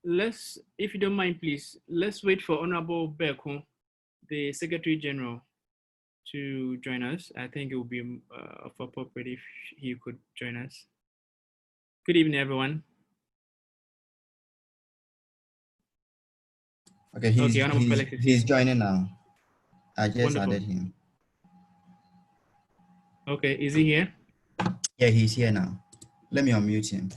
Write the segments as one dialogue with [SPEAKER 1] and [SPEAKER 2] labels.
[SPEAKER 1] let's, if you don't mind, please, let's wait for Honorable Beko, the Secretary General, to join us. I think it would be appropriate if he could join us. Good evening, everyone.
[SPEAKER 2] Okay, he's joining now. I just added him.
[SPEAKER 1] Okay, is he here?
[SPEAKER 2] Yeah, he's here now. Let me unmute him.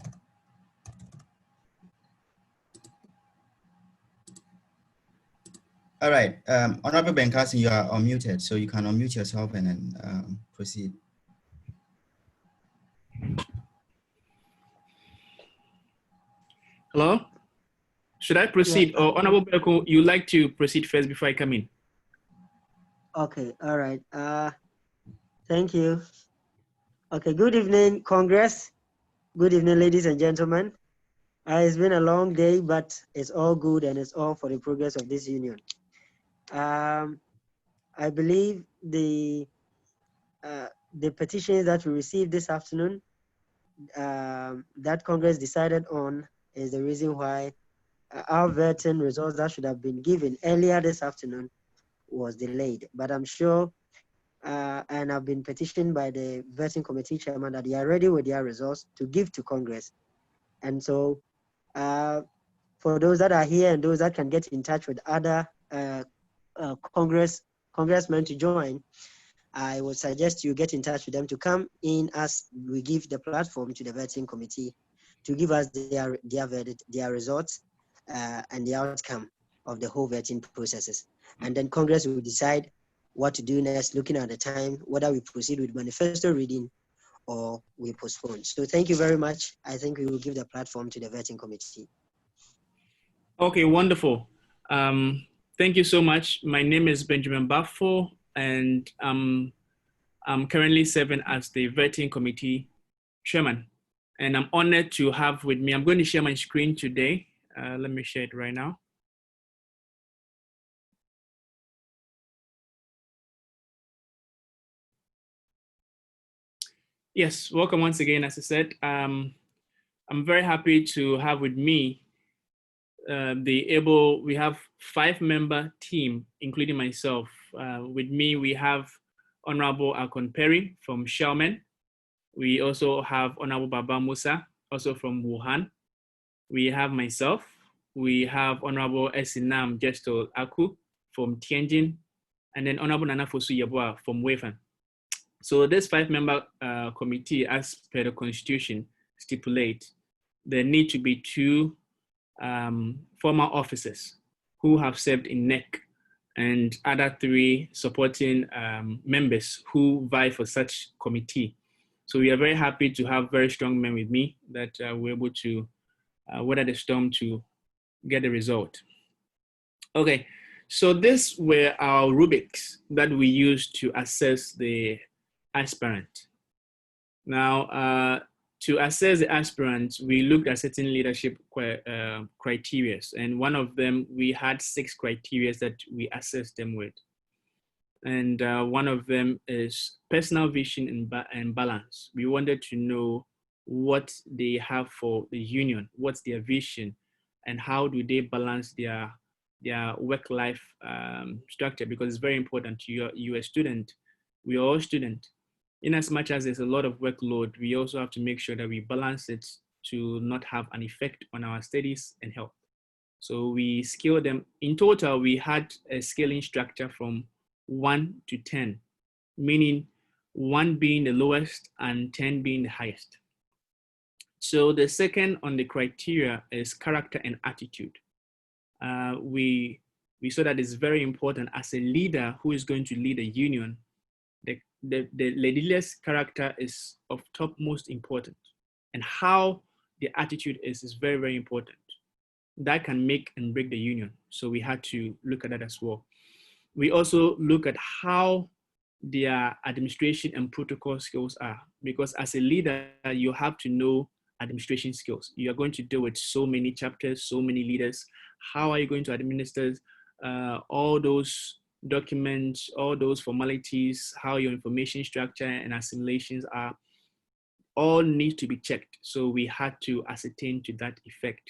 [SPEAKER 2] All right, Honorable Benkasi, you are unmuted, so you can unmute yourself and then proceed.
[SPEAKER 1] Hello? Should I proceed?
[SPEAKER 3] Yeah.
[SPEAKER 1] Or Honorable Beko, you like to proceed first before I come in?
[SPEAKER 3] Okay, all right. Thank you. Okay, good evening, Congress. Good evening, ladies and gentlemen. It's been a long day, but it's all good and it's all for the progress of this union. I believe the petitions that we received this afternoon that Congress decided on is the reason why our vetting results that should have been given earlier this afternoon was delayed. But I'm sure, and I've been petitioned by the vetting committee chairman that they are ready with their results to give to Congress. And so for those that are here and those that can get in touch with other congressmen to join, I would suggest you get in touch with them to come in as we give the platform to the vetting committee to give us their results and the outcome of the whole vetting processes. And then Congress will decide what to do next, looking at the time, whether we proceed with manifesto reading or we postpone. So thank you very much. I think we will give the platform to the vetting committee.
[SPEAKER 1] Okay, wonderful. Thank you so much. My name is Benjamin Bafo, and I'm currently serving as the vetting committee chairman. And I'm honored to have with me, I'm going to share my screen today. Let me share it right now. Yes, welcome once again. As I said, I'm very happy to have with me we have 5-member team, including myself. With me, we have Honorable Akon Perry from Xiamen. We also have Honorable Baba Musa, also from Wuhan. We have myself. We have Honorable Esinam Gesto Aku from Tianjin, and then Honorable Nana Fosu Yeboah from Weifan. So this 5-member committee, as per the constitution, stipulate there need to be 2 former officers who have served in NEC and other 3 supporting members who vie for such committee. So we are very happy to have very strong men with me that we're able to weather the storm to get the result. Okay, so these were our rubrics that we used to assess the aspirant. Now, to assess the aspirants, we looked at certain leadership criteria, and one of them, we had 6 criteria that we assessed them with. And one of them is personal vision and balance. We wanted to know what they have for the union, what's their vision, and how do they balance their work-life structure, because it's very important. You're a student, we're all students. In as much as there's a lot of workload, we also have to make sure that we balance it to not have an effect on our studies and health. So we scale them. In total, we had a scaling structure from 1 to 10, meaning 1 being the lowest and 10 being the highest. So the second on the criteria is character and attitude. We saw that it's very important as a leader who is going to lead a union. The leader's character is of topmost importance, and how the attitude is very, very important. That can make and break the union. So we had to look at that as well. We also look at how their administration and protocol skills are, because as a leader, you have to know administration skills. You are going to deal with so many chapters, so many leaders. How are you going to administer all those documents, all those formalities, how your information structure and assimilations are, all need to be checked. So we had to ascertain to that effect.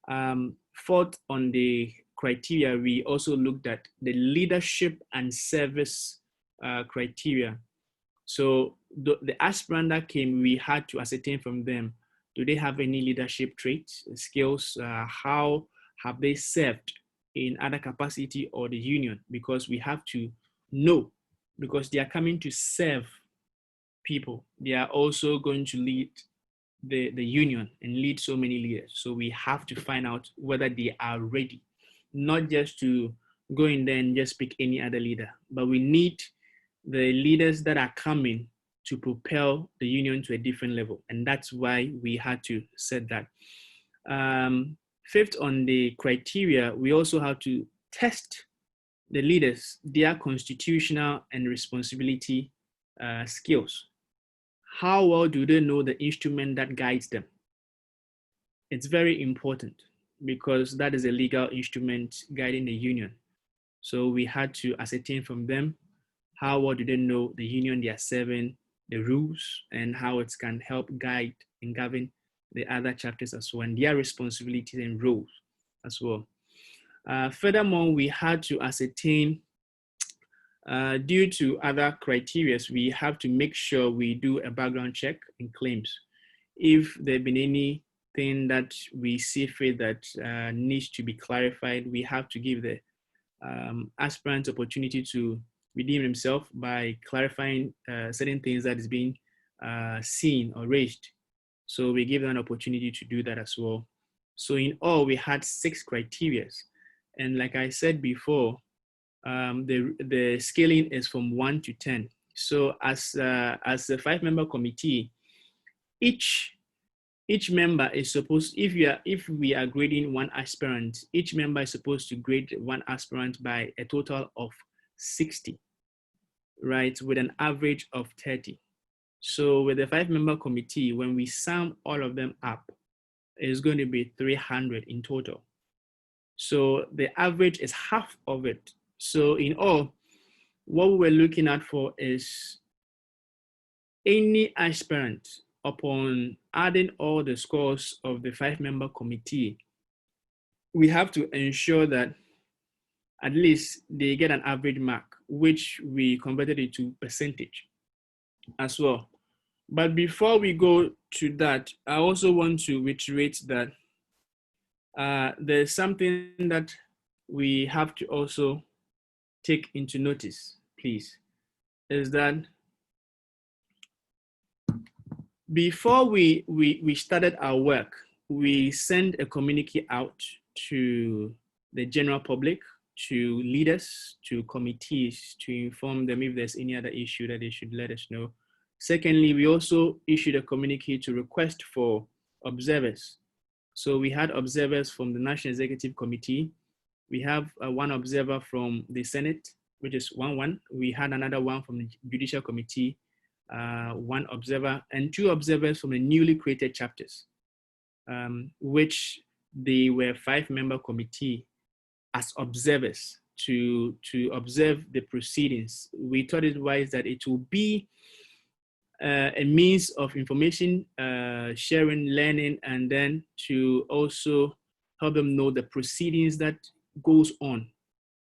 [SPEAKER 1] Fourth on the criteria, we also looked at the leadership and service criteria. So the aspirant that came, we had to ascertain from them, do they have any leadership traits, skills? How have they served in other capacity or the union? Because we have to know, because they are coming to serve people. They are also going to lead the union and lead so many leaders. So we have to find out whether they are ready, not just to go in there and just pick any other leader, but we need the leaders that are coming to propel the union to a different level. And that's why we had to set that. Fifth on the criteria, we also have to test the leaders, their constitutional and responsibility skills. How well do they know the instrument that guides them? It's very important because that is a legal instrument guiding the union. So we had to ascertain from them how well do they know the union they are serving, the rules, and how it can help guide and govern the other chapters as well, and their responsibilities and roles as well. Furthermore, we had to ascertain, due to other criteria, we have to make sure we do a background check and claims. If there have been anything that we see fit that needs to be clarified, we have to give the aspirant opportunity to redeem himself by clarifying certain things that is being seen or raised. So we give them an opportunity to do that as well. So in all, we had 6 criteria. And like I said before, the scaling is from 1 to 10. So as a 5-member committee, each member is supposed, if we are grading one aspirant, each member is supposed to grade one aspirant by a total of 60, right, with an average of 30. So with the 5-member committee, when we sum all of them up, it's going to be 300 in total. So the average is half of it. So in all, what we're looking at for is any aspirant, upon adding all the scores of the 5-member committee, we have to ensure that at least they get an average mark, which we converted it to percentage as well. But before we go to that, I also want to reiterate that there's something that we have to also take into notice, please, is that before we started our work, we sent a communique out to the general public, to leaders, to committees, to inform them if there's any other issue that they should let us know. Secondly, we also issued a communique to request for observers. So we had observers from the National Executive Committee. We have one observer from the Senate, which is 1-1. We had another one from the Judicial Committee, 1 observer, and 2 observers from the newly created chapters, which they were 5-member committee as observers to observe the proceedings. We thought it wise that it will be a means of information sharing, learning, and then to also help them know the proceedings that goes on,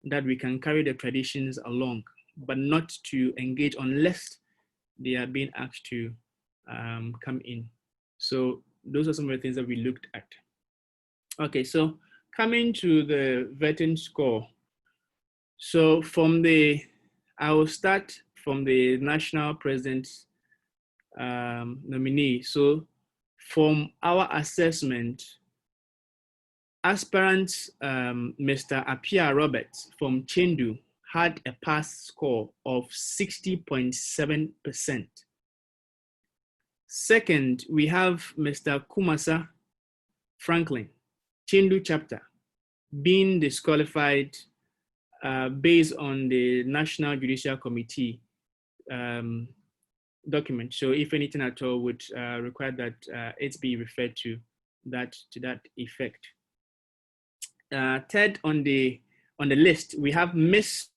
[SPEAKER 1] that we can carry the traditions along, but not to engage unless they are being asked to come in. So those are some of the things that we looked at. Okay, so coming to the vetting score. So I will start from the national president's nominee. So from our assessment, aspirant Mr. Apia Roberts from Chendu had a pass score of 60.7%. Second, we have Mr. Kumasa Franklin, Chendu chapter, being disqualified based on the National Judicial Committee document. So if anything at all would require that it be referred to that effect. Third on the list, we have Miss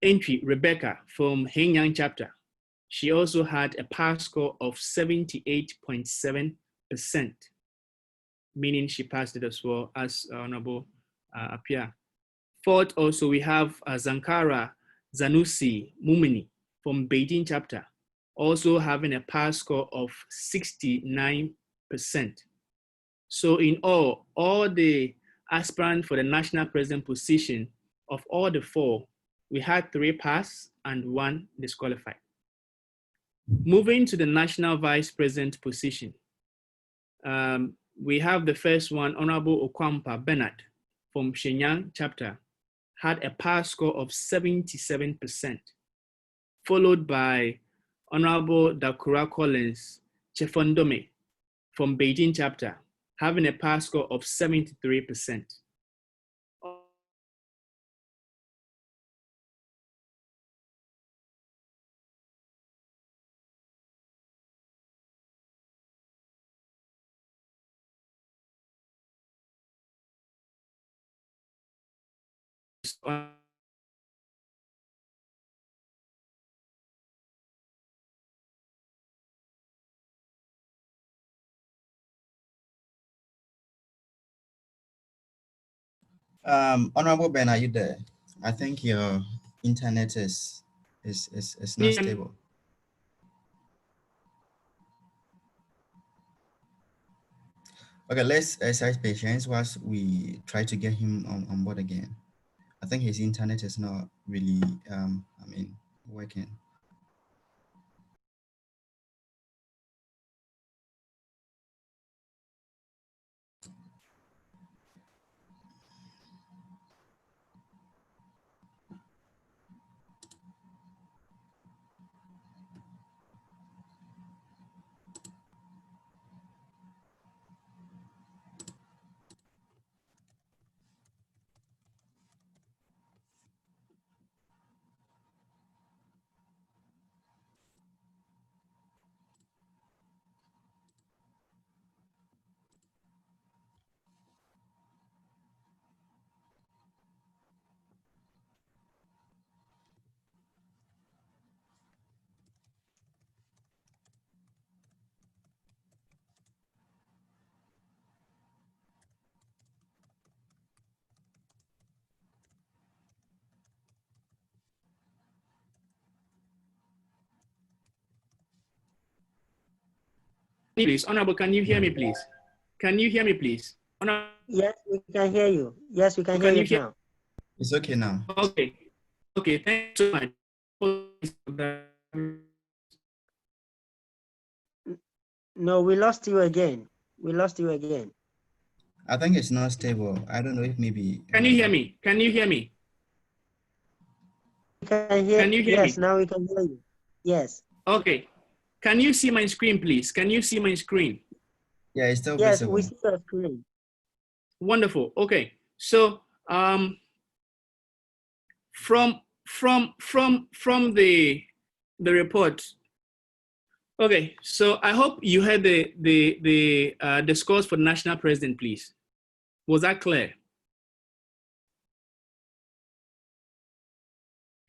[SPEAKER 1] Entry Rebecca from Henyang chapter. She also had a pass score of 78.7%. meaning she passed it as well as Honorable Apia. Fourth, also we have Zankara Zanusi Mumini from Beijing chapter, also having a pass score of 69%. So in all the aspirants for the national president position, of all the 4, we had 3 pass and 1 disqualified. Moving to the national vice president position, we have the first one, Honorable Okwampa Bernard from Shenyang chapter, had a pass score of 77%, followed by Honorable Dakura Collins Chefondome from Beijing chapter, having a pass score of 73%.
[SPEAKER 2] Honorable Ben, are you there? I think your internet is not stable. Okay, let's exercise patience whilst we try to get him on board again. I think his internet is not really, working.
[SPEAKER 1] Please, Honorable, can you hear me, please? Can you hear me, please? Honorable?
[SPEAKER 3] Yes, we can hear you. Yes, we can hear you now.
[SPEAKER 2] It's okay now.
[SPEAKER 1] Okay. Okay, thank you so much.
[SPEAKER 3] No, we lost you again. We lost you again.
[SPEAKER 2] I think it's not stable. I don't know if maybe.
[SPEAKER 1] Can you hear me? Can you hear me?
[SPEAKER 3] Can you hear yes, me? Now we can hear you. Yes.
[SPEAKER 1] Okay. Can you see my screen, please? Can you see my screen?
[SPEAKER 2] Yeah, it's still
[SPEAKER 3] yes,
[SPEAKER 2] visible.
[SPEAKER 3] we see your screen.
[SPEAKER 1] Wonderful. Okay. So from the report. Okay, so I hope you heard the scores for the national president, please. Was that clear?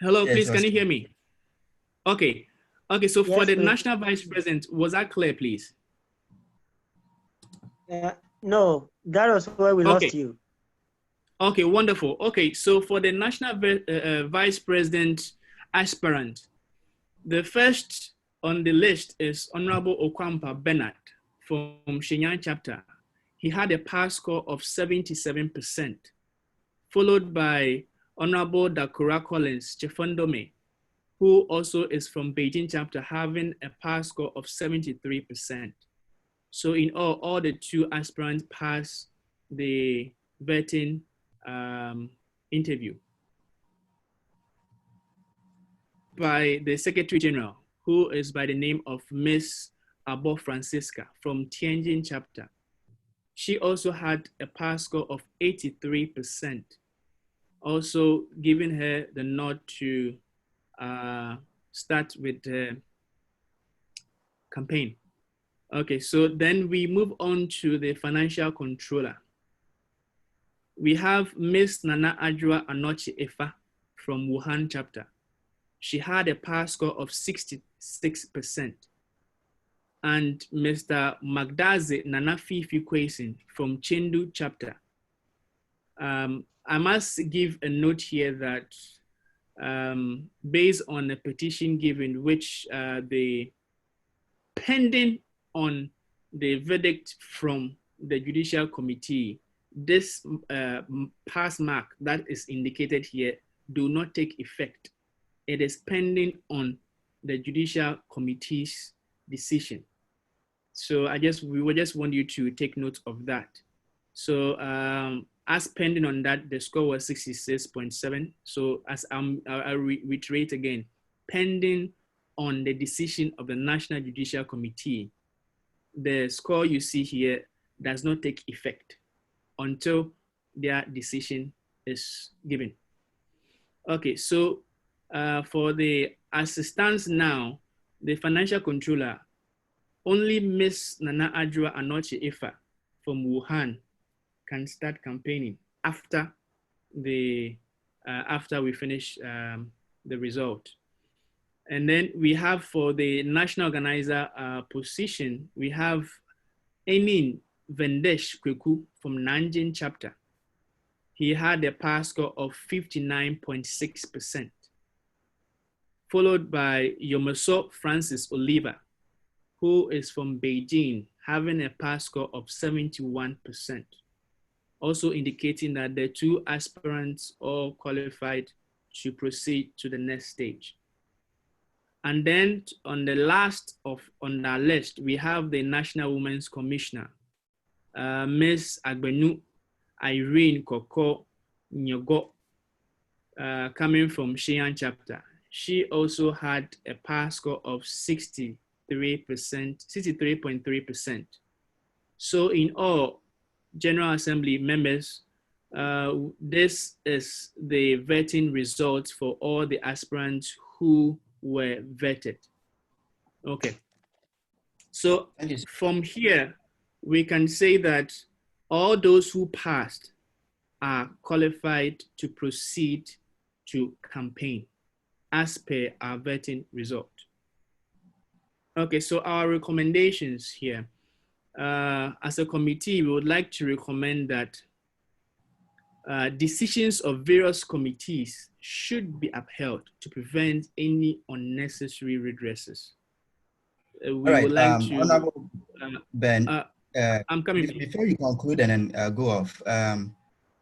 [SPEAKER 1] Hello, yes, please, can you hear me? Okay. Okay, so yes, for the national vice president, was that clear, please?
[SPEAKER 3] No, that was where we lost you.
[SPEAKER 1] Okay, wonderful. Okay, so for the national vice president aspirant, the first on the list is Honorable Okwampa Bernard from Shenyang chapter. He had a pass score of 77%, followed by Honorable Dakura Collins Chefondome, who also is from Beijing chapter, having a pass score of 73%. So in all the 2 aspirants passed the vetting interview by the Secretary General, who is by the name of Miss Abo Francisca from Tianjin chapter. She also had a pass score of 83%, also giving her the nod to start with the campaign. Okay, so then we move on to the financial controller. We have Miss Nana Adjua Anochi Efa from Wuhan chapter. She had a pass score of 66%. and Mr. Magdaze Nanafifi Kwesin from Chendu chapter. I must give a note here that based on a petition given, which pending on the verdict from the Judicial Committee, this pass mark that is indicated here do not take effect. It is pending on the Judicial Committee's decision. So we would just want you to take note of that. So as pending on that, the score was 66.7. So as I'll reiterate again, pending on the decision of the National Judicial Committee, the score you see here does not take effect until their decision is given. Okay, so for the assistance now, the financial controller, only Miss Nana Adjua Anoche Ifa from Wuhan can start campaigning after we finish the result. And then we have for the national organizer position, we have Enin Vendesh Kweku from Nanjing chapter. He had a pass score of 59.6%, followed by Yomoso Francis Oliver, who is from Beijing, having a pass score of 71%, also indicating that the two aspirants all qualified to proceed to the next stage. And then on the last on our list, we have the National Women's Commissioner, Ms. Agbenu Irene Koko Nyogo, coming from Xi'an chapter. She also had a pass score of 63.3%. So in all, General Assembly members, this is the vetting results for all the aspirants who were vetted. Okay. So from here, we can say that all those who passed are qualified to proceed to campaign as per our vetting result. Okay, so our recommendations here. As a committee, we would like to recommend that decisions of various committees should be upheld to prevent any unnecessary redresses. We would like to...
[SPEAKER 2] Honorable Ben,
[SPEAKER 1] I'm coming.
[SPEAKER 2] Before you conclude and then go off,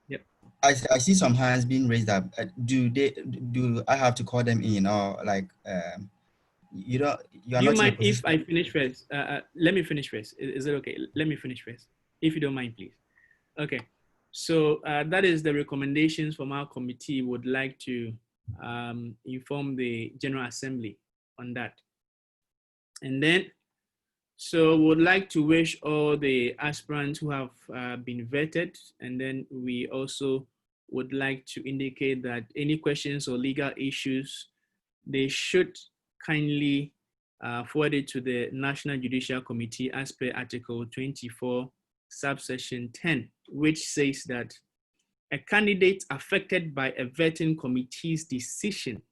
[SPEAKER 1] yep.
[SPEAKER 2] I see some hands being raised up. Do I have to call them in, or like you don't? You are
[SPEAKER 1] do you
[SPEAKER 2] not
[SPEAKER 1] mind if I finish first? Let me finish first. Is it okay? Let me finish first, if you don't mind, please. Okay. So that is the recommendations from our committee. Would like to inform the General Assembly on that. And then, so would like to wish all the aspirants who have been vetted, and then we also would like to indicate that any questions or legal issues, they should kindly forward it to the National Judicial Committee as per Article 24, subsection 10, which says that a candidate affected by a vetting committee's decision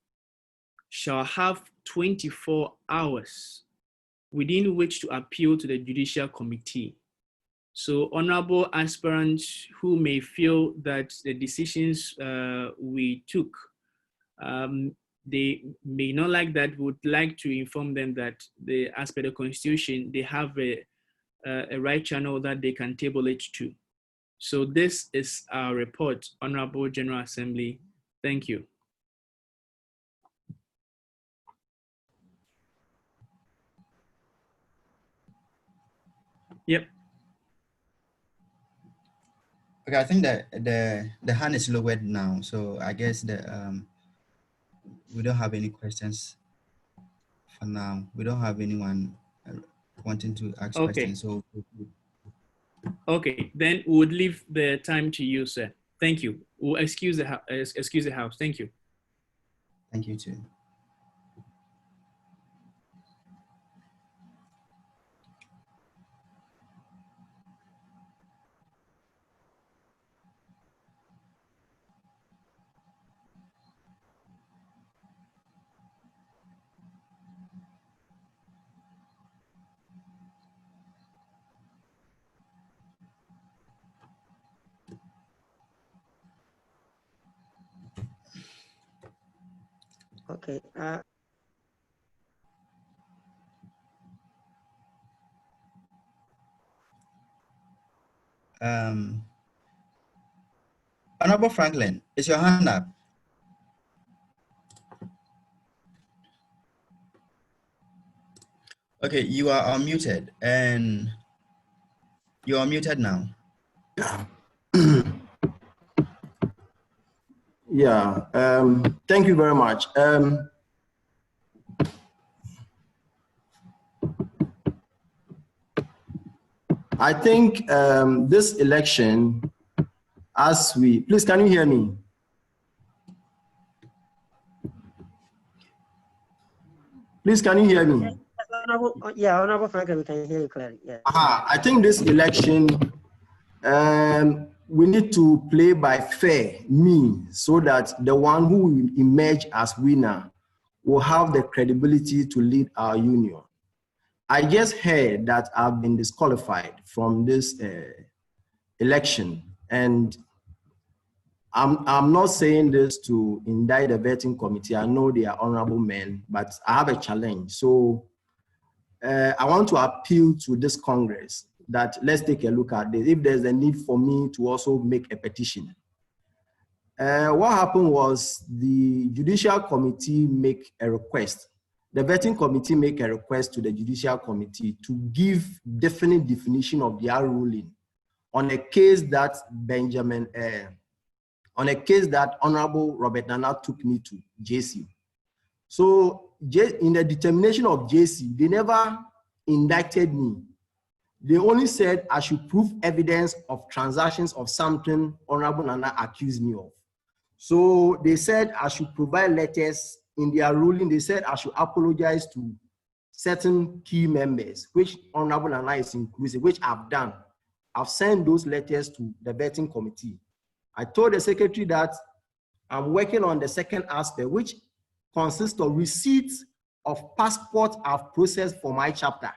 [SPEAKER 1] shall have 24 hours within which to appeal to the Judicial Committee. So honorable aspirants who may feel that the decisions we took, they may not like that, would like to inform them that as per the Constitution, they have a right channel that they can table it to. So this is our report, Honorable General Assembly. Thank you. Yep.
[SPEAKER 2] Okay, I think that the hand is lowered now, so I guess that we don't have any questions for now. We don't have anyone wanting to ask questions. So
[SPEAKER 1] okay, then we would leave the time to you, sir. Thank you. We'll excuse the house. Thank you.
[SPEAKER 2] Thank you too.
[SPEAKER 3] Okay.
[SPEAKER 2] Honorable Franklin, is your hand up? Okay, you are unmuted, and you are muted now.
[SPEAKER 4] Yeah, thank you very much. I think this election, please, can you hear me? Please, can you hear me?
[SPEAKER 3] Honorable Franklin, we can hear you clearly. Yeah.
[SPEAKER 4] I think this election, we need to play by fair means so that the one who will emerge as winner will have the credibility to lead our union. I just heard that I've been disqualified from this election, and I'm not saying this to indict the vetting committee. I know they are honorable men, but I have a challenge. So I want to appeal to this Congress that let's take a look at this. If there's a need for me to also make a petition. What happened was the Judicial Committee make a request. The vetting committee make a request to the Judicial Committee to give definite definition of their ruling on a case that Honorable Robert Nana took me to JC. So in the determination of JC, they never indicted me. They only said I should prove evidence of transactions of something Honorable Nana accused me of. So they said I should provide letters. In their ruling, they said I should apologize to certain key members, which Honorable Nana is inclusive, which I've done. I've sent those letters to the vetting committee. I told the secretary that I'm working on the second aspect, which consists of receipts of passports I've processed for my chapter.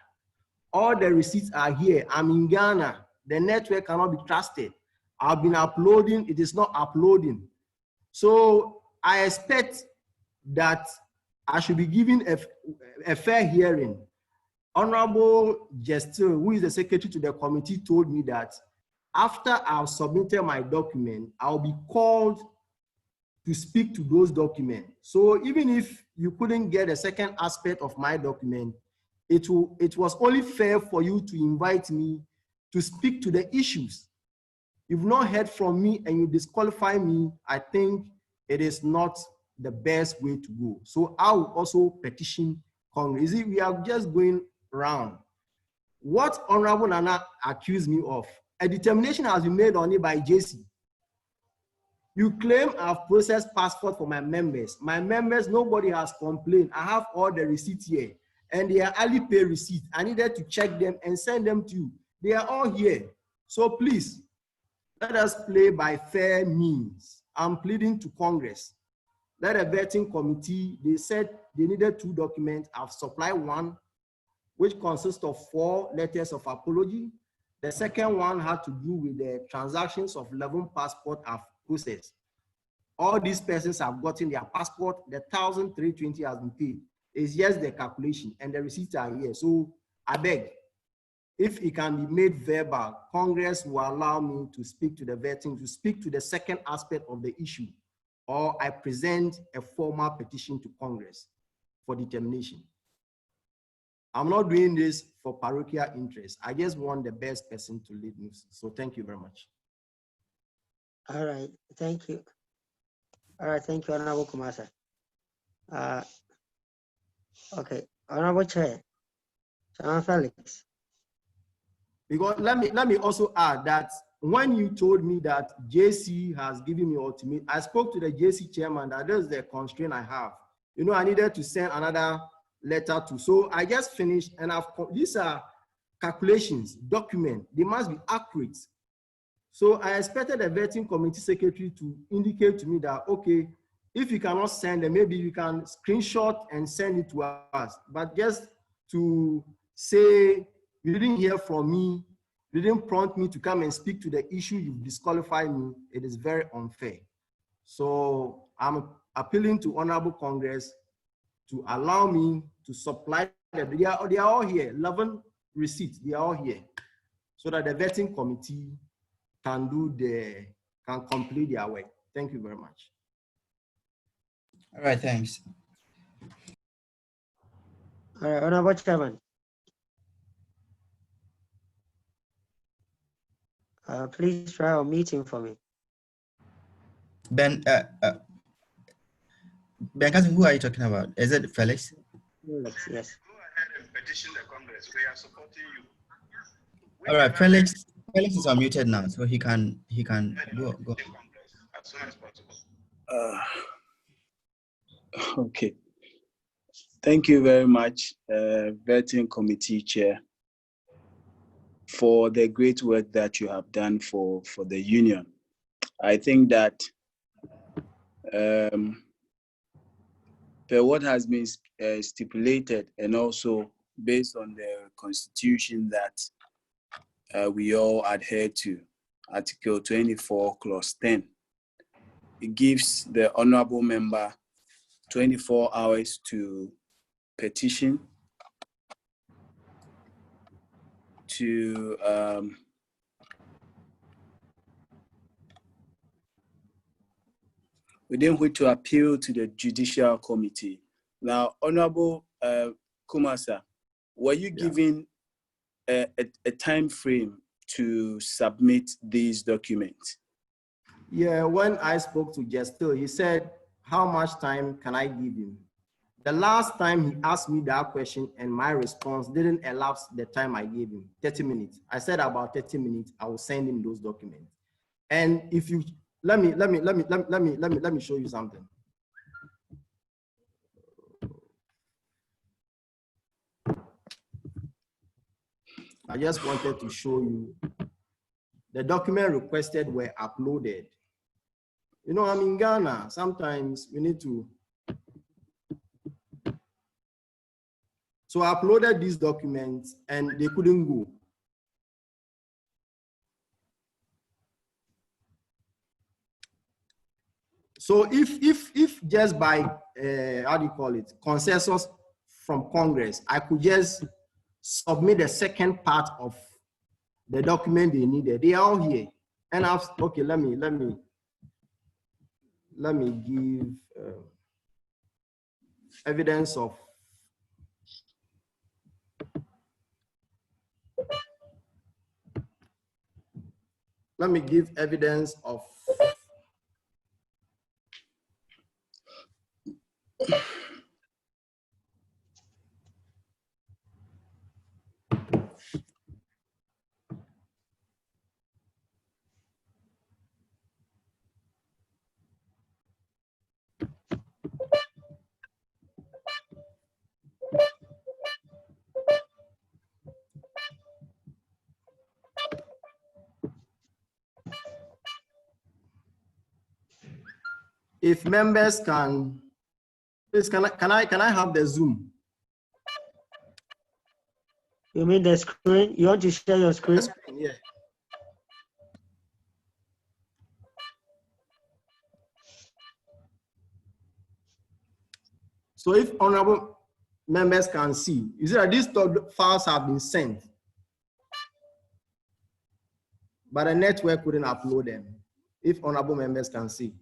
[SPEAKER 4] All the receipts are here. I'm in Ghana. The network cannot be trusted. I've been uploading. It is not uploading. So I expect that I should be given a fair hearing. Honorable Gestil, who is the secretary to the committee, told me that after I've submitted my document, I'll be called to speak to those documents. So even if you couldn't get a second aspect of my document, it was only fair for you to invite me to speak to the issues. You've not heard from me and you disqualify me, I think it is not the best way to go. So I will also petition Congress. We are just going round. What Honorable Nana accused me of, a determination has been made on it by JC. You claim I've processed passport for my members. My members, nobody has complained. I have all the receipts here, and they are Alipay receipts. I needed to check them and send them to you. They are all here. So please, let us play by fair means. I'm pleading to Congress. Let a vetting committee, they said they needed 2 documents. I've supplied 1, which consists of 4 letters of apology. The second one had to do with the transactions of 11 passports I've processed. All these persons have gotten their passport. The 1,320 has been paid. It's just the calculation, and the receipts are here. So I beg, if it can be made verbal, Congress will allow me to speak to the vetting, to speak to the second aspect of the issue, or I present a formal petition to Congress for determination. I'm not doing this for parochial interest. I just want the best person to lead me. So thank you very much.
[SPEAKER 3] All right, thank you. All right, thank you, Honorable Kumasa. Okay, Honorable Chair, Chairman Felix.
[SPEAKER 4] Because let me also add that when you told me that JC has given me ultimatum, I spoke to the JC chairman that this is the constraint I have. You know, I needed to send another letter to. So I just finished, and these are calculations, document. They must be accurate. So I expected the vetting committee secretary to indicate to me that, okay, if you cannot send them, maybe you can screenshot and send it to us. But just to say, you didn't hear from me, you didn't prompt me to come and speak to the issue, you've disqualified me, it is very unfair. So I'm appealing to Honorable Congress, to allow me to supply them. They are all here, 11 receipts, they are all here, so that the vetting committee can complete their work. Thank you very much.
[SPEAKER 2] All right, thanks.
[SPEAKER 3] All right, Honorable Chairman. Please try our meeting for me.
[SPEAKER 2] Ben, Ben Cousin, who are you talking about? Is it Felix?
[SPEAKER 3] Yes.
[SPEAKER 5] Go ahead and petition the Congress. We are supporting you.
[SPEAKER 2] All right, Felix is unmuted now, so he can go.
[SPEAKER 5] As soon as possible.
[SPEAKER 6] Okay. Thank you very much, Vetting Committee Chair, for the great work that you have done for the union. I think that per what has been stipulated, and also based on the constitution that we all adhere to, Article 24, Clause 10, it gives the honorable member 24 hours to petition, to within which to appeal to the Judicial Committee. Now, Honorable Kumasa, were you given a time frame to submit these documents?
[SPEAKER 4] Yeah, when I spoke to Gestil, he said, how much time can I give him? The last time he asked me that question and my response didn't elapse the time I gave him, 30 minutes. I said about 30 minutes, I will send him those documents. And if you, let me show you something. I just wanted to show you the document requested were uploaded. You know, I'm in Ghana. Sometimes we need to. So I uploaded these documents and they couldn't go. So if just by, how do you call it, consensus from Congress, I could just submit the second part of the document they needed. They are all here. And I've, okay, let me give evidence of if members can, please, can I have the Zoom?
[SPEAKER 3] You mean the screen? You want to share your screen?
[SPEAKER 4] Yeah. So if honorable members can see, you see that these files have been sent, but the network couldn't upload them. If honorable members can see,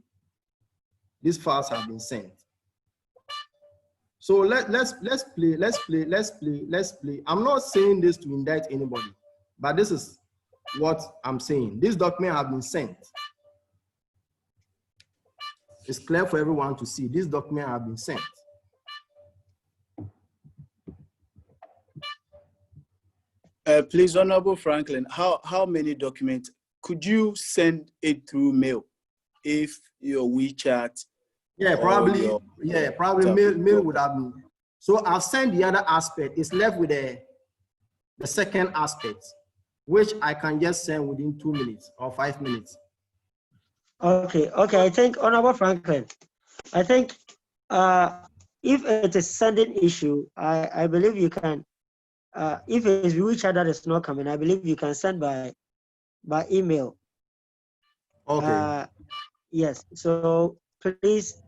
[SPEAKER 4] these files have been sent. So let's play. I'm not saying this to indict anybody, but this is what I'm saying. This document have been sent. It's clear for everyone to see. This document have been sent.
[SPEAKER 6] Please, Honorable Franklin, how many documents could you send it through mail? If your WeChat,
[SPEAKER 4] yeah, probably, mail would have been. So I've sent the other aspect. It's left with the second aspect, which I can just send within 2 minutes or 5 minutes.
[SPEAKER 3] Okay. I think, Honorable Franklin, I think if it is sending issue, I believe you can. If it's WeChat that is not coming, I believe you can send by email.
[SPEAKER 4] Okay.
[SPEAKER 3] Yes. So please,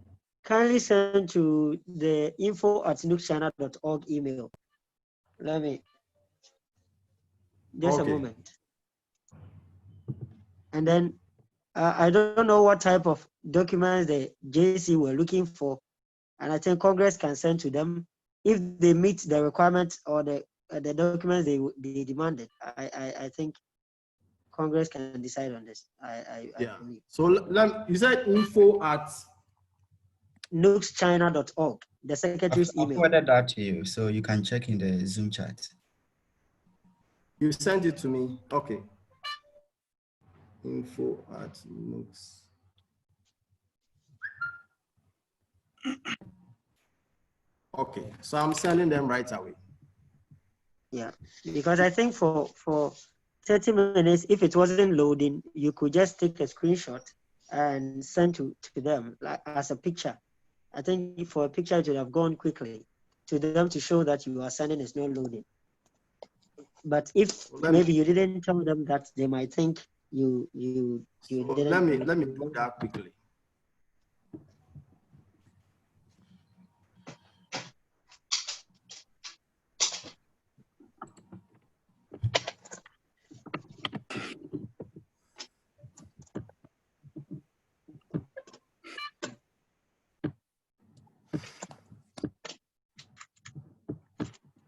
[SPEAKER 3] kindly send to the info@NUGS-China.org email. Let me, just
[SPEAKER 4] Okay.
[SPEAKER 3] a moment. And then I don't know what type of documents the JC were looking for. And I think Congress can send to them if they meet the requirements or the documents they demanded. I think Congress can decide on this. I believe.
[SPEAKER 4] So you said info at
[SPEAKER 3] NUGS-China.org, the secretary's
[SPEAKER 2] I've
[SPEAKER 3] email.
[SPEAKER 2] forwarded that to you, so you can check in the Zoom chat.
[SPEAKER 4] you sent it to me. Okay. Info at NUGS. Okay, so I'm sending them right away.
[SPEAKER 3] Yeah, because I think for 30 minutes, if it wasn't loading, you could just take a screenshot and send to them like as a picture. I think for a picture, it would have gone quickly to them to show that you are sending is not loading. But if maybe you didn't tell them that, they might think you didn't.
[SPEAKER 4] Let me do that quickly.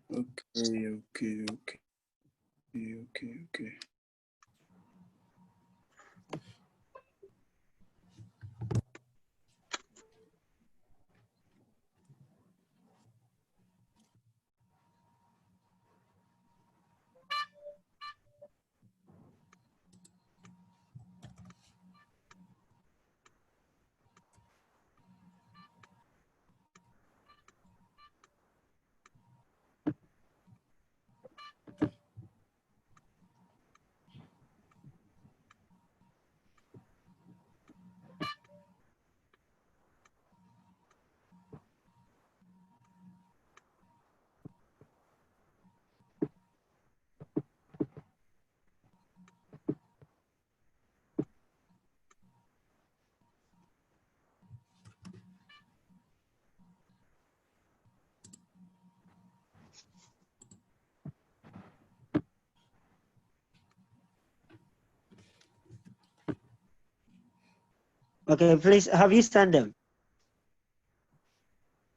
[SPEAKER 6] Okay.
[SPEAKER 3] Okay, please, have you sent them?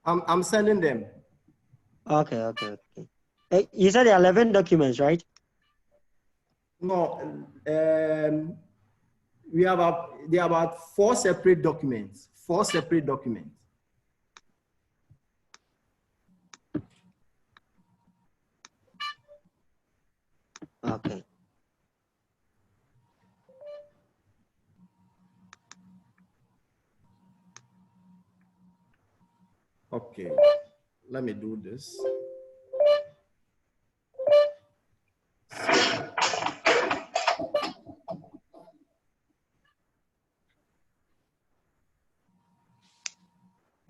[SPEAKER 4] I'm sending them.
[SPEAKER 3] Okay. You said there are 11 documents, right?
[SPEAKER 4] No, we have there are about 4 separate documents. 4 separate documents.
[SPEAKER 3] Okay.
[SPEAKER 4] Okay, let me do this.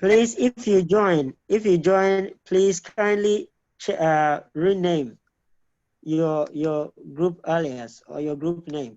[SPEAKER 3] Please, if you join, please kindly rename your group alias or your group name.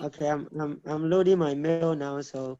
[SPEAKER 3] Okay, I'm loading my mail now, so.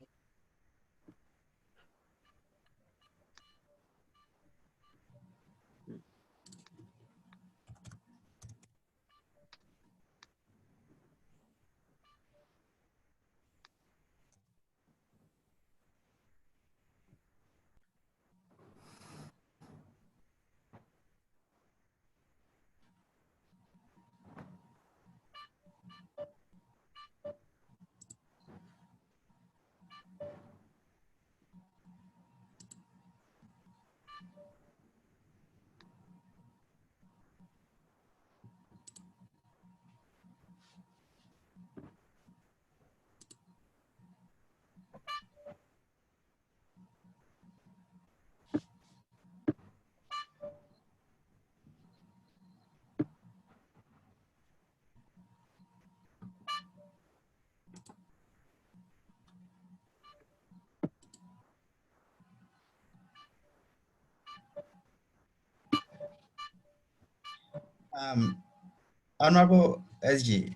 [SPEAKER 2] Honorable SG,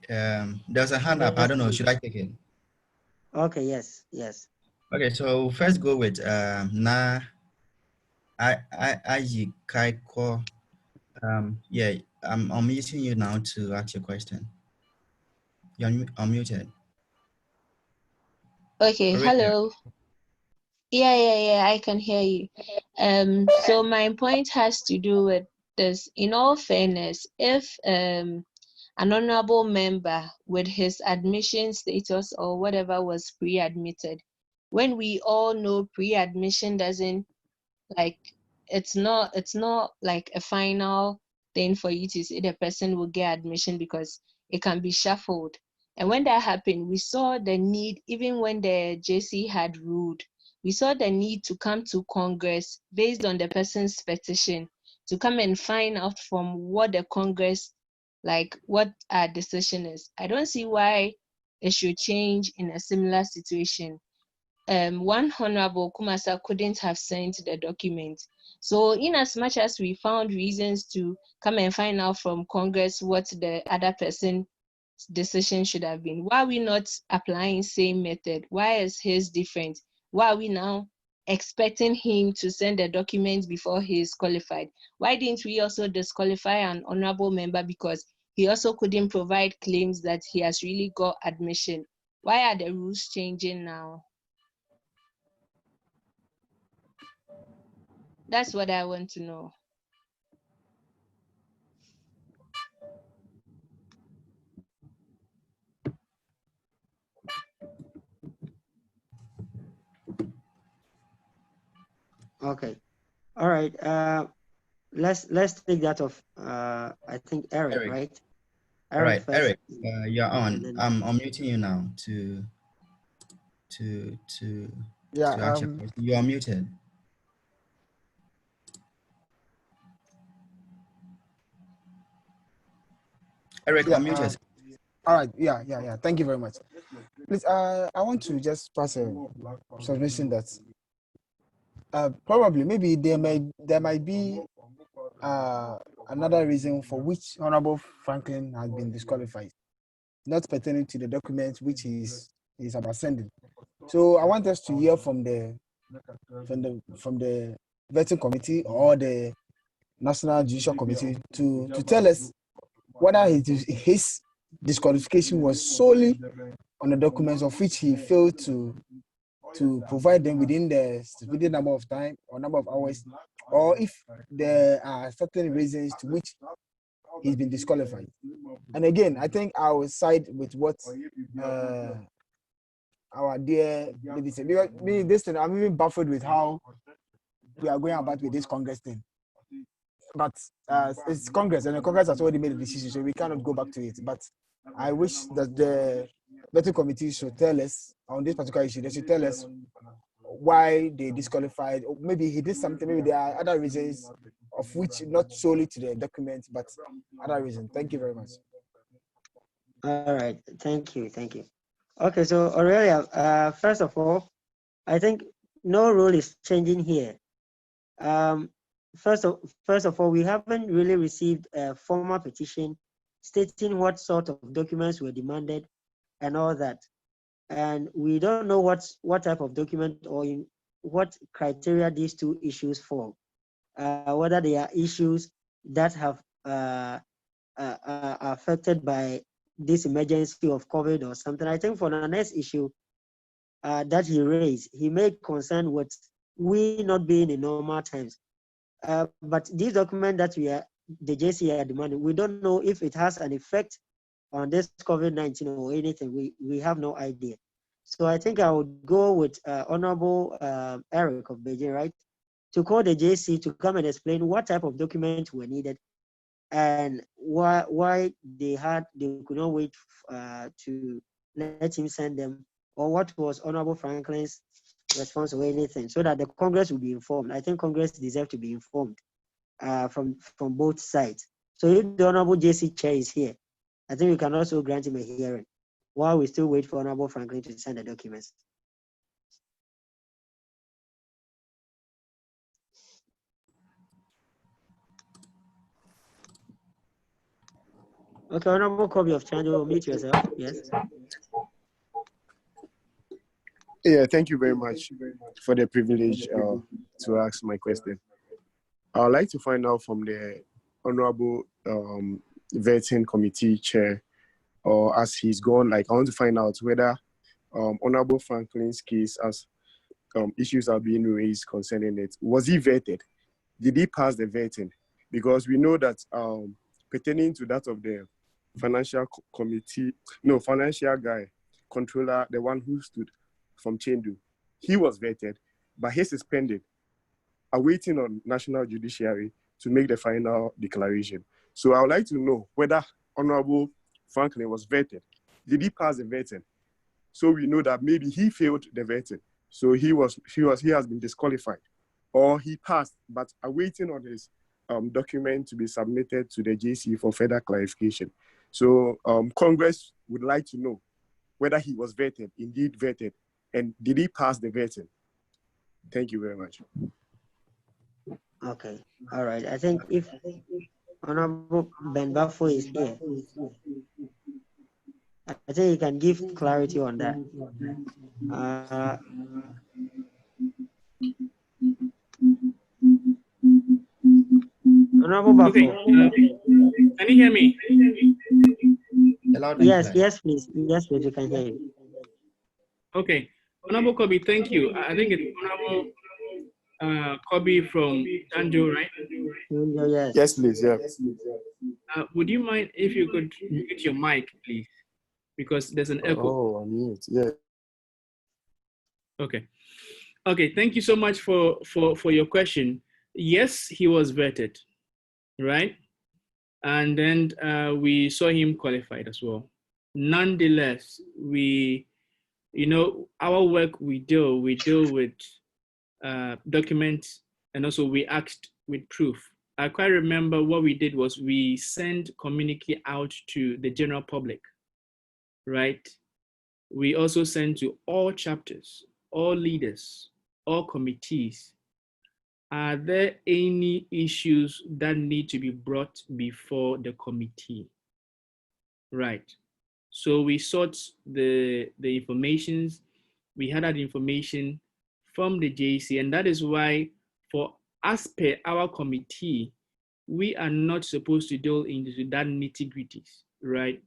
[SPEAKER 2] there's a hand up. I
[SPEAKER 3] Yes,
[SPEAKER 2] don't know.
[SPEAKER 3] please.
[SPEAKER 2] Should I take it?
[SPEAKER 3] Okay, yes.
[SPEAKER 2] Okay, so first go with Na I Kaiko. Yeah, I'm unmuting you now to ask your question. You're unmuted.
[SPEAKER 7] Okay,
[SPEAKER 2] Already.
[SPEAKER 7] hello. Yeah, I can hear you. So my point has to do with this. In all fairness, if an honorable member with his admission status or whatever was pre-admitted, when we all know pre-admission doesn't, like, it's not like a final thing for you to say the person will get admission, because it can be shuffled. And when that happened, we saw the need, even when the JC had ruled, we saw the need to come to Congress based on the person's petition to come and find out from what the Congress, like, what our decision is. I don't see why it should change in a similar situation. One Honorable Kumasa couldn't have sent the document. So in as much as we found reasons to come and find out from Congress what the other person's decision should have been, why are we not applying same method? Why is his different? Why are we now expecting him to send the document before he is qualified? Why didn't we also disqualify an honorable member because he also couldn't provide claims that he has really got admission? Why are the rules changing now? That's what I want to know.
[SPEAKER 3] Okay. All right. Let's take that of I think Eric,
[SPEAKER 2] Eric.
[SPEAKER 3] right?
[SPEAKER 2] All right,
[SPEAKER 3] First.
[SPEAKER 2] Eric, you're on.
[SPEAKER 3] then-
[SPEAKER 2] I'm unmuting you now to
[SPEAKER 8] Yeah,
[SPEAKER 2] ask your question. You're muted. Eric,
[SPEAKER 8] yeah,
[SPEAKER 2] unmute yourself.
[SPEAKER 8] all right, yeah. Thank you very much. Please, I want to just pass a submission that probably maybe there might be another reason for which Honorable Franklin has been disqualified, not pertaining to the document which is about sending. So I want us to hear from the vetting committee or the National Judicial Committee to tell us whether his disqualification was solely on the documents of which he failed to provide them within the stipulated number of time or number of hours, or if there are certain reasons to which he's been disqualified. And again, I think I will side with what our dear lady said. Because me, this thing, I'm even baffled with how we are going about with this Congress thing. But it's Congress, and the Congress has already made a decision, so we cannot go back to it. But I wish that the vetting committee should tell us on this particular issue. They should tell us why they disqualified, or maybe he did something. Maybe there are other reasons, of which not solely to the document, but other reasons. Thank you very much.
[SPEAKER 3] All right. Thank you. Okay. So Aurelia, first of all, I think no rule is changing here. First of all, we haven't really received a formal petition stating what sort of documents were demanded and all that. And we don't know what type of document or in what criteria these two issues fall. Whether they are issues that have are affected by this emergency of COVID or something. I think for the next issue that he raised, he made concern with we not being in normal times. But these documents that the JC are demanding, we don't know if it has an effect on this COVID-19 or anything. We have no idea. So I think I would go with Honorable Eric of Beijing, right, to call the JC to come and explain what type of documents were needed and why they could not wait to let him send them, or what was Honorable Franklin's response or anything, so that the Congress will be informed. I think Congress deserves to be informed from both sides. So if the Honorable JC Chair is here, I think we can also grant him a hearing while we still wait for Honorable Franklin to send the documents. Okay, Honorable Kobe of Chanjo, mute yourself. Yes.
[SPEAKER 9] Yeah, thank you very much for the privilege to ask my question. I would like to find out from the Honorable Vetting Committee Chair, or as he's gone, like I want to find out whether Honorable Franklin's case, as issues are being raised concerning it, was he vetted? Did he pass the vetting? Because we know that pertaining to that of the financial committee, no, financial guy, controller, the one who stood from Chendu, he was vetted, but he's suspended, awaiting on National Judiciary to make the final declaration. So I would like to know whether Honorable Franklin was vetted. Did he pass the vetting? So we know that maybe he failed the vetting. So he has been disqualified, or he passed, but awaiting on his document to be submitted to the JC for further clarification. So Congress would like to know whether he was vetted, indeed vetted, and did he pass the vetting? Thank you very much.
[SPEAKER 3] Okay. All right. I think if Honorable Ben Bafo is here, I think he can give clarity on that. Honorable Bafo.
[SPEAKER 1] Okay. Can you hear me?
[SPEAKER 3] Yes, yes, please. Yes, please, we can hear you.
[SPEAKER 1] Okay. Honorable Kobe, thank you. I think it's Honorable Kobe from Tanjo, right?
[SPEAKER 3] Yes.
[SPEAKER 9] Yes, please. Yeah.
[SPEAKER 1] Would you mind if you could mute your mic, please? Because there's an echo.
[SPEAKER 9] Oh, I'm mute. Yeah.
[SPEAKER 1] Okay. Okay. Thank you so much for your question. Yes, he was vetted, right? And then we saw him qualified as well. Nonetheless, our work we deal with documents, and also we asked with proof. I quite remember what we did was we sent communique out to the general public, right? We also sent to all chapters, all leaders, all committees. Are there any issues that need to be brought before the committee? Right. So we sought the informations. We had that information from the JC, and that is why, for as per our committee, we are not supposed to delve into that nitty-gritties, right?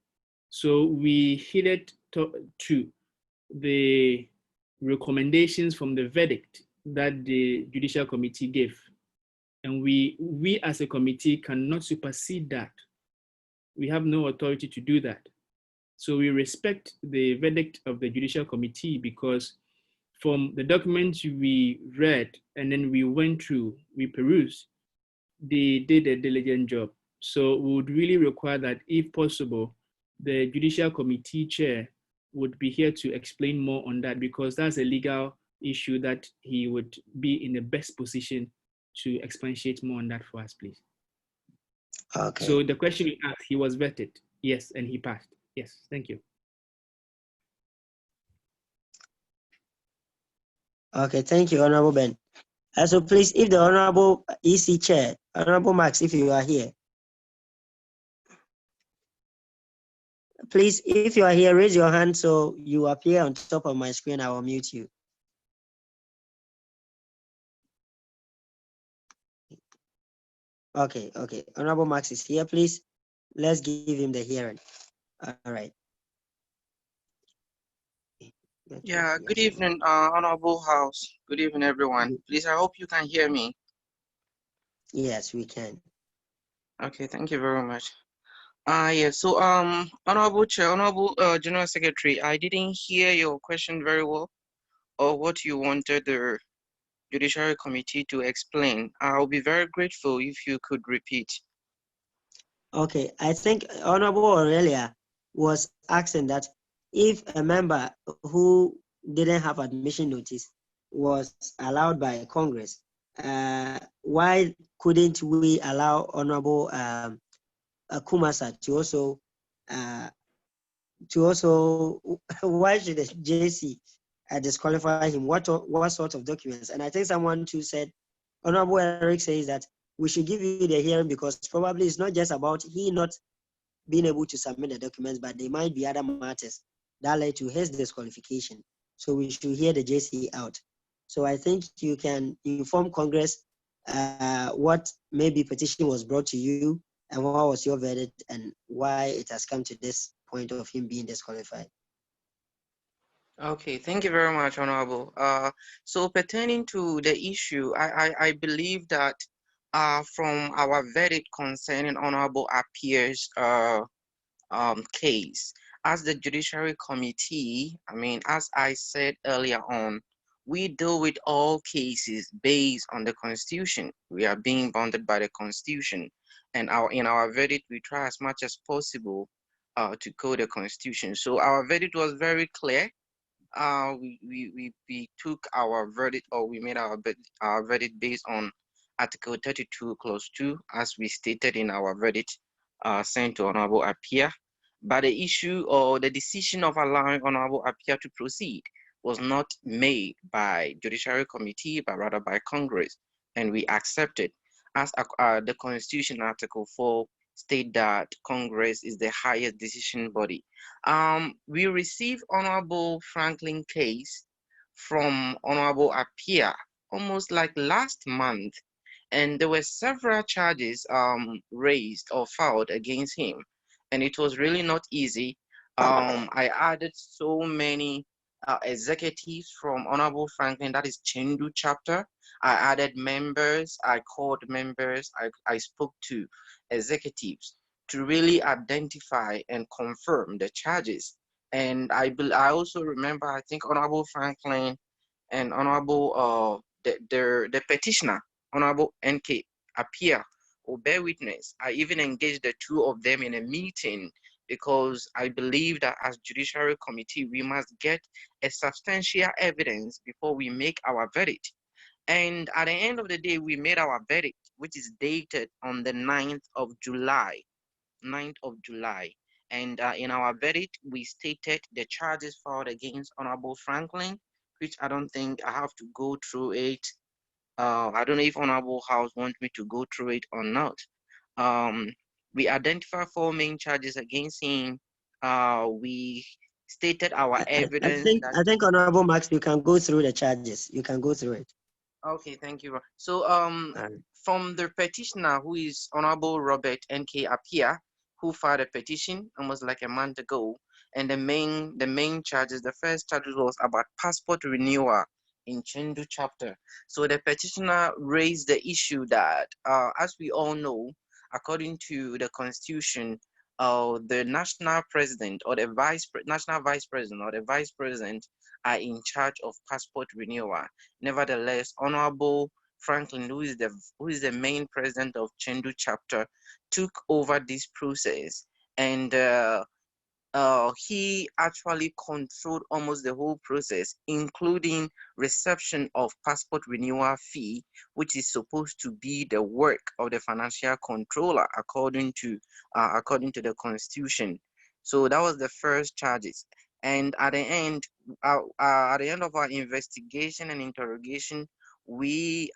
[SPEAKER 1] So we heeded to the recommendations from the verdict that the Judicial Committee gave. And we as a committee cannot supersede that. We have no authority to do that. So we respect the verdict of the Judicial Committee, because from the documents we read and then we went through, we perused, they did a diligent job. So we would really require that, if possible, the Judicial Committee chair would be here to explain more on that, because that's a legal issue that he would be in the best position to expatiate more on that for us, please.
[SPEAKER 3] Okay.
[SPEAKER 1] So the question you asked, he was vetted, yes, and he passed. Yes, thank you.
[SPEAKER 3] Okay, thank you, Honorable Ben. So please, if the Honorable EC Chair, Honorable Max, if you are here, please, if you are here, raise your hand so you appear on top of my screen. I will mute you. Okay, okay. Honorable Max is here, please. Let's give him the hearing. All right.
[SPEAKER 10] Yeah, good evening, Honorable House. Good evening, everyone. Please, I hope you can hear me.
[SPEAKER 3] Yes, we can.
[SPEAKER 10] Okay, thank you very much. Yes, so Honorable Chair, Honorable General Secretary, I didn't hear your question very well, or what you wanted the Judiciary Committee to explain. I'll be very grateful if you could repeat.
[SPEAKER 3] Okay, I think Honorable Aurelia was asking that if a member who didn't have admission notice was allowed by Congress, why couldn't we allow Honorable Kumasa to also why should the JC disqualify him? What sort of documents? And I think someone too said, Honorable Eric says that we should give you the hearing because probably it's not just about he not being able to submit the documents, but there might be other matters that led to his disqualification. So we should hear the JC out. So I think you can inform Congress what maybe petition was brought to you and what was your verdict and why it has come to this point of him being disqualified.
[SPEAKER 10] Okay, thank you very much, Honorable. So pertaining to the issue, I believe that from our verdict concerning Honorable Appear's case, as the Judiciary Committee, I mean, as I said earlier on, we deal with all cases based on the Constitution. We are being bounded by the Constitution, and in our verdict, we try as much as possible to code the Constitution. So our verdict was very clear. We took our verdict, or we made our verdict based on Article 32, Clause 2, as we stated in our verdict sent to Honorable Appear. But the issue or the decision of allowing Honorable Appear to proceed was not made by Judiciary Committee, but rather by Congress, and we accepted, as the Constitution Article 4 state that Congress is the highest decision body. We received Honorable Franklin case from Honorable Appear almost like last month, and there were several charges raised or filed against him, and it was really not easy. I added so many executives from Honorable Franklin, that is Chendu chapter. I added members, I called members, I spoke to executives to really identify and confirm the charges. And I also remember, I think Honorable Franklin and Honorable the petitioner, Honorable NK Appear, or bear witness. I even engaged the two of them in a meeting because I believe that as Judiciary Committee, we must get a substantial evidence before we make our verdict. And at the end of the day, we made our verdict, which is dated on the 9th of July. 9th of July. And in our verdict, we stated the charges filed against Honorable Franklin, which I don't think I have to go through it. I don't know if Honorable House wants me to go through it or not. We identified 4 main charges against him. We stated our evidence.
[SPEAKER 3] I think Honorable Max, you can go through the charges. You can go through it.
[SPEAKER 10] Okay, thank you. So from the petitioner, who is Honorable Robert N.K. Appear, who filed a petition almost like a month ago, and the main charges, the first charge was about passport renewal in Chendu chapter. So the petitioner raised the issue that, as we all know, according to the Constitution, the national president or the national vice president or the vice president are in charge of passport renewal. Nevertheless, Honorable Franklin, who is the main president of Chendu chapter, took over this process, and he actually controlled almost the whole process, including reception of passport renewal fee, which is supposed to be the work of the financial controller according to the Constitution. So that was the first charges. And at the end of our investigation and interrogation, we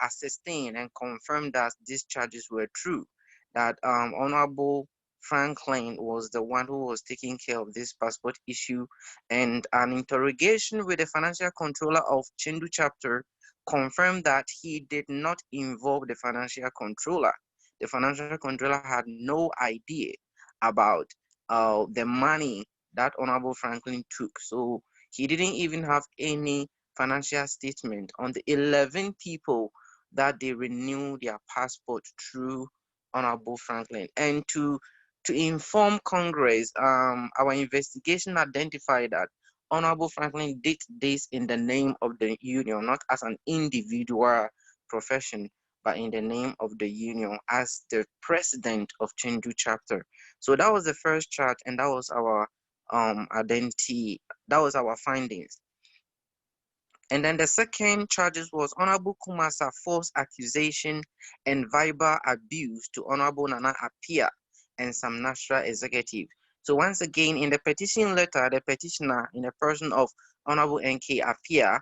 [SPEAKER 10] sustained and confirmed that these charges were true, that Honorable Franklin was the one who was taking care of this passport issue, and an interrogation with the financial controller of Chendu chapter confirmed that he did not involve the financial controller. The financial controller had no idea about the money that Honorable Franklin took. So he didn't even have any financial statement on the 11 people that they renewed their passport through Honorable Franklin. And to inform Congress, our investigation identified that Honorable Franklin did this in the name of the union, not as an individual profession, but in the name of the union as the president of Chendu chapter. So that was the first charge, and that was our identity, that was our findings. And then the second charges was Honorable Kumasa false accusation and verbal abuse to Honorable Nana Appear and some national executive. So once again, in the petition letter, the petitioner, in the person of Honorable NK Appear,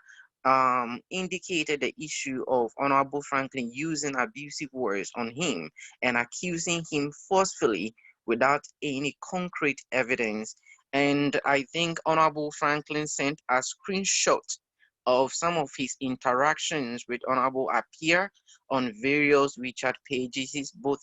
[SPEAKER 10] indicated the issue of Honorable Franklin using abusive words on him and accusing him forcefully without any concrete evidence. And I think Honorable Franklin sent a screenshot of some of his interactions with Honorable Appiah on various WeChat pages, both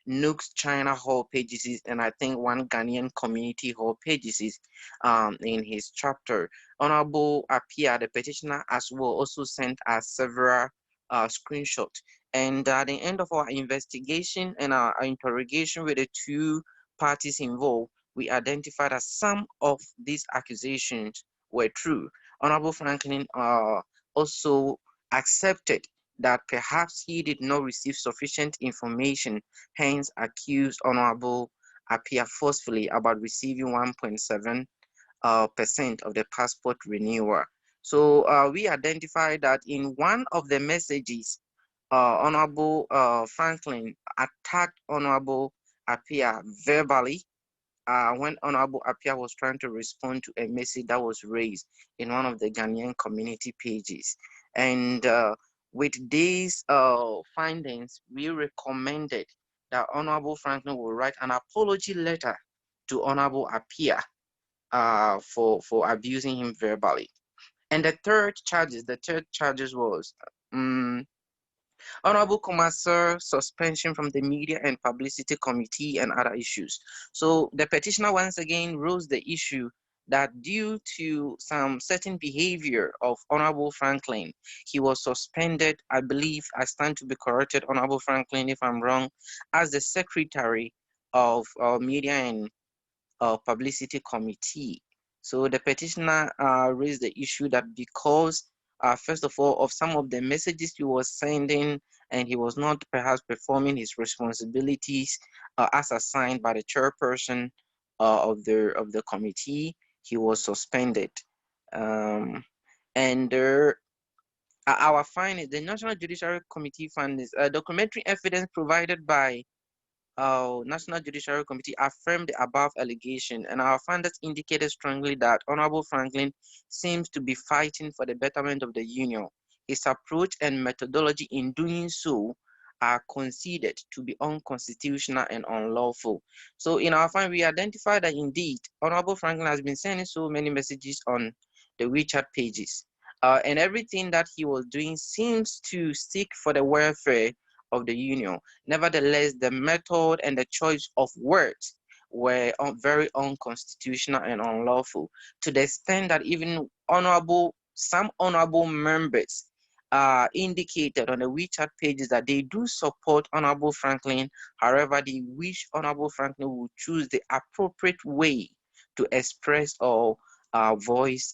[SPEAKER 10] NUGS-China Hall pages, and I think one Ghanaian community hall pages in his chapter. Honorable Appiah, the petitioner, as well, also sent us several screenshots. And at the end of our investigation and our interrogation with the two parties involved, we identified that some of these accusations were true. Honorable Franklin also accepted that perhaps he did not receive sufficient information, hence accused Honorable Appiah forcefully about receiving 1.7% of the passport renewal. So we identified that in one of the messages, Honorable Franklin attacked Honorable Appiah verbally when Honorable Appiah was trying to respond to a message that was raised in one of the Ghanaian community pages. And with these findings, we recommended that Honorable Franklin will write an apology letter to Honorable Appiah for abusing him verbally. And the third charges was Honorable Commercer suspension from the Media and Publicity Committee and other issues. So the petitioner once again rose the issue that due to some certain behavior of Honorable Franklin, he was suspended. I believe, I stand to be corrected, Honorable Franklin, if I'm wrong, as the Secretary of Media and Publicity Committee. So the petitioner raised the issue that because, first of all, of some of the messages he was sending, and he was not perhaps performing his responsibilities as assigned by the chairperson of the committee, he was suspended. And our findings, the National Judiciary Committee findings, documentary evidence provided by National Judiciary Committee affirmed the above allegation, and our findings indicated strongly that Honorable Franklin seems to be fighting for the betterment of the union. His approach and methodology in doing so are considered to be unconstitutional and unlawful. So in our findings, we identified that indeed Honorable Franklin has been sending so many messages on the WeChat pages, and everything that he was doing seems to seek for the welfare of the union. Nevertheless, the method and the choice of words were very unconstitutional and unlawful, to the extent that even some honorable members indicated on the WeChat pages that they do support Honorable Franklin. However, they wish Honorable Franklin would choose the appropriate way to express or voice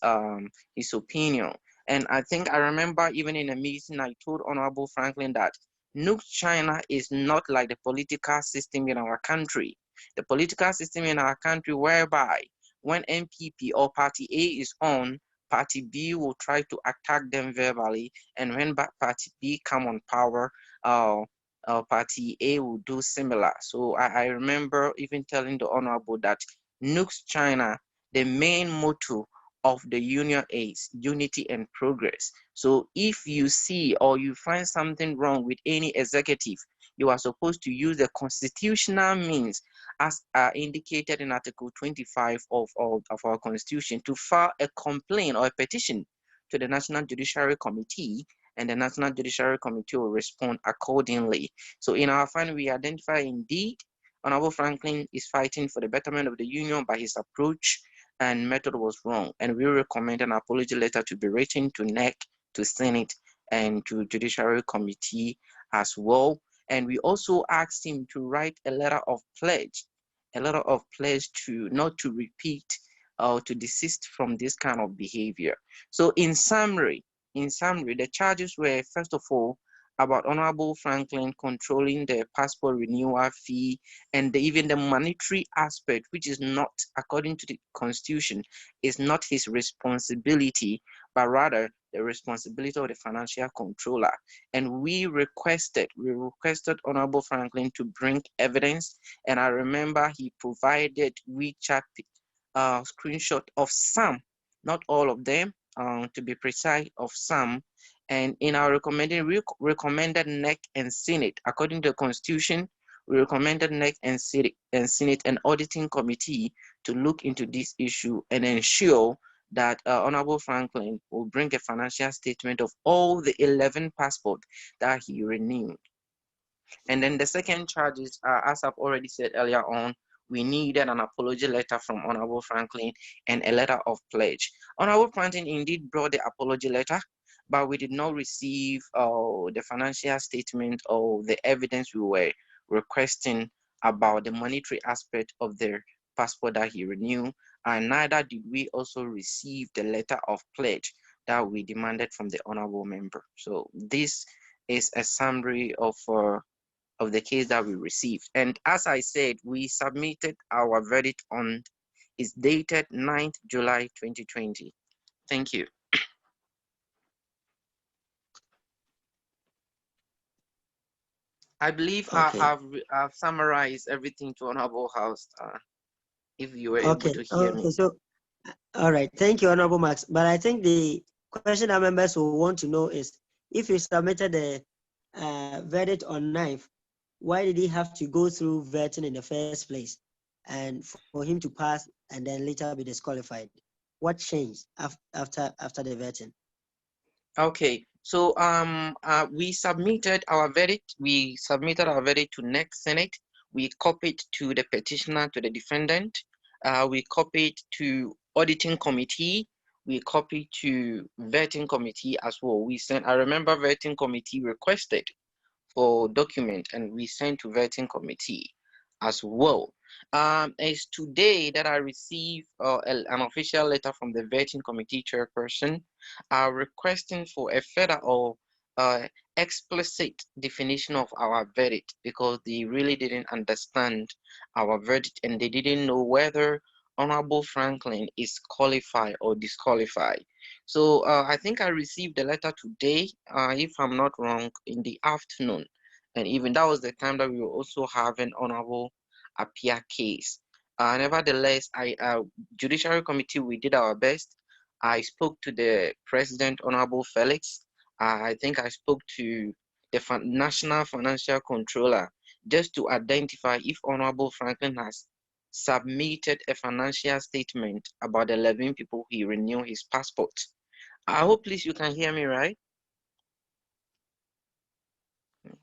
[SPEAKER 10] his opinion. And I think I remember even in a meeting, I told Honorable Franklin that NUGS-China is not like the political system in our country. The political system in our country whereby when MPP or Party A is on, Party B will try to attack them verbally, and when Party B come on power, Party A will do similar. So I remember even telling the Honorable that NUGS-China, the main motto of the union is unity and progress. So if you see or you find something wrong with any executive, you are supposed to use the constitutional means as indicated in Article 25 of our Constitution to file a complaint or a petition to the National Judiciary Committee, and the National Judiciary Committee will respond accordingly. So in our finding, we identify indeed Honorable Franklin is fighting for the betterment of the union, by his approach and method was wrong, and we recommend an apology letter to be written to NEC, to Senate, and to Judiciary Committee as well. And we also asked him to write a letter of pledge to not to repeat or to desist from this kind of behavior. So in summary, the charges were, first of all, about Honorable Franklin controlling the passport renewal fee and even the monetary aspect, which is not, according to the Constitution, is not his responsibility, but rather the responsibility of the financial controller. And we requested Honorable Franklin to bring evidence, and I remember he provided WeChat screenshot of some, not all of them, to be precise, of some. And in our recommendation, we recommended NEC and Senate, according to the Constitution, We recommended NEC and Senate and auditing committee to look into this issue and ensure that Honorable Franklin will bring a financial statement of all the 11 passports that he renewed. And then the second charge is, as I've already said earlier on, we needed an apology letter from Honorable Franklin and a letter of pledge. Honorable Franklin indeed brought the apology letter, but we did not receive the financial statement or the evidence we were requesting about the monetary aspect of the passport that he renewed, and neither did we also receive the letter of pledge that we demanded from the honorable member. So this is a summary of the case that we received. And as I said, we submitted our verdict on, it's dated 9th July 2020. Thank you. I believe
[SPEAKER 3] Okay.
[SPEAKER 10] I've summarized everything to Honorable House, if you were able
[SPEAKER 3] Okay.
[SPEAKER 10] to hear me.
[SPEAKER 3] Okay. So, all right. Thank you, Honorable Max. But I think the question our members will want to know is, if you submitted the verdict on 9th, why did he have to go through vetting in the first place, and for him to pass and then later be disqualified? What changed after the vetting?
[SPEAKER 10] Okay, so we submitted our verdict. We submitted our verdict to next Senate. We copied to the petitioner, to the defendant. We copied to auditing committee. We copied to vetting committee as well. We sent. I remember vetting committee requested for document, and we sent to vetting committee as well. It's today that I received an official letter from the vetting committee chairperson requesting for a further or explicit definition of our verdict, because they really didn't understand our verdict and they didn't know whether Honorable Franklin is qualified or disqualified. So I think I received the letter today, if I'm not wrong, in the afternoon. And even that was the time that we were also having Honorable appear case. Nevertheless, Judiciary Committee, we did our best. I spoke to the President, Honorable Felix. I think I spoke to the National Financial Controller just to identify if Honorable Franklin has submitted a financial statement about the 11 people he renewed his passport. I hope, please, you can hear me, right?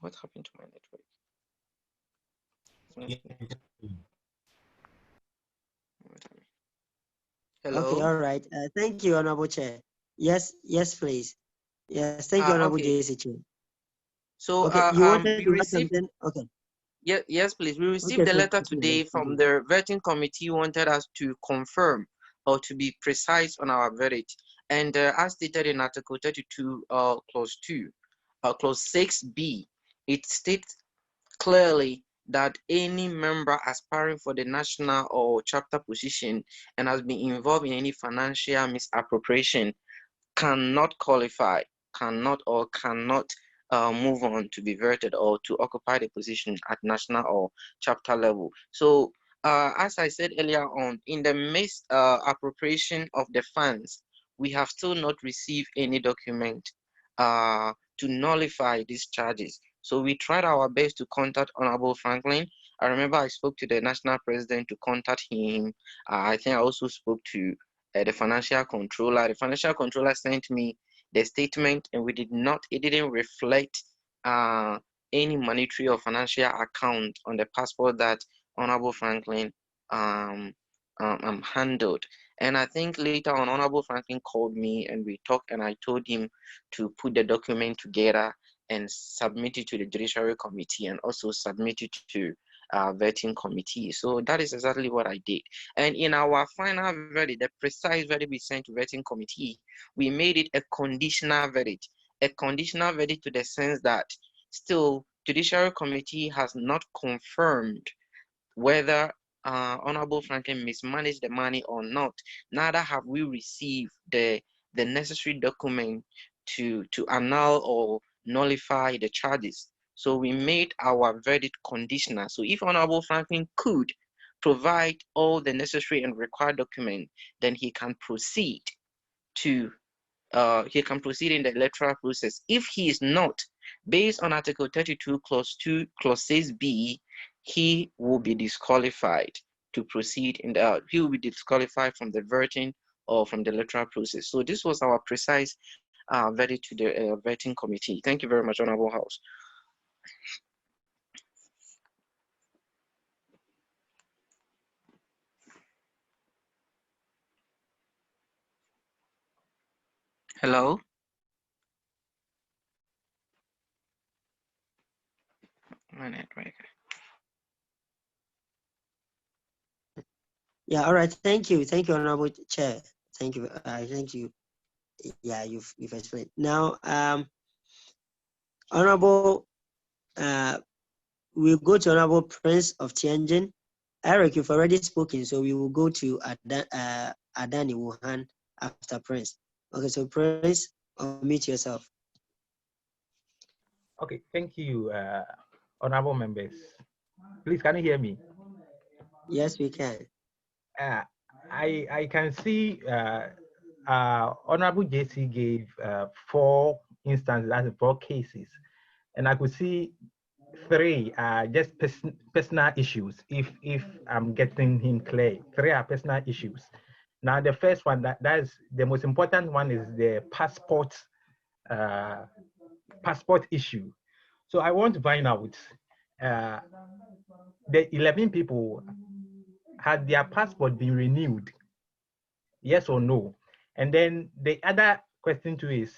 [SPEAKER 10] What happened to my network? Hello?
[SPEAKER 3] Okay, all right. Thank you, Honorable Chair. Yes, please. Yes, thank you, Honorable
[SPEAKER 10] Okay.
[SPEAKER 3] JC Chair.
[SPEAKER 10] So
[SPEAKER 3] Okay, you wanted
[SPEAKER 10] we
[SPEAKER 3] to add
[SPEAKER 10] received,
[SPEAKER 3] something? Okay.
[SPEAKER 10] yes, please. We received
[SPEAKER 3] Okay,
[SPEAKER 10] the
[SPEAKER 3] so
[SPEAKER 10] letter
[SPEAKER 3] continue,
[SPEAKER 10] today from the vetting committee who wanted us to confirm or to be precise on our verdict. And as stated in Article 32, Clause 2, Clause 6b, it states clearly that any member aspiring for the national or chapter position and has been involved in any financial misappropriation cannot qualify, cannot move on to be vetted or to occupy the position at national or chapter level. So as I said earlier on, in the misappropriation of the funds, we have still not received any document to nullify these charges. So we tried our best to contact Honorable Franklin. I remember I spoke to the national president to contact him. I think I also spoke to the financial controller. The financial controller sent me the statement, and it didn't reflect any monetary or financial account on the passport that Honorable Franklin handled. And I think later on, Honorable Franklin called me and we talked, and I told him to put the document together and submit it to the Judiciary Committee and also submit it to vetting committee. So that is exactly what I did. And in our final verdict, the precise verdict we sent to vetting committee, we made it a conditional verdict. A conditional verdict to the sense that still Judiciary Committee has not confirmed whether Honorable Franklin mismanaged the money or not. Neither have we received the necessary document to annul or nullify the charges. So we made our verdict conditional. So if Honorable Franklin could provide all the necessary and required documents, then he can proceed in the electoral process. If he is not, based on Article 32, Clause 2, Clause 6b, he will be disqualified to proceed in the, he will be disqualified from the vetting or from the electoral process. So this was our precise verdict to the vetting committee. Thank you very much, Honorable House. Hello? My network.
[SPEAKER 3] Yeah, all right. Thank you. Thank you, Honorable Chair. Thank you. Thank you. Yeah, you've explained. Now, Honorable, we'll go to Honorable Prince of Tianjin. Eric, you've already spoken, so we will go to Adani Wuhan after Prince. Okay, so Prince, unmute yourself.
[SPEAKER 11] Okay, thank you, honorable members. Please, can you hear me?
[SPEAKER 3] Yes, we can.
[SPEAKER 11] I can see Honorable JC gave 4 instances, that's 4 cases, and I could see 3 are just personal issues. If I'm getting him clear, 3 are personal issues. Now, the first one, that is the most important one, is the passport issue. So I want to find out the 11 people, had their passport been renewed? Yes or no? And then the other question too is,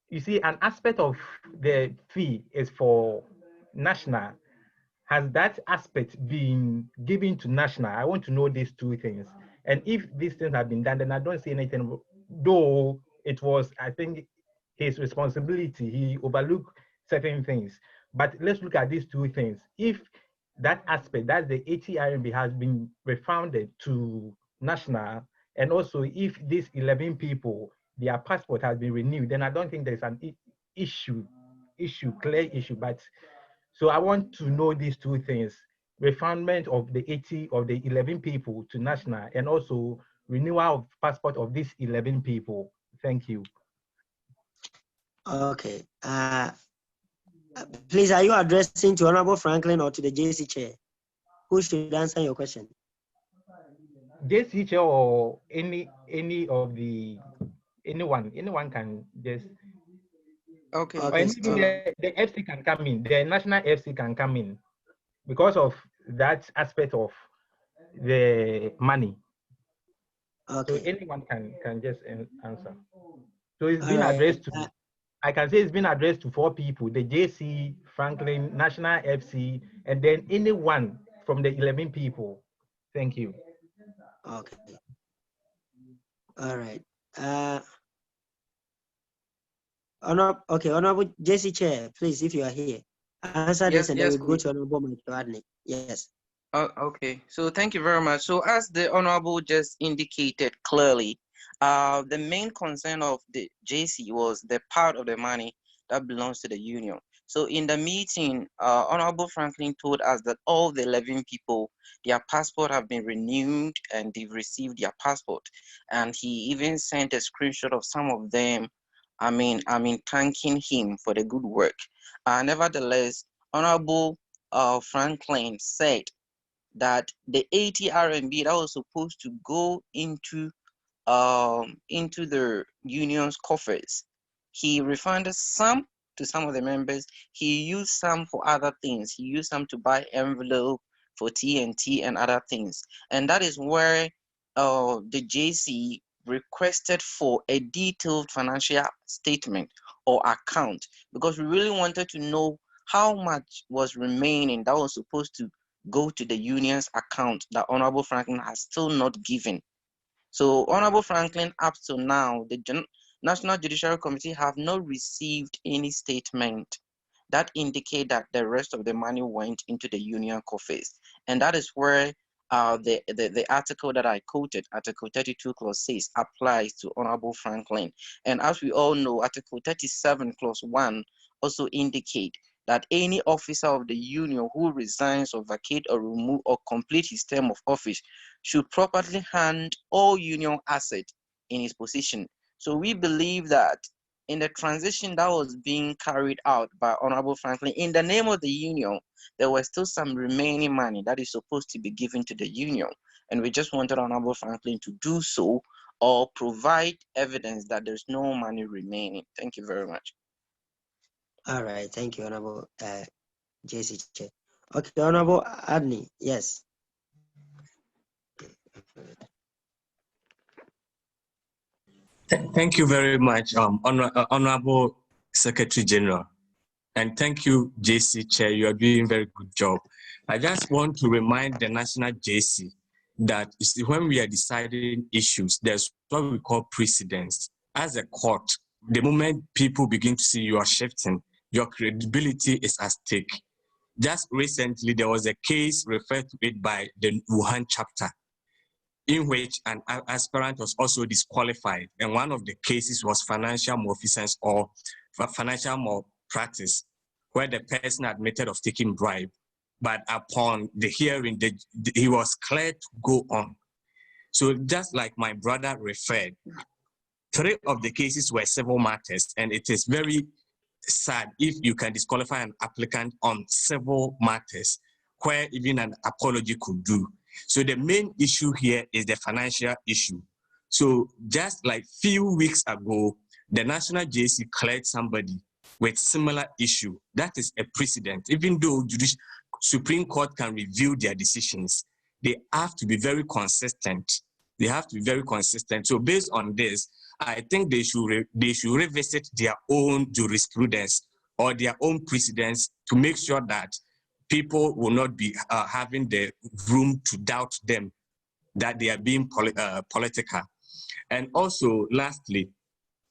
[SPEAKER 11] you see, an aspect of the fee is for national. Has that aspect been given to national? I want to know these 2 things. And if these things have been done, then I don't see anything, though it was, I think, his responsibility. He overlooked certain things. But let's look at these 2 things. If that aspect, that the 80 RMB has been refunded to national, and also if these 11 people, their passport has been renewed, then I don't think there's an clear issue. But so I want to know these 2 things: refundment of the 80 of the 11 people to national, and also renewal of passport of these 11 people. Thank you.
[SPEAKER 3] Okay. Please, are you addressing to Honorable Franklin or to the JC Chair? Who should answer your question?
[SPEAKER 11] JC Chair or any of the anyone can just.
[SPEAKER 10] Okay.
[SPEAKER 11] Or even the FC can come in. The national FC can come in because of that aspect of the money.
[SPEAKER 3] Okay.
[SPEAKER 11] So anyone can just answer. So it's been addressed to, I can say it's been addressed to 4 people: the JC, Franklin, National FC, and then anyone from the 11 people. Thank you.
[SPEAKER 3] Okay. All right. Honorable JC Chair, please, if you are here, answer this, and then we go to Honorable Adni. Yes.
[SPEAKER 10] Okay, so thank you very much. So as the Honorable just indicated clearly, the main concern of the JC was the part of the money that belongs to the union. So in the meeting, Honorable Franklin told us that all the 11 people, their passport have been renewed and they've received their passport. And he even sent a screenshot of some of them, thanking him for the good work. Nevertheless, Honorable Franklin said that the 80 RMB that was supposed to go into the union's coffers, he refunded some to some of the members. He used some for other things. He used some to buy envelope for TNT and other things. And that is where the JC requested for a detailed financial statement or account, because we really wanted to know how much was remaining that was supposed to go to the union's account that Honorable Franklin has still not given. So Honorable Franklin, up to now, the National Judiciary Committee have not received any statement that indicate that the rest of the money went into the union coffers. And that is where the article that I quoted, Article 32 Clause 6, applies to Honorable Franklin. And as we all know, Article 37 Clause 1 also indicate that any officer of the union who resigns or vacate or remove or complete his term of office should properly hand all union assets in his position. So we believe that in the transition that was being carried out by Honorable Franklin, in the name of the union, there was still some remaining money that is supposed to be given to the union. And we just wanted Honorable Franklin to do so or provide evidence that there's no money remaining. Thank you very much.
[SPEAKER 3] All right, thank you, Honorable JC Chair. Okay, Honorable Adney, yes.
[SPEAKER 12] Thank you very much, Honorable Secretary General. And thank you, JC Chair. You are doing a very good job. I just want to remind the National JC that when we are deciding issues, there's what we call precedence. As a court, the moment people begin to see you are shifting, your credibility is at stake. Just recently, there was a case referred to it by the Wuhan chapter, in which an aspirant was also disqualified. And one of the cases was financial malfeasance or financial malpractice, where the person admitted of taking bribe. But upon the hearing, he was cleared to go on. So just like my brother referred, 3 of the cases were civil matters, and it is very sad if you can disqualify an applicant on civil matters, where even an apology could do. So the main issue here is the financial issue. So just like few weeks ago, the National JC cleared somebody with similar issue. That is a precedent. Even though Supreme Court can review their decisions, they have to be very consistent. They have to be very consistent. So based on this, I think they should revisit their own jurisprudence or their own precedents to make sure that people will not be having the room to doubt them, that they are being political. And also, lastly,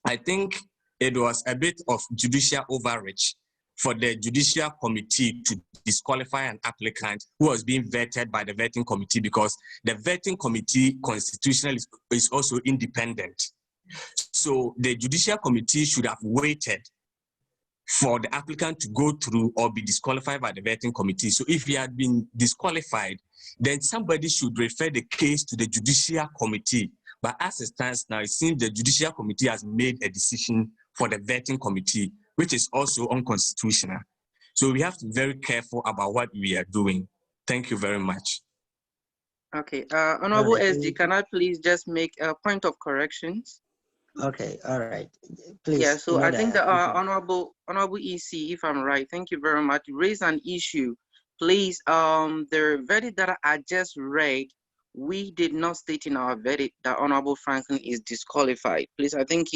[SPEAKER 12] I think it was a bit of judicial overreach for the Judicial Committee to disqualify an applicant who was being vetted by the vetting committee, because the vetting committee constitutionally is also independent. So the Judicial Committee should have waited for the applicant to go through or be disqualified by the vetting committee. So if he had been disqualified, then somebody should refer the case to the Judicial Committee. But as it stands now, it seems the Judicial Committee has made a decision for the vetting committee, which is also unconstitutional. So we have to be very careful about what we are doing. Thank you very much.
[SPEAKER 10] Okay, Honorable SG, can I please just make a point of corrections?
[SPEAKER 3] Okay, all right. Please.
[SPEAKER 10] Yeah, so I think the honorable EC, if I'm right, thank you very much, raise an issue. Please, the verdict that I just read, we did not state in our verdict that Honorable Franklin is disqualified. Please, I think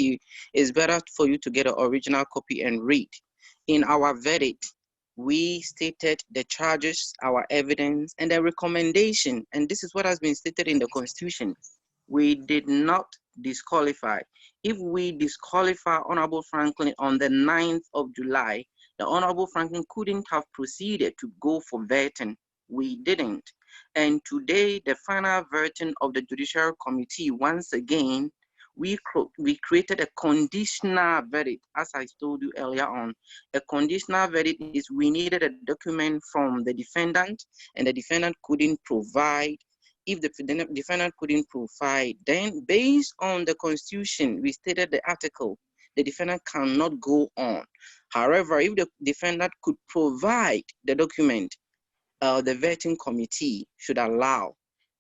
[SPEAKER 10] it's better for you to get an original copy and read. In our verdict, we stated the charges, our evidence, and the recommendation, and this is what has been stated in the Constitution. We did not disqualify. If we disqualify Honorable Franklin on the 9th of July, the Honorable Franklin couldn't have proceeded to go for vetting. We didn't. And today, the final verdict of the Judicial Committee, once again, we created a conditional verdict. As I told you earlier on, a conditional verdict is we needed a document from the defendant, and the defendant couldn't provide. If the defendant couldn't provide, then based on the Constitution, we stated the article, the defendant cannot go on. However, if the defendant could provide the document, the vetting committee should allow.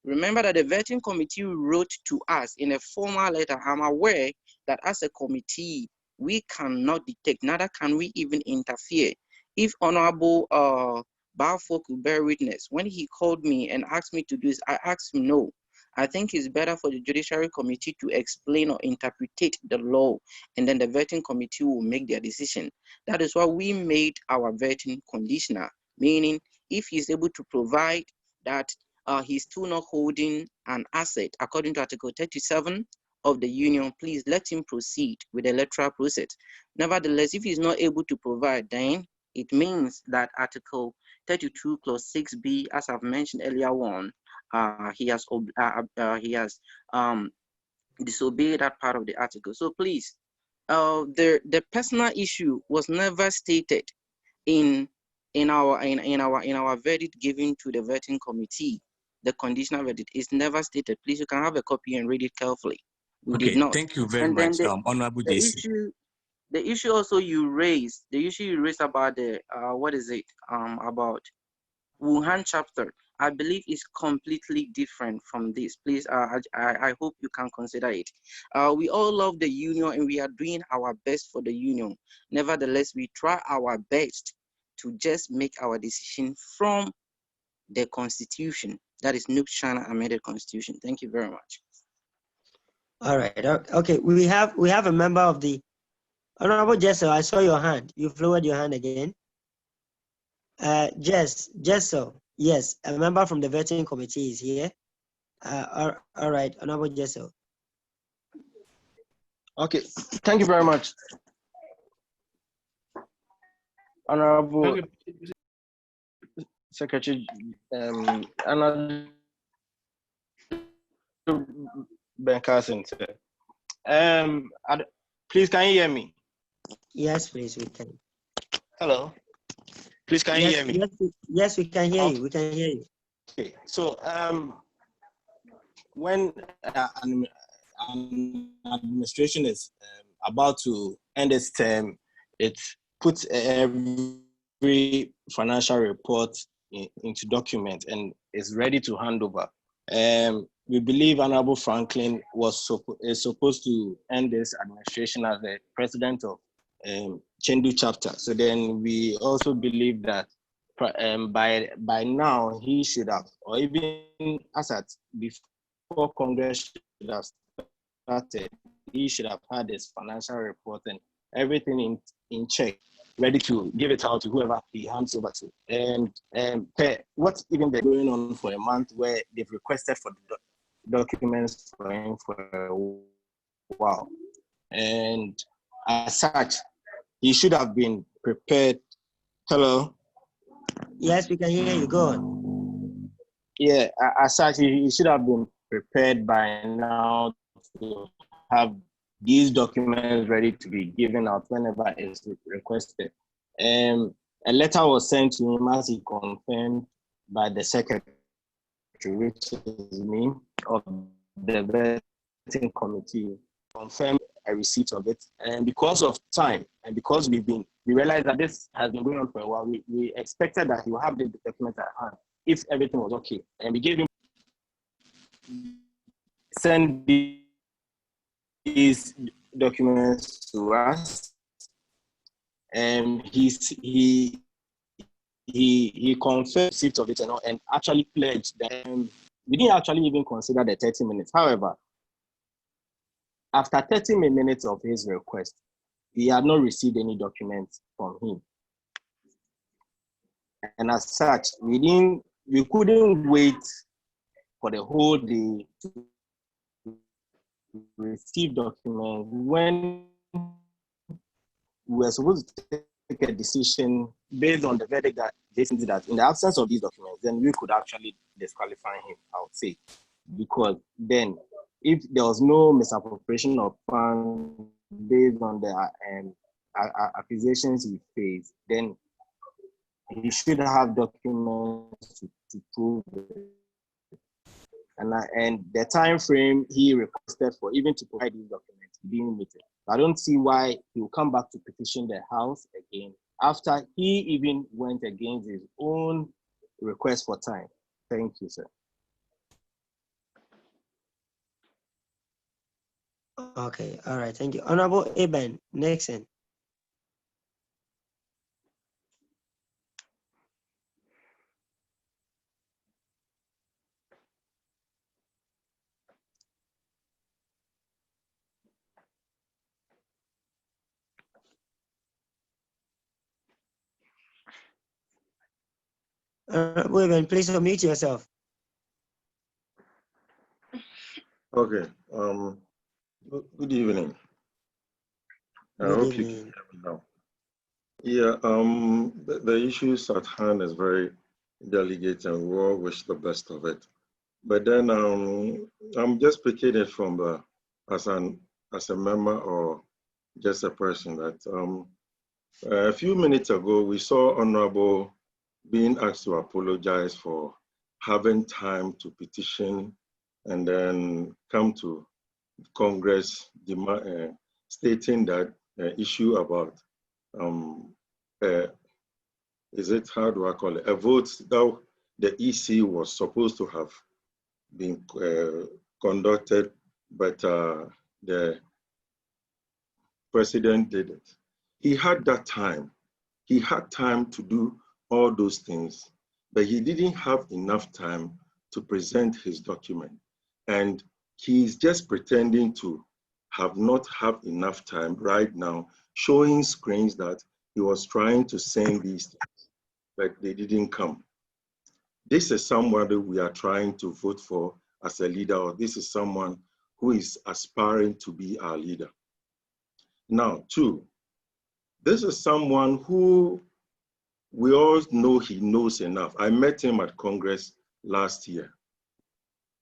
[SPEAKER 10] Remember that the vetting committee wrote to us in a formal letter. I'm aware that as a committee, we cannot detect, neither can we even interfere. If Honorable Balfour could bear witness, when he called me and asked me to do this, I asked him no. I think it's better for the Judiciary Committee to explain or interpret the law, and then the vetting committee will make their decision. That is why we made our vetting conditional, meaning if he's able to provide that he's still not holding an asset according to Article 37 of the Union, please let him proceed with the electoral process. Nevertheless, if he's not able to provide, then it means that Article 32 Clause 6B, as I've mentioned earlier on, he has disobeyed that part of the article. So please, the personal issue was never stated in our verdict given to the vetting committee. The conditional verdict is never stated. Please, you can have a copy and read it carefully. We did not.
[SPEAKER 12] Thank you very much, Honorable JC.
[SPEAKER 10] the issue also you raised, about the what is it about Wuhan chapter, I believe is completely different from this. Please, I hope you can consider it. We all love the union and we are doing our best for the union. Nevertheless, we try our best to just make our decision from the constitution. That is NUGS-China amended constitution. Thank you very much.
[SPEAKER 3] All right. Okay. We have a member of the Honorable Jessel. I saw your hand. You've lowered your hand again. Jessel. Yes, a member from the vetting committee is here. All right, Honorable Jessel.
[SPEAKER 4] Okay, thank you very much. Honorable Secretary, Ben Carson, please, can you hear me?
[SPEAKER 3] Yes, please, we can.
[SPEAKER 4] Hello. Please, can you hear me?
[SPEAKER 3] Yes, we can hear you. We can hear you.
[SPEAKER 4] Okay, so when an administration is about to end its term, it puts every financial report into document and is ready to hand over. We believe Honorable Franklin is supposed to end this administration as the president of Chengdu chapter. So then we also believe that by now he should have, or even as at before Congress should have started, he should have had his financial report and everything in check, ready to give it out to whoever he hands over to. And what's even been going on for a month, where they've requested for the documents for him for a while, and as such, he should have been prepared. Hello.
[SPEAKER 3] Yes, we can hear you. Go on.
[SPEAKER 4] Yeah, as such, he should have been prepared by now to have these documents ready to be given out whenever it's requested. A letter was sent to him, as he confirmed, by the secretary, which is me, of the vetting committee, confirmed a receipt of it. And because of time, and because we realized that this has been going on for a while, we expected that he will have the document at hand if everything was okay. And we gave him send these documents to us, and he confirmed receipt of it and actually pledged that we didn't actually even consider the 30 minutes. However, after 30 minutes of his request, he had not received any documents from him. And as such, we couldn't wait for the whole day to receive documents when we were supposed to take a decision based on the verdict that Jason did, that in the absence of these documents, then we could actually disqualify him, I would say. Because then, if there was no misappropriation of funds based on the accusations he faced, then he should have documents to prove it. And the time frame he requested for even to provide these documents, he didn't meet it. I don't see why he will come back to petition the House again after he even went against his own request for time. Thank you, sir.
[SPEAKER 3] Okay, all right, thank you. Honorable Eben Nixon. Eben, please unmute yourself.
[SPEAKER 13] Okay. Good evening. I hope you can hear me now. Yeah. The issues at hand is very delicate, and we all wish the best of it. But then I'm just picking it from as a member or just a person that a few minutes ago we saw Honorable being asked to apologize for having time to petition and then come to Congress stating that issue about, is it, how do I call it, a vote that the EC was supposed to have been conducted, but the president did it. He had that time. He had time to do all those things, but he didn't have enough time to present his document. And he's just pretending to have not have enough time right now, showing screens that he was trying to send these things, but they didn't come. This is someone that we are trying to vote for as a leader, or this is someone who is aspiring to be our leader. Now, two, this is someone who we all know he knows enough. I met him at Congress last year.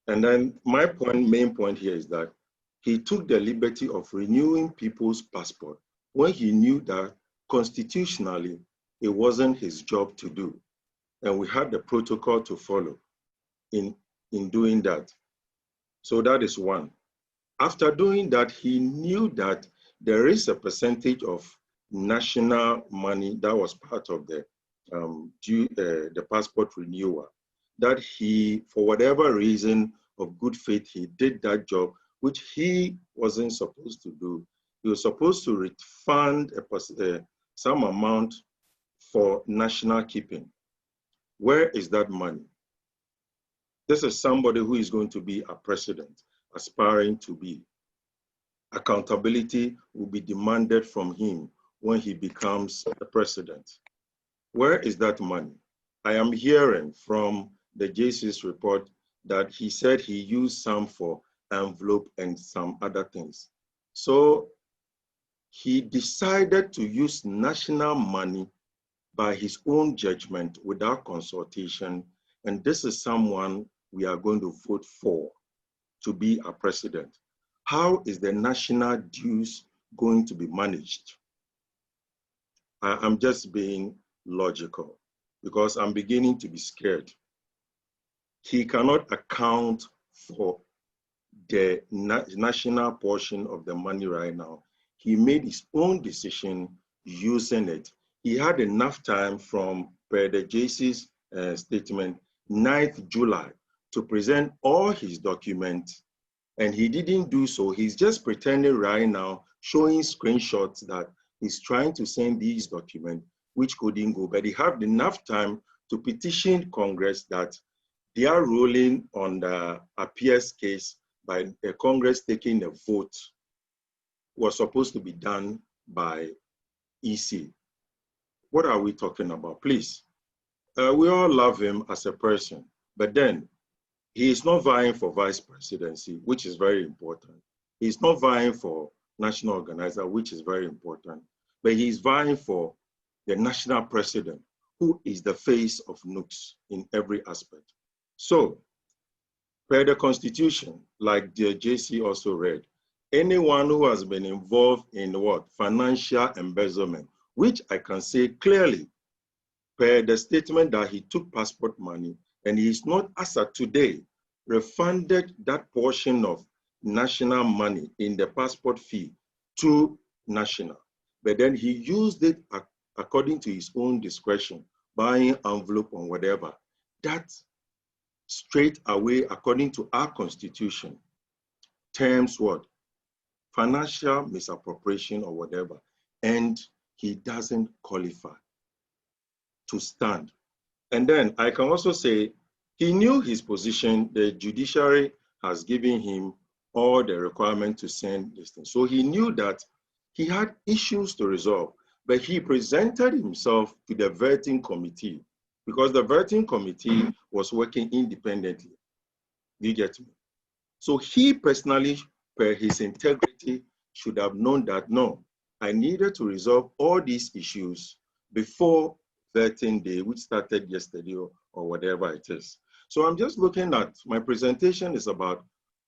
[SPEAKER 13] And then my main point here is that he took the liberty of renewing people's passport when he knew that constitutionally it wasn't his job to do. And we had the protocol to follow in doing that. So that is one. After doing that, he knew that there is a percentage of national money that was part of the passport renewal, that he, for whatever reason of good faith, he did that job, which he wasn't supposed to do. He was supposed to refund some amount for national keeping. Where is that money? This is somebody who is going to be a president, aspiring to be. Accountability will be demanded from him when he becomes a president. Where is that money? I am hearing from the JC's report that he said he used some for envelope and some other things. So he decided to use national money by his own judgment without consultation. And this is someone we are going to vote for to be our president. How is the national dues going to be managed? I'm just being logical because I'm beginning to be scared. He cannot account for the national portion of the money right now. He made his own decision using it. He had enough time from per the JC's statement, 9th July, to present all his documents, and he didn't do so. He's just pretending right now, showing screenshots that he's trying to send these documents, which couldn't go, but he had enough time to petition Congress that they are ruling on the appeals case by the Congress taking a vote was supposed to be done by EC. What are we talking about? Please, we all love him as a person, but then he is not vying for vice presidency, which is very important. He's not vying for national organizer, which is very important, but he's vying for the national president, who is the face of NUGS in every aspect. So, per the Constitution, like the JC also read, anyone who has been involved in what? Financial embezzlement, which I can say clearly, per the statement that he took passport money, and he is not, as of today, refunded that portion of national money in the passport fee to national. But then he used it according to his own discretion, buying envelope or whatever. That straight away, according to our Constitution, terms what? Financial misappropriation or whatever. And he doesn't qualify to stand. And then I can also say, he knew his position. The judiciary has given him all the requirement to send this thing. So he knew that he had issues to resolve, but he presented himself to the vetting committee because the vetting committee was working independently. You get me? So he personally, per his integrity, should have known that, no, I needed to resolve all these issues before vetting day, which started yesterday or whatever it is. So I'm just looking at, my presentation is about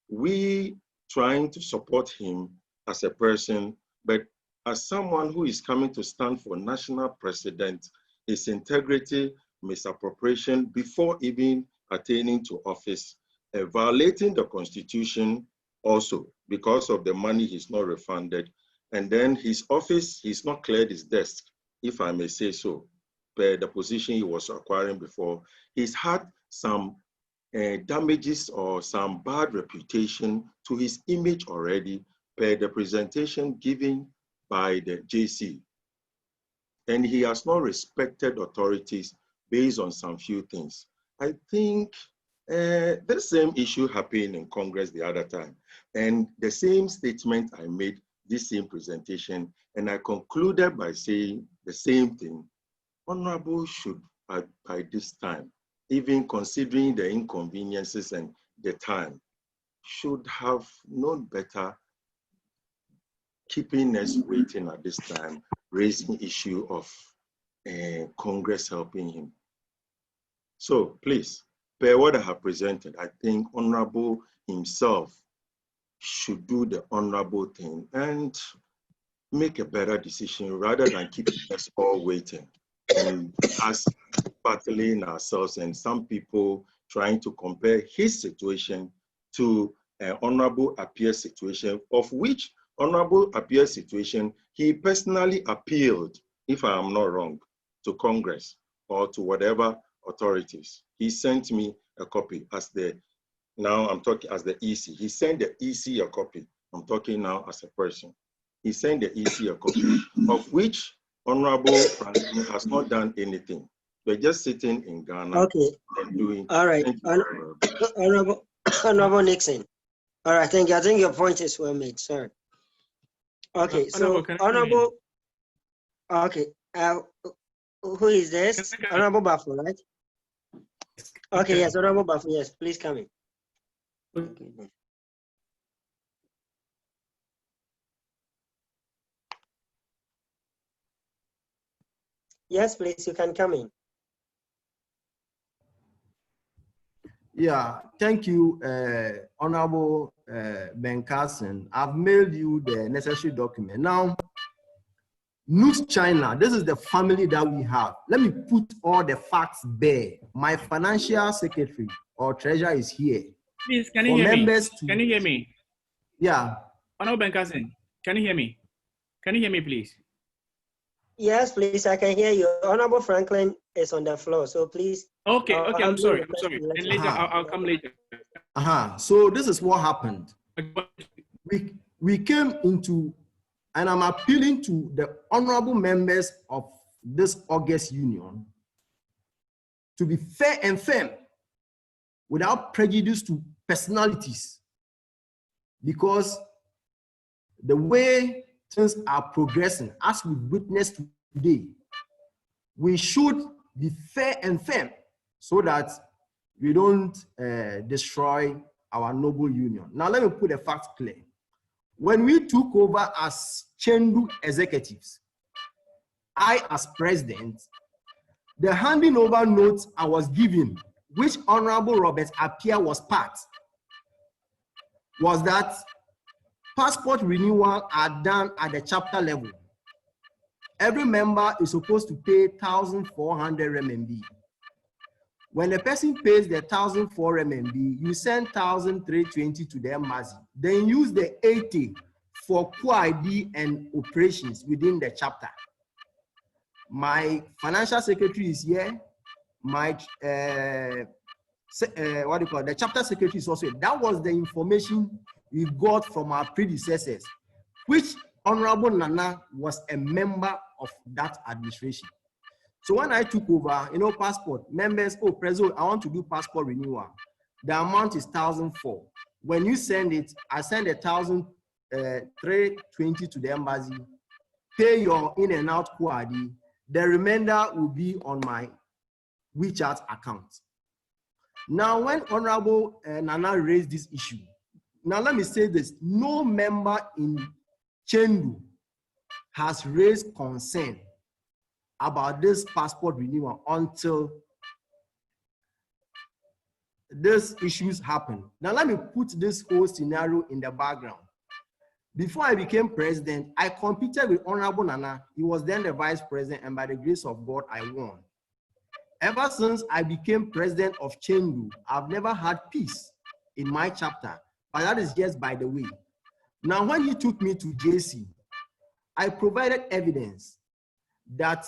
[SPEAKER 13] we trying to support him as a person, but as someone who is coming to stand for national president, his integrity, misappropriation before even attaining to office, violating the Constitution also because of the money he's not refunded, And then his office, he's not cleared his desk, if I may say so, per the position he was acquiring before. He's had some damages or some bad reputation to his image already per the presentation given by the JC. And he has not respected authorities based on some few things. I think the same issue happened in Congress the other time. And the same statement I made, this same presentation, and I concluded by saying the same thing. Honorable should, by this time, even considering the inconveniences and the time, should have known better, keeping us waiting at this time, raising issue of Congress helping him. So please, per what I have presented, I think Honorable himself should do the honorable thing and make a better decision rather than keep us all waiting and us battling ourselves and some people trying to compare his situation to Honorable Appiah's situation, of which Honorable Appiah's situation, he personally appealed, if I am not wrong, to Congress or to whatever authorities. He sent me a copy as the, now I'm talking as the EC. He sent the EC a copy. I'm talking now as a person. He sent the EC a copy, of which Honorable Franklin has not done anything. We're just sitting in Ghana and doing.
[SPEAKER 3] All right. Honorable Nixon. All right, thank you. I think your point is well made, sir. Okay, so Honorable. Okay, who is this? Honorable Bafu, right? Okay, yes, Honorable Bafu, yes, please come in. Okay. Yes, please, you can come in.
[SPEAKER 4] Yeah, thank you, Honorable Ben Carson. I've mailed you the necessary document. Now, NUGS-China, this is the family that we have. Let me put all the facts bare. My financial secretary or treasurer is here.
[SPEAKER 1] Please, can you hear me? Can you hear me?
[SPEAKER 4] Yeah.
[SPEAKER 1] Honorable Ben Carson, can you hear me? Can you hear me, please?
[SPEAKER 3] Yes, please, I can hear you. Honorable Franklin is on the floor, so please.
[SPEAKER 1] Okay, okay, I'm sorry. And later, I'll come later.
[SPEAKER 4] So this is what happened. We came into, and I'm appealing to the honorable members of this August Union to be fair and firm without prejudice to personalities, because the way things are progressing, as we witnessed today, we should be fair and firm so that we don't destroy our noble union. Now, let me put the facts clear. When we took over as Chendu executives, I as president, the handing over notes I was given, which Honorable Robert Appiah was part, was that passport renewal are done at the chapter level. Every member is supposed to pay 1,400 RMB. When the person pays the 1,004 RMB, you send 1,320 to the embassy. Then use the 80 for QID and operations within the chapter. My financial secretary is here. My the chapter secretary is also here. That was the information we got from our predecessors, which Honorable Nana was a member of that administration. So when I took over, you know, passport, members, oh, President, I want to do passport renewal. The amount is 1,004. When you send it, I send 1,320 to the embassy, pay your in and out QID. The remainder will be on my WeChat account. Now, when Honorable Nana raised this issue, now let me say this, no member in Chendu has raised concern about this passport renewal until these issues happen. Now let me put this whole scenario in the background. Before I became president, I competed with Honorable Nana. He was then the vice president, and by the grace of God, I won. Ever since I became president of Chendu, I've never had peace in my chapter, but that is just by the way. Now, when he took me to JC, I provided evidence that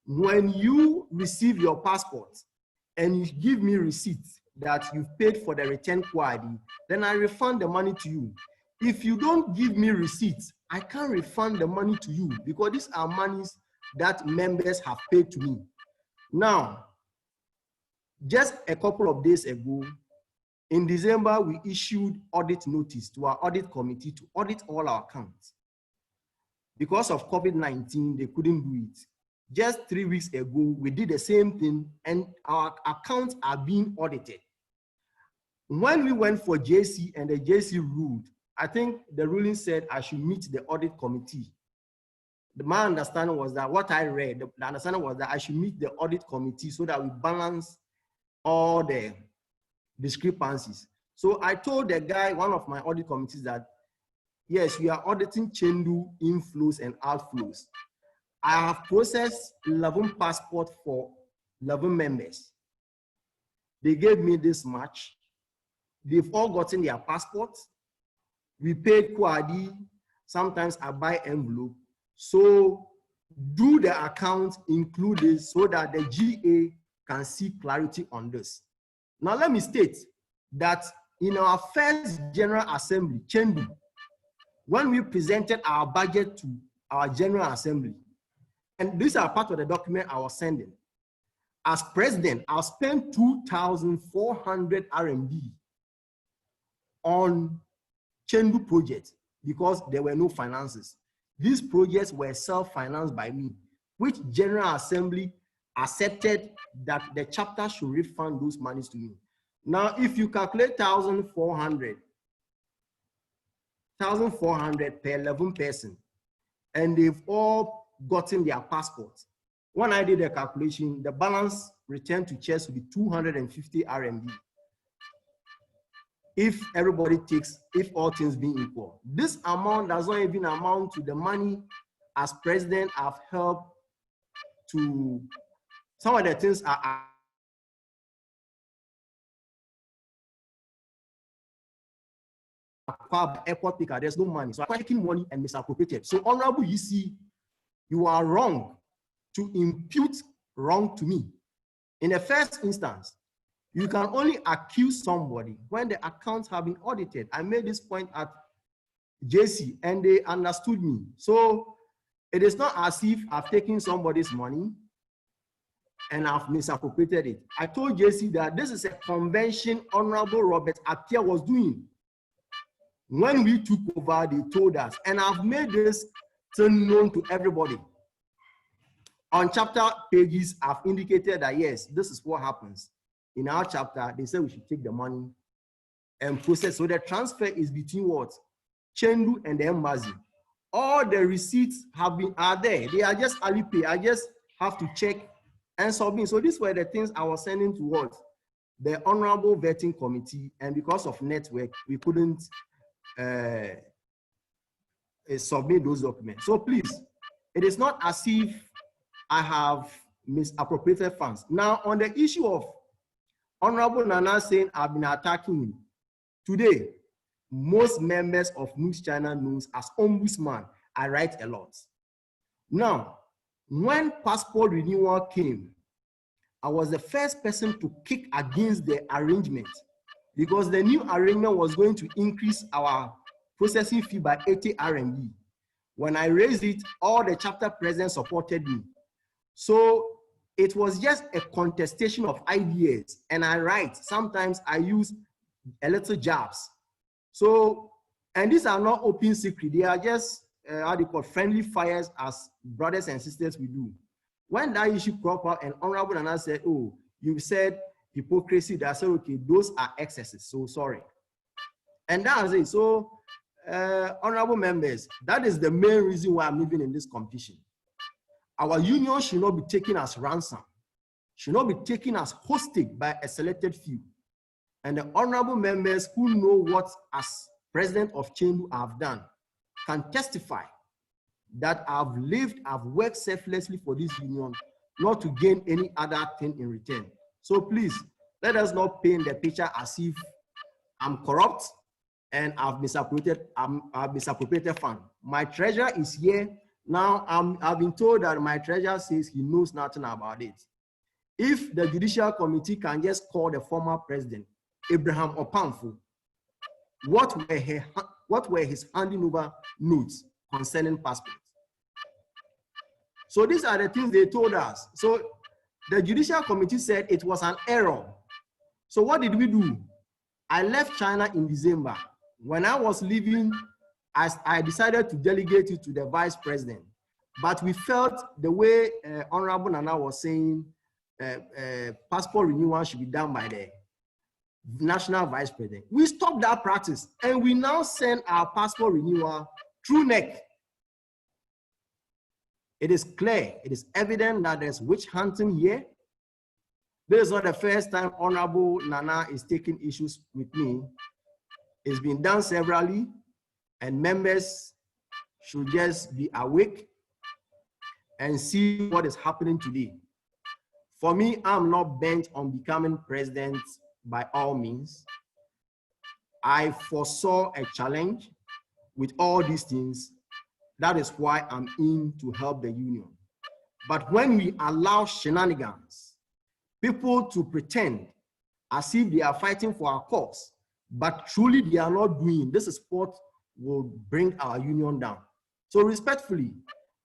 [SPEAKER 4] when you receive your passport and you give me receipts that you've paid for the return QID, then I refund the money to you. If you don't give me receipts, I can't refund the money to you because these are monies that members have paid to me. Now, just a couple of days ago, in December, we issued audit notice to our audit committee to audit all our accounts. Because of COVID-19, they couldn't do it. Just 3 weeks ago, we did the same thing and our accounts are being audited. When we went for JC and the JC ruled, I think the ruling said I should meet the audit committee. My understanding was that what I read, the understanding was that I should meet the audit committee so that we balance all the discrepancies. So I told the guy, one of my audit committees, that yes, we are auditing Chendu inflows and outflows. I have processed 11 passports for 11 members. They gave me this much. They've all gotten their passports. We paid QID. Sometimes I buy envelope. So do the account include this so that the GA can see clarity on this. Now let me state that in our first General Assembly, Chendu, when we presented our budget to our General Assembly, and these are part of the document I was sending, as president, I spent 2,400 RMB on Chendu project because there were no finances. These projects were self-financed by me, which General Assembly accepted that the chapter should refund those monies to me. Now, if you calculate 1,400 per 11 person, and they've all gotten their passports. When I did the calculation, the balance returned to chest would be 250 RMB. If everybody takes, if all things being equal. This amount does not even amount to the money as president I've helped to, some of the things are airport picker, there's no money. So I'm taking money and misappropriated. So Honorable EC, you are wrong to impute wrong to me. In the first instance, you can only accuse somebody when the accounts have been audited. I made this point at JC and they understood me. So it is not as if I've taken somebody's money and I've misappropriated it. I told JC that this is a convention Honorable Robert Appiah was doing. When we took over, they told us, and I've made this known to everybody. On chapter pages, I've indicated that yes, this is what happens. In our chapter, they said we should take the money and process. So the transfer is between what? Chendu and the embassy. All the receipts are there. They are just Alipay. I just have to check and submit. So these were the things I was sending to what? The Honorable Vetting Committee, and because of network, we couldn't submit those documents. So please, it is not as if I have misappropriated funds. Now, on the issue of Honorable Nana saying I've been attacking him, today, most members of NUGS-China knows as ombudsman, I write a lot. Now, when passport renewal came, I was the first person to kick against the arrangement because the new arrangement was going to increase our processing fee by 80 RMB. When I raised it, all the chapter presidents supported me. So it was just a contestation of ideas. And I write, sometimes I use a little jabs. So, and these are not open secret. They are just, how they call friendly fires as brothers and sisters we do. When that issue cropped up and Honorable Nana said, oh, you said hypocrisy, that I said, okay, those are excesses, so sorry. And that was it. So, honorable members, that is the main reason why I'm living in this competition. Our union should not be taken as ransom, should not be taken as hostage by a selected few. And the honorable members who know what as president of Chendu I've done can testify that I've lived, I've worked selflessly for this union, not to gain any other thing in return. So please, let us not paint the picture as if I'm corrupt and I've misappropriated fund. My treasurer is here. Now, I've been told that my treasurer says he knows nothing about it. If the Judicial Committee can just call the former president, Abraham Opamfo, what were his handing over notes concerning passports? So these are the things they told us. So the Judicial Committee said it was an error. So what did we do? I left China in December. When I was leaving, I decided to delegate it to the vice president. But we felt the way Honorable Nana was saying, passport renewal should be done by the national vice president. We stopped that practice and we now send our passport renewal through NEC. It is clear, it is evident that there's witch hunting here. This is not the first time Honorable Nana is taking issues with me. It's been done severally, and members should just be awake and see what is happening today. For me, I'm not bent on becoming president by all means. I foresaw a challenge with all these things. That is why I'm in to help the union. But when we allow shenanigans, people to pretend as if they are fighting for our cause, but truly they are not doing, this is what will bring our union down. So respectfully,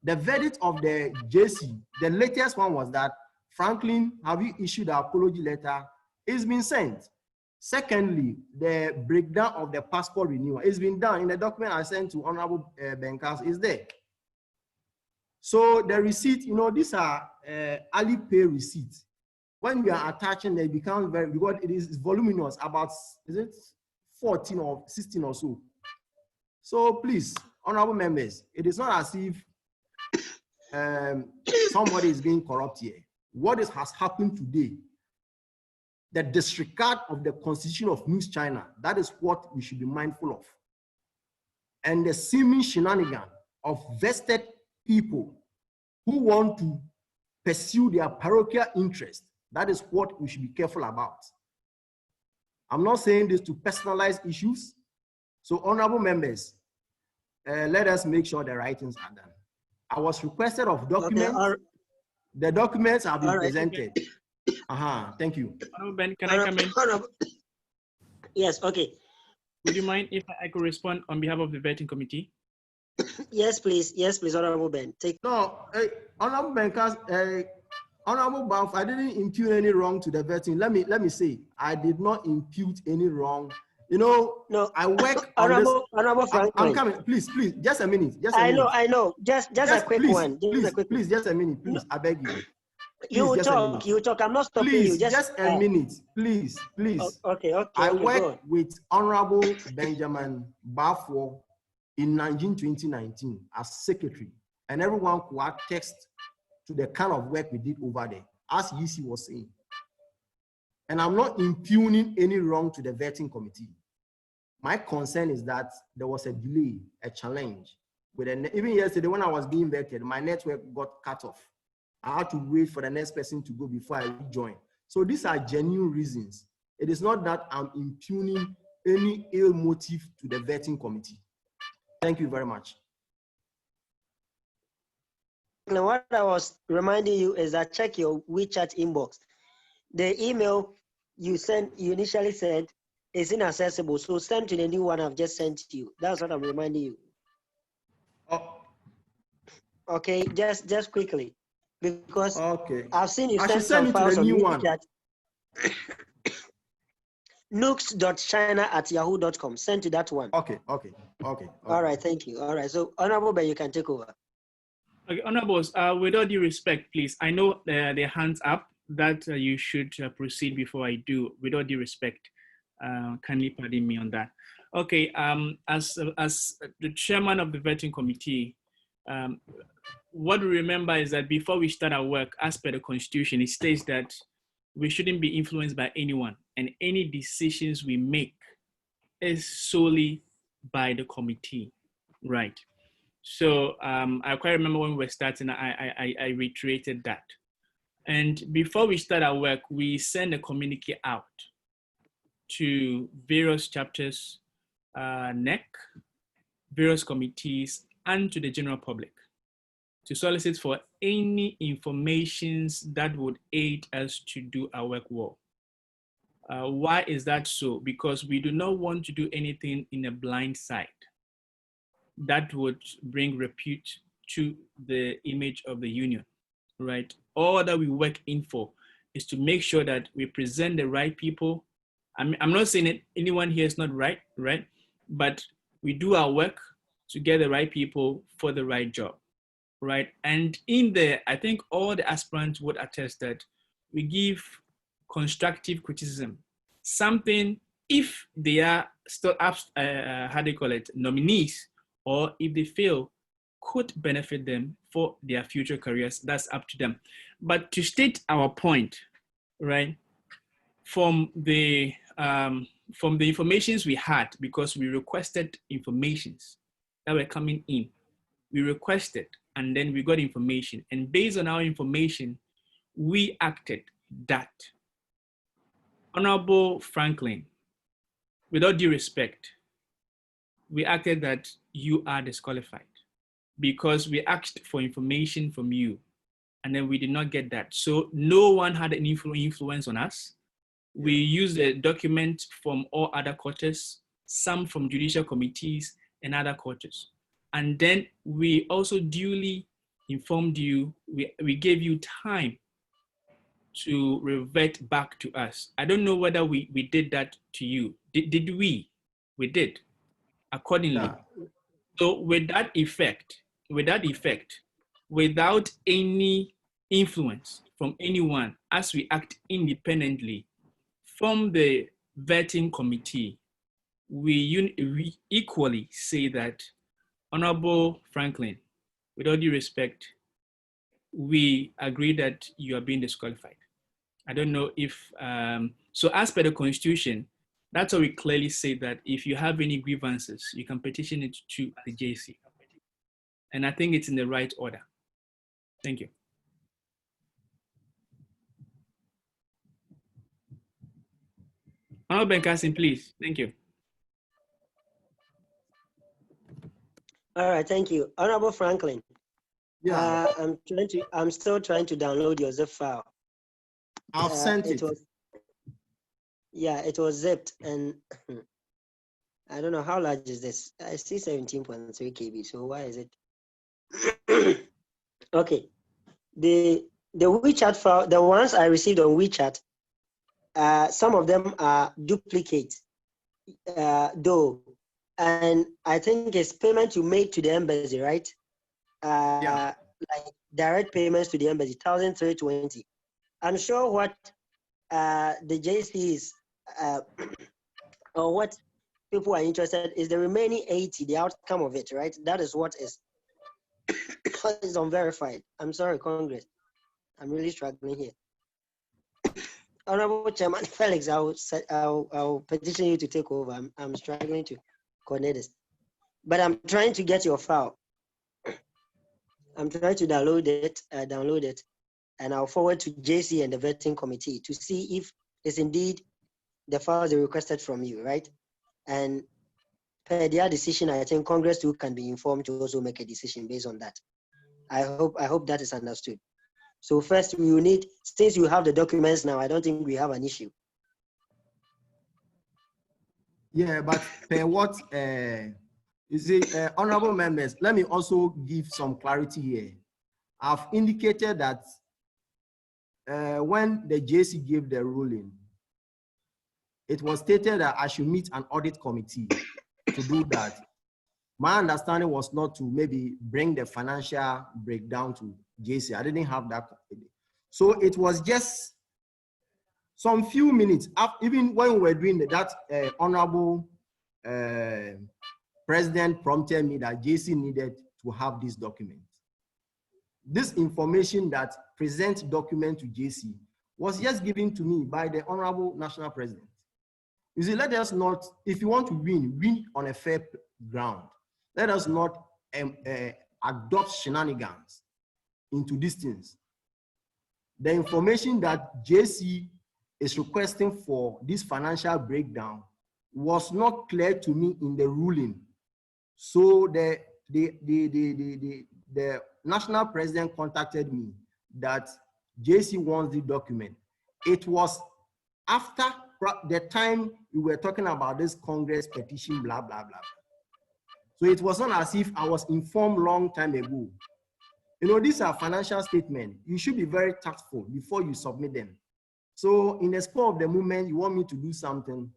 [SPEAKER 4] the verdict of the JC, the latest one was that, Franklin, have you issued an apology letter? It's been sent. Secondly, the breakdown of the passport renewal, it's been done in the document I sent to Honorable Benkas, is there. So the receipt, you know, these are Alipay receipts. When we are attaching, they become very, because it is voluminous, about, is it 14 or 16 or so. So please, honorable members, it is not as if somebody is being corrupt here. What has happened today, the disregard of the constitution of NUGS-China, that is what we should be mindful of. And the seeming shenanigan of vested people who want to pursue their parochial interest, that is what we should be careful about. I'm not saying this to personalize issues. So honorable members, let us make sure the right things are done. I was requested of documents. Okay, the documents have been presented. Okay. Thank you.
[SPEAKER 1] Honorable Ben, can I come in?
[SPEAKER 3] Yes, okay.
[SPEAKER 1] Would you mind if I could respond on behalf of the vetting committee?
[SPEAKER 3] Yes, please. Yes, please, Honorable Ben.
[SPEAKER 4] Honorable Ben, Honorable Banff, I didn't impute any wrong to the vetting. Let me say, I did not impute any wrong. You know, no, I work on this.
[SPEAKER 3] Honorable Franklin.
[SPEAKER 4] I'm coming. Please, just a minute.
[SPEAKER 3] I know. Just a quick one.
[SPEAKER 4] Please, just a minute. Please, I beg you.
[SPEAKER 3] You talk. I'm not stopping you.
[SPEAKER 4] Just a minute. Please.
[SPEAKER 3] Okay.
[SPEAKER 4] I work with Honorable Benjamin Bafo in 2019 as secretary, and everyone could attest to the kind of work we did over there, as Yisi was saying. And I'm not impugning any wrong to the vetting committee. My concern is that there was a delay, a challenge. Even yesterday when I was being vetted, my network got cut off. I had to wait for the next person to go before I rejoin. So these are genuine reasons. It is not that I'm impugning any ill motive to the vetting committee. Thank you very much.
[SPEAKER 3] Now, what I was reminding you is that check your WeChat inbox. The email you initially sent is inaccessible, so send to the new one I've just sent to you. That's what I'm reminding you.
[SPEAKER 4] Oh.
[SPEAKER 3] Okay, just quickly, because I've seen you
[SPEAKER 4] send
[SPEAKER 3] some files
[SPEAKER 4] to the new one.
[SPEAKER 3] NUGS.China@yahoo.com. Send to that one.
[SPEAKER 4] Okay.
[SPEAKER 3] All right, thank you. All right, so Honorable Ben, you can take over.
[SPEAKER 1] Okay, Honorables, with all due respect, please, I know the hands up that you should proceed before I do. With all due respect, kindly pardon me on that. Okay, as the chairman of the vetting committee, what we remember is that before we start our work, as per the constitution, it states that we shouldn't be influenced by anyone, and any decisions we make is solely by the committee, right? So I quite remember when we were starting, I reiterated that. And before we start our work, we send a communique out to various chapters, NEC, various committees, and to the general public. to solicit for any informations that would aid us to do our work well. Why is that so? Because we do not want to do anything in a blind sight that would bring repute to the image of the union, right? All that we work in for is to make sure that we present the right people. I'm not saying that anyone here is not right? But we do our work to get the right people for the right job, right? And in there, I think all the aspirants would attest that we give constructive criticism. Something, if they are still, nominees, or if they fail, could benefit them for their future careers. That's up to them. But to state our point, right, from the informations we had, because we requested informations that were coming in, we requested, and then we got information. And based on our information, we acted that Honorable Franklin, with all due respect, we acted that you are disqualified because we asked for information from you and then we did not get that. So no one had any influence on us. We used a document from all other quarters, some from judicial committees and other quarters. And then we also duly informed you, we gave you time to revert back to us. I don't know whether we did that to you. Did we? We did, accordingly. Yeah. So with that effect, without any influence from anyone, as we act independently from the vetting committee, we equally say that, Honorable Franklin, with all due respect, we agree that you are being disqualified. I don't know if, so as per the Constitution, that's how we clearly say that if you have any grievances, you can petition it to the JC. And I think it's in the right order. Thank you. Honorable Benkasin, please. Thank you.
[SPEAKER 3] All right, thank you. Honorable Franklin. Yeah. I'm still trying to download your zip file.
[SPEAKER 4] I've sent it.
[SPEAKER 3] It was zipped, and I don't know how large is this. I see 17.3 KB. So why is it? Okay, the WeChat file, the ones I received on WeChat, some of them are duplicate, though, and I think it's payment you made to the embassy, right? Like direct payments to the embassy, 1,320. I'm sure what the JC is, or what people are interested is the remaining 80, the outcome of it, right? That is what is unverified. I'm sorry, Congress. I'm really struggling here. Honorable Chairman Felix, I'll petition you to take over. I'm struggling to coordinate this. But I'm trying to get your file. I'm trying to download it, and I'll forward to JC and the vetting committee to see if it's indeed the files they requested from you, right? And per their decision, I think Congress too can be informed to also make a decision based on that. I hope that is understood. So first, we will need, since you have the documents now, I don't think we have an issue.
[SPEAKER 4] Yeah, but per what, you see, honorable members, let me also give some clarity here. I've indicated that when the JC gave the ruling, it was stated that I should meet an audit committee to do that. My understanding was not to maybe bring the financial breakdown to JC. I didn't have that. So it was just some few minutes, even when we were doing that, honorable president prompted me that JC needed to have this document. This information that presents document to JC was just given to me by the honorable national president. You see, let us not, if you want to win on a fair ground. Let us not adopt shenanigans into these things. The information that JC is requesting for this financial breakdown was not clear to me in the ruling. So the national president contacted me that JC wants the document, it was after the time we were talking about this Congress petition, blah, blah, blah. So it was not as if I was informed long time ago. You know, these are financial statements. You should be very tactful before you submit them. So in the spur of the moment, you want me to do something,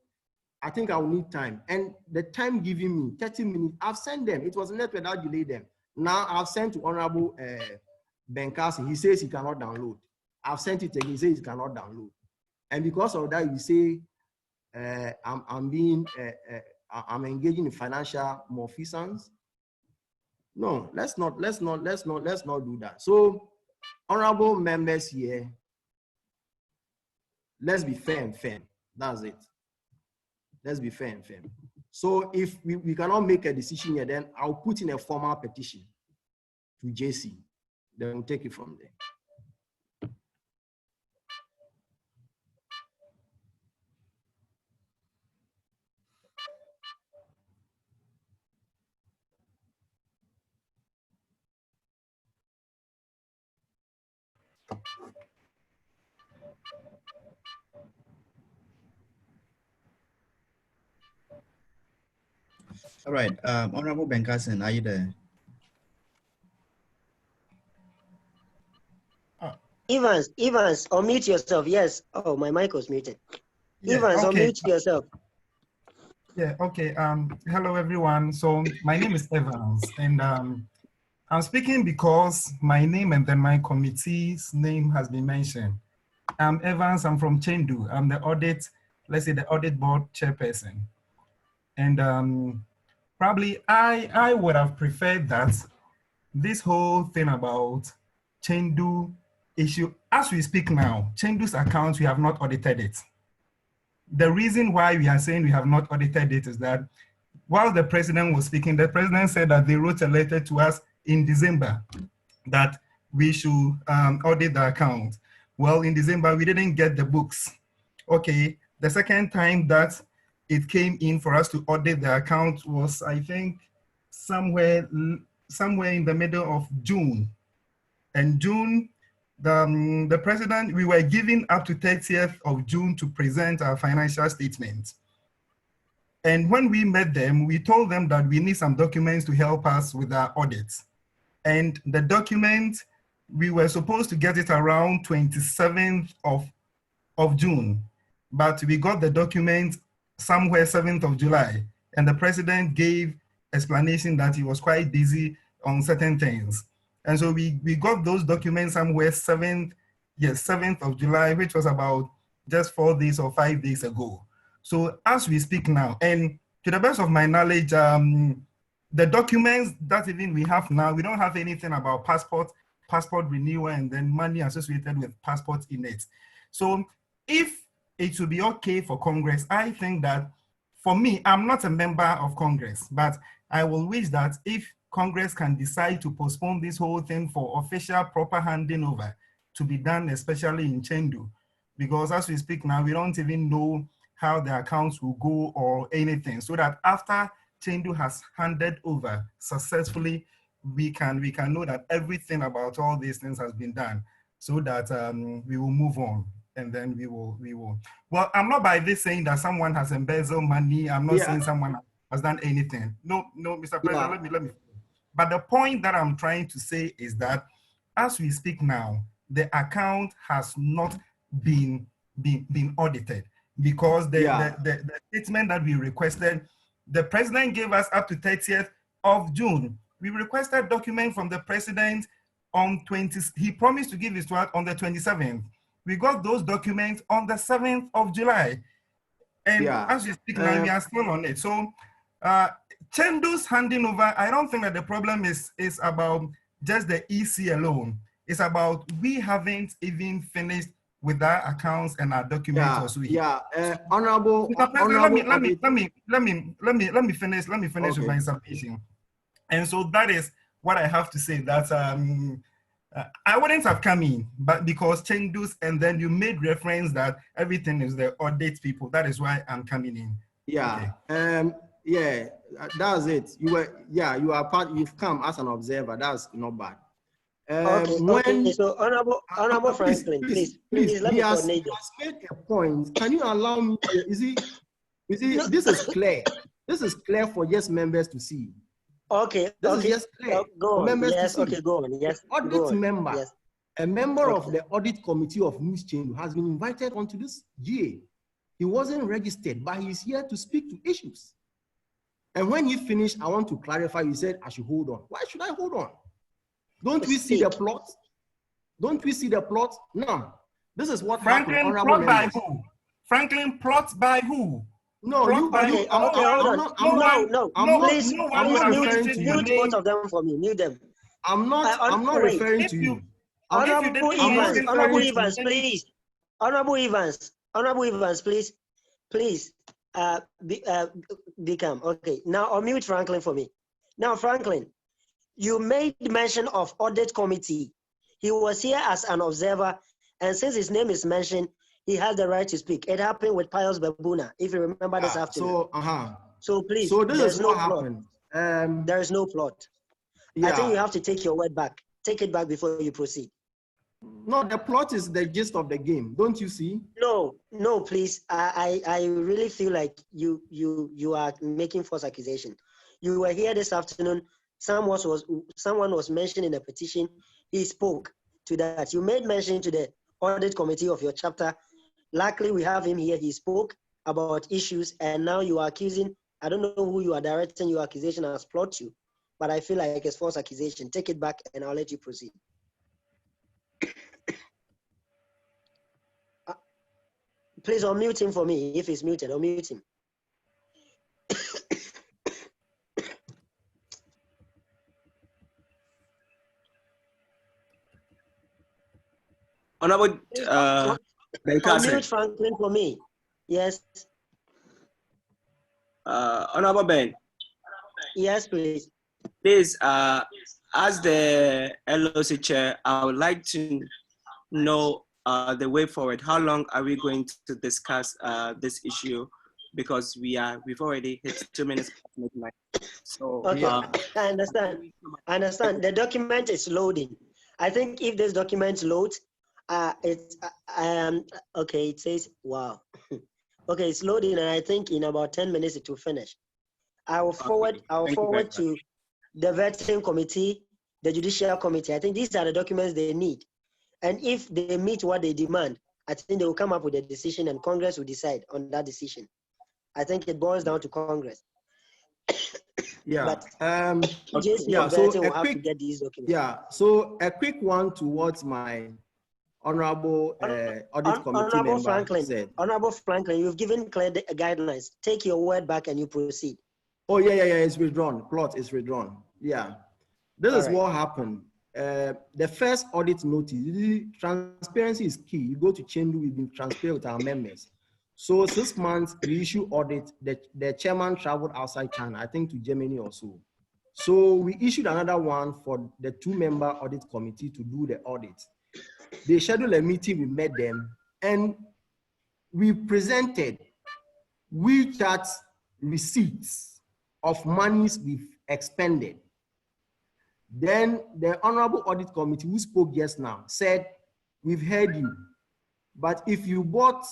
[SPEAKER 4] I think I will need time. And the time given me, 30 minutes, I've sent them. It was not without delay them. Now I've sent to Honorable Benkasi. He says he cannot download. I've sent it again. He says he cannot download. And because of that, you say I'm engaging in financial malfeasance. No, let's not do that. So, honorable members here, let's be fair and firm. That's it. Let's be fair and firm. So if we cannot make a decision here, then I'll put in a formal petition to JC. Then we'll take it from there.
[SPEAKER 2] All right, Honorable Benkasen, are you there?
[SPEAKER 3] Evans, unmute yourself. Yes. Oh, my mic was muted.
[SPEAKER 14] Yeah,
[SPEAKER 3] Evans,
[SPEAKER 14] okay.
[SPEAKER 3] unmute yourself.
[SPEAKER 14] Yeah, okay. Hello, everyone. So my name is Evans, and I'm speaking because my name and then my committee's name has been mentioned. I'm Evans. I'm from Chengdu. I'm the audit, let's say the audit board chairperson. And probably I would have preferred that this whole thing about Chengdu issue, as we speak now, Chengdu's account, we have not audited it. The reason why we are saying we have not audited it is that while the president was speaking, the president said that they wrote a letter to us in December that we should audit the account. Well, in December, we didn't get the books. Okay, the second time that it came in for us to audit the account was, I think, somewhere in the middle of June. And June, the president, we were given up to 30th of June to present our financial statements. And when we met them, we told them that we need some documents to help us with our audits. And the document, we were supposed to get it around 27th of June, but we got the document somewhere 7th of July. And the president gave explanation that he was quite busy on certain things. And so we got those documents somewhere 7th of July, which was about just 4 days or 5 days ago. So as we speak now, and to the best of my knowledge, the documents that even we have now, we don't have anything about passport renewal and then money associated with passports in it. So if it would be okay for Congress, I think that for me, I'm not a member of Congress, but I will wish that if Congress can decide to postpone this whole thing for official proper handing over to be done, especially in Chengdu, because as we speak now, we don't even know how the accounts will go or anything, so that after Chengdu has handed over successfully, we can know that everything about all these things has been done, so that we will move on, and then we will. Well, I'm not by this saying that someone has embezzled money. I'm not saying someone has done anything. No, Mr. President, let me. But the point that I'm trying to say is that as we speak now, the account has not been audited, because the statement that we requested, the president gave us up to 30th of June. We requested document from the president on he promised to give it to us on the 27th. We got those documents on the 7th of July. And as we speak now, we are still on it. So Chengdu's handing over, I don't think that the problem is about just the EC alone. It's about we haven't even finished with our accounts and our documents.
[SPEAKER 4] Honorable.
[SPEAKER 14] Let me finish with my submission. And so that is what I have to say. That I wouldn't have come in, but because Chengdu's, and then you made reference that everything is the audit people. That is why I'm coming in.
[SPEAKER 4] That's it. You are part. You've come as an observer. That's not bad.
[SPEAKER 3] Okay. So Honorable Franklin, please, let me coordinate.
[SPEAKER 4] He has made a point. Can you allow me? No. This is clear. This is clear for yes members to see.
[SPEAKER 3] Okay.
[SPEAKER 4] This is just clear.
[SPEAKER 3] Go on.
[SPEAKER 4] Members
[SPEAKER 3] Yes.
[SPEAKER 4] to see.
[SPEAKER 3] Okay. Go on. Yes.
[SPEAKER 4] Audit member.
[SPEAKER 3] Yes.
[SPEAKER 4] A member of the audit committee of NUGS-China has been invited onto this GA. He wasn't registered, but he's here to speak to issues. And when he finished, I want to clarify. He said I should hold on. Why should I hold on? Don't we see the plot? Don't we see the plot? No. This is what
[SPEAKER 14] Franklin plot by who? Franklin plot by who?
[SPEAKER 3] No,
[SPEAKER 14] I'm not
[SPEAKER 3] mute both of them for me. Mute them.
[SPEAKER 4] I'm not referring to you.
[SPEAKER 3] Honorable Evans, please. Honorable Evans, please. Be calm. Okay. Now unmute Franklin for me. Now, Franklin, you made mention of audit committee. He was here as an observer, and since his name is mentioned, he has the right to speak. It happened with Pius Babuna, if you remember this afternoon. So please,
[SPEAKER 4] so this is what happened.
[SPEAKER 3] There is no plot. I think you have to take your word back. Take it back before you proceed.
[SPEAKER 4] No, the plot is the gist of the game. Don't you see?
[SPEAKER 3] No, please. I really feel like you are making false accusation. You were here this afternoon. Someone was mentioned in the petition. He spoke to that. You made mention to the audit committee of your chapter. Luckily, we have him here. He spoke about issues, and now you are accusing. I don't know who you are directing your accusation as plot to, but I feel like it's false accusation. Take it back, and I'll let you proceed. Please unmute him for me. If he's muted, unmute him.
[SPEAKER 15] Honorable
[SPEAKER 3] unmute Franklin for me. Yes.
[SPEAKER 15] Honorable Ben.
[SPEAKER 3] Yes, please.
[SPEAKER 15] Please, as the LOC chair, I would like to know the way forward. How long are we going to discuss this issue? Because we've already hit 2 minutes. So
[SPEAKER 3] okay, I understand. The document is loading. I think if this document loads, okay. It says wow. Okay, it's loading, and I think in about 10 minutes it will finish. I will forward to the vetting committee, the judicial committee. I think these are the documents they need. And if they meet what they demand, I think they will come up with a decision, and Congress will decide on that decision. I think it boils down to Congress.
[SPEAKER 4] Yeah.
[SPEAKER 3] But
[SPEAKER 4] So a quick one towards my honorable audit committee member said.
[SPEAKER 3] Honorable Franklin, you've given clear guidelines. Take your word back and you proceed.
[SPEAKER 4] Oh yeah. It's withdrawn. Plot is withdrawn. Yeah. This is what happened. The first audit notice, transparency is key. You go to Chendu, we've been transparent with our members. So 6 months, we issue audit. The chairman traveled outside China, I think to Germany or so. So we issued another one for the 2-member audit committee to do the audit. They scheduled a meeting, we met them, and we presented WeChat receipts of monies we've expended. Then the Honorable Audit Committee, who spoke just now, said, we've heard you, but if you bought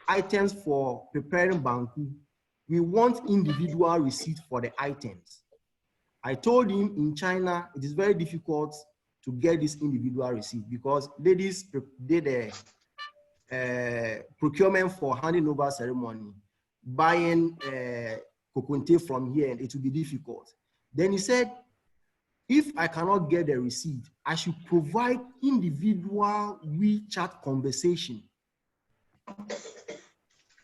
[SPEAKER 4] items for preparing Banku, we want individual receipts for the items. I told him in China, it is very difficult to get this individual receipt because ladies did a procurement for handing over ceremony, buying kokunte from here, and it will be difficult. Then he said, if I cannot get the receipt, I should provide individual WeChat conversation.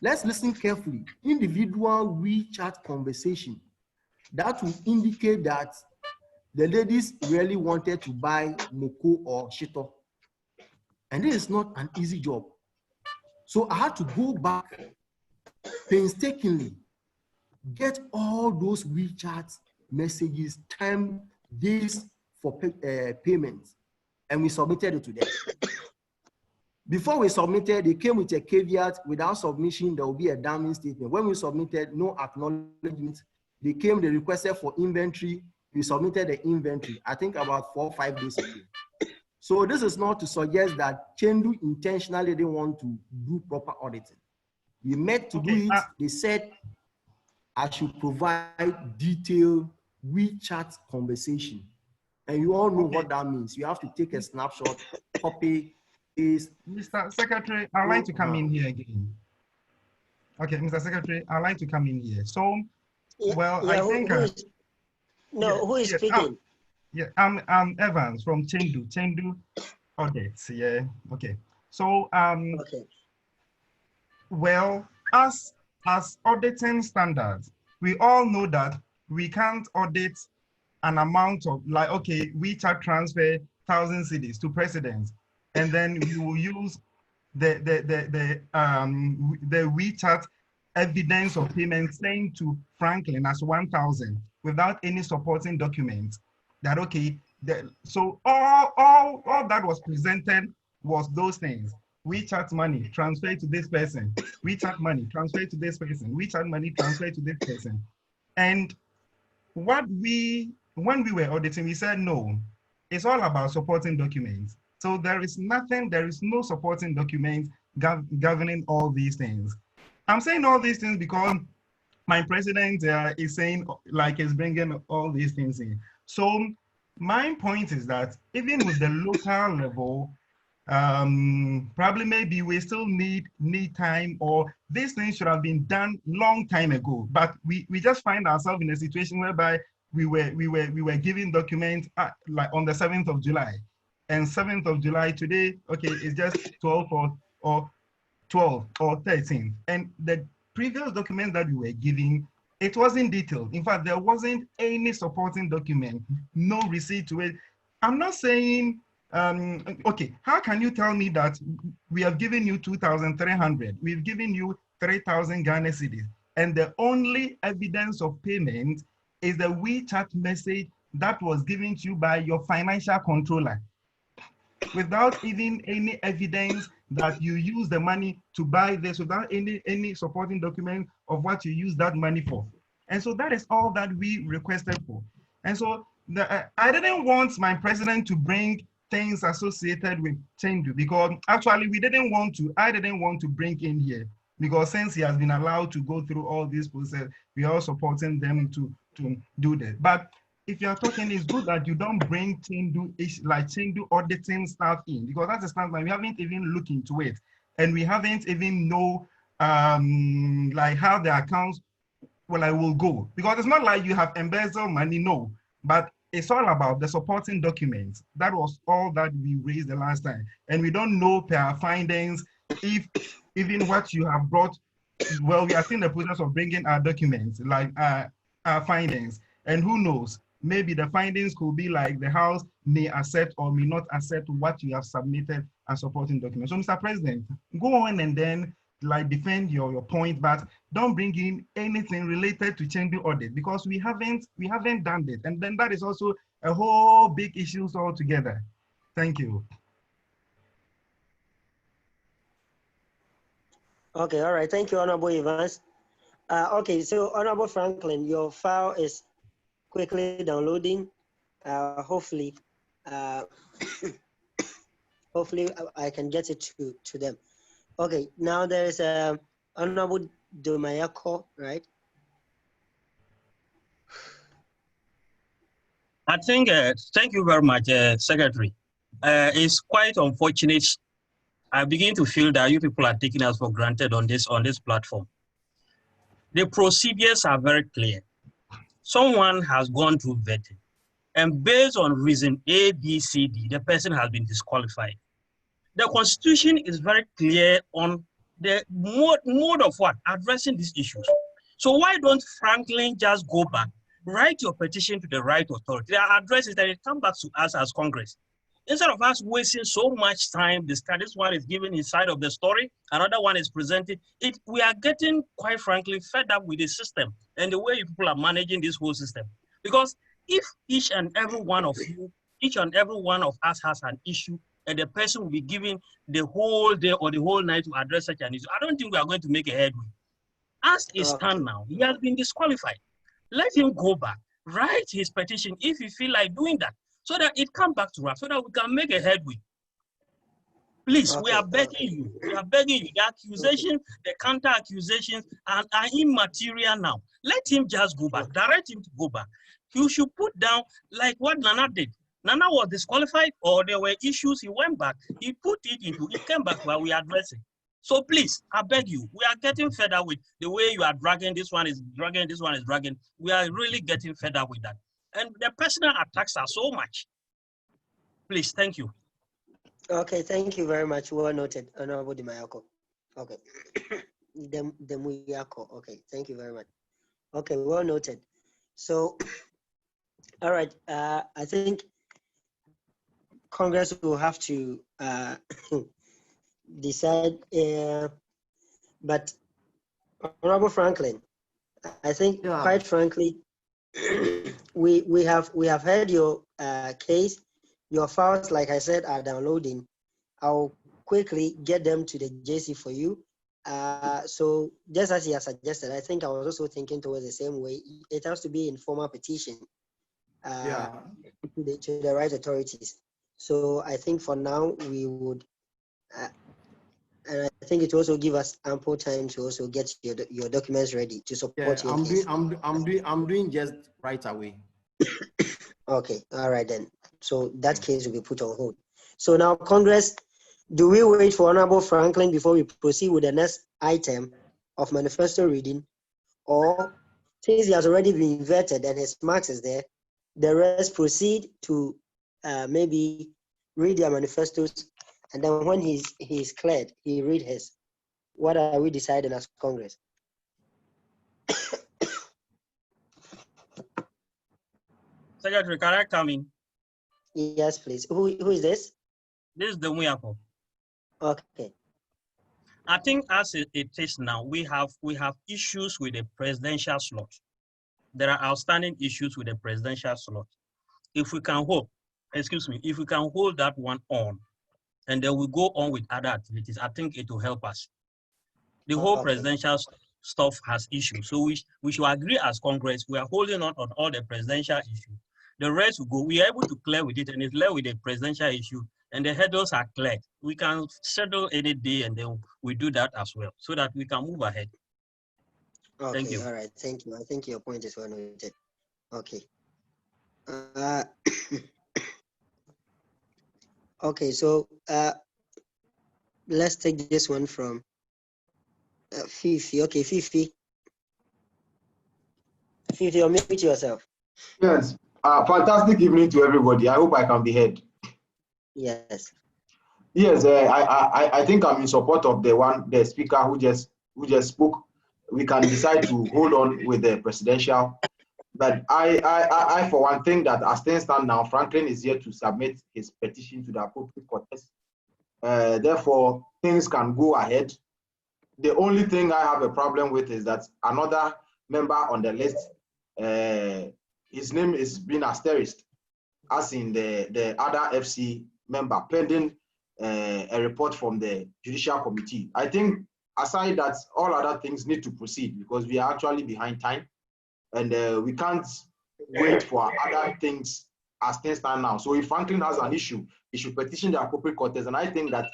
[SPEAKER 4] Let's listen carefully. Individual WeChat conversation. That will indicate that the ladies really wanted to buy Moko or Shito. And this is not an easy job. So I had to go back painstakingly, get all those WeChat messages, time, days for payment, and we submitted it to them. Before we submitted, they came with a caveat: without submission, there will be a damning statement. When we submitted, no acknowledgement. They requested for inventory. we submitted the inventory, I think about 4 or 5 days ago. So this is not to suggest that Chendu intentionally didn't want to do proper auditing. We met to do it. They said I should provide detailed WeChat conversation. And you all know what that means. You have to take a snapshot, copy, paste.
[SPEAKER 14] Mr. Secretary, I'd like to come in here again. Okay, Mr. Secretary, I'd like to come in here. So, well, I think...
[SPEAKER 3] who is speaking?
[SPEAKER 14] I'm Evans from Chendu Audits, yeah, okay. So, well, as auditing standards, we all know that we can't audit an amount of, like, okay, WeChat transfer 1,000 cedis to presidents, and then we will use the WeChat evidence of payment sent to Franklin as 1,000 without any supporting documents. That okay, so all that was presented was those things. WeChat money transferred to this person. WeChat money transferred to this person. WeChat money transferred to this person. And when we were auditing, we said no, it's all about supporting documents. So there is no supporting documents governing all these things. I'm saying all these things because my president is saying, like, is bringing all these things in. So my point is that even with the local level, probably maybe we still need time, or these things should have been done long time ago. But we just find ourselves in a situation whereby we were giving documents like on the 7th of July, and 7th of July today, okay, it's just 12 or 12 or 13, and the previous documents that we were giving, it wasn't detailed. In fact, there wasn't any supporting document, no receipt to it. I'm not saying, okay, how can you tell me that we have given you 2,300, we've given you 3,000 Ghana cedis, and the only evidence of payment is the WeChat message that was given to you by your financial controller, without even any evidence that you use the money to buy this, without any supporting document of what you use that money for. And so that is all that we requested for. And so I didn't want my president to bring things associated with Chendu, because actually I didn't want to bring in here, because since he has been allowed to go through all these processes, we are supporting them to do that. But if you're talking, it's good that you don't bring Chendu auditing stuff in, because that's a standard. We haven't even looked into it, and we haven't even know like how the accounts will go, because it's not like you have embezzled money, no, but it's all about the supporting documents. That was all that we raised the last time, and we don't know per our findings if even what you have brought. Well, we are still in the process of bringing our documents, like our findings, and who knows, maybe the findings could be like the House may accept or may not accept what you have submitted as supporting documents. So, Mr. President, go on and then like defend your point, but don't bring in anything related to Chendu audit, because we haven't done it, and then that is also a whole big issue altogether. Thank you.
[SPEAKER 3] Okay, all right. Thank you, Honorable Evans. Okay, so Honorable Franklin, your file is quickly downloading. Hopefully, hopefully I can get it to them. Okay, now there is Honorable Domayako, right?
[SPEAKER 16] I think, thank you very much, Secretary. It's quite unfortunate. I begin to feel that you people are taking us for granted on this platform. The procedures are very clear. Someone has gone through vetting, and based on reason A, B, C, D, the person has been disqualified. The Constitution is very clear on the mode of what? Addressing these issues. So why don't Franklin just go back, write your petition to the right authority, address it, and it come back to us as Congress. Instead of us wasting so much time, this one is given his side of the story, another one is presented. We are getting, quite frankly, fed up with the system and the way people are managing this whole system. Because if each and every one of you, each and every one of us has an issue, and the person will be given the whole day or the whole night to address such an issue, I don't think we are going to make a headway. As it stands now, he has been disqualified. Let him go back, write his petition if you feel like doing that, so that it comes back to us, so that we can make a headway. Please, we are begging you. We are begging you. The accusations, the counter accusations are immaterial now. Let him just go back. Direct him to go back. You should put down like what Nana did. Nana was disqualified, or there were issues. He went back. He put it into. He came back where we are addressing. So please, I beg you. We are getting fed up with the way you are dragging. This one is dragging. This one is dragging. We are really getting fed up with that. And the personal attacks are so much. Please, thank you.
[SPEAKER 3] Okay, thank you very much. Well noted, Honorable Demayako. Okay. Demuyako. Okay, thank you very much. Okay, well noted. So, all right, I think Congress will have to decide, but Honorable Franklin, I think quite frankly, we have heard your case. Your files, like I said, are downloading. I'll quickly get them to the JC for you. So just as he has suggested, I think I was also thinking towards the same way. It has to be in formal petition to the right authorities. So I think for now we would, and I think it will also give us ample time to also get your documents ready to support your case.
[SPEAKER 4] I'm doing just right away.
[SPEAKER 3] Okay, all right then. So that case will be put on hold. So now, Congress, do we wait for Honorable Franklin before we proceed with the next item of manifesto reading? Or since he has already been vetted and his marks is there, the rest proceed to maybe read their manifestos, and then when he's cleared, he read his. What are we deciding as Congress?
[SPEAKER 16] Secretary, can I come in?
[SPEAKER 3] Yes, please. Who is this?
[SPEAKER 16] This is the Muyako.
[SPEAKER 3] Okay.
[SPEAKER 16] I think as it is now, we have issues with the presidential slot. There are outstanding issues with the presidential slot. If we can hold, if we can hold that one on, and then we go on with other activities, I think it will help us. The whole presidential stuff has issues. So we should agree as Congress, we are holding on all the presidential issues. The rest will go, we are able to clear with it, and it's clear with the presidential issue, and the hurdles are cleared. We can settle any day, and then we do that as well, so that we can move ahead.
[SPEAKER 3] Okay,
[SPEAKER 16] thank you.
[SPEAKER 3] All right, thank you. I think your point is well noted. Okay. Okay, so let's take this one from Fifi. Okay, Fifi. Fifi, unmute yourself.
[SPEAKER 17] Yes. Fantastic evening to everybody. I hope I can be heard.
[SPEAKER 3] Yes.
[SPEAKER 17] Yes, I think I'm in support of the speaker who just spoke. We can decide to hold on with the presidential, but I for one think that as things stand now, Franklin is here to submit his petition to the appropriate courts. Therefore, things can go ahead. The only thing I have a problem with is that another member on the list, his name is being asterisked, as in the other FC member, pending a report from the Judicial Committee. I think aside that, all other things need to proceed because we are actually behind time, and we can't wait for other things as things stand now. So if Franklin has an issue, he should petition the appropriate courts, and I think that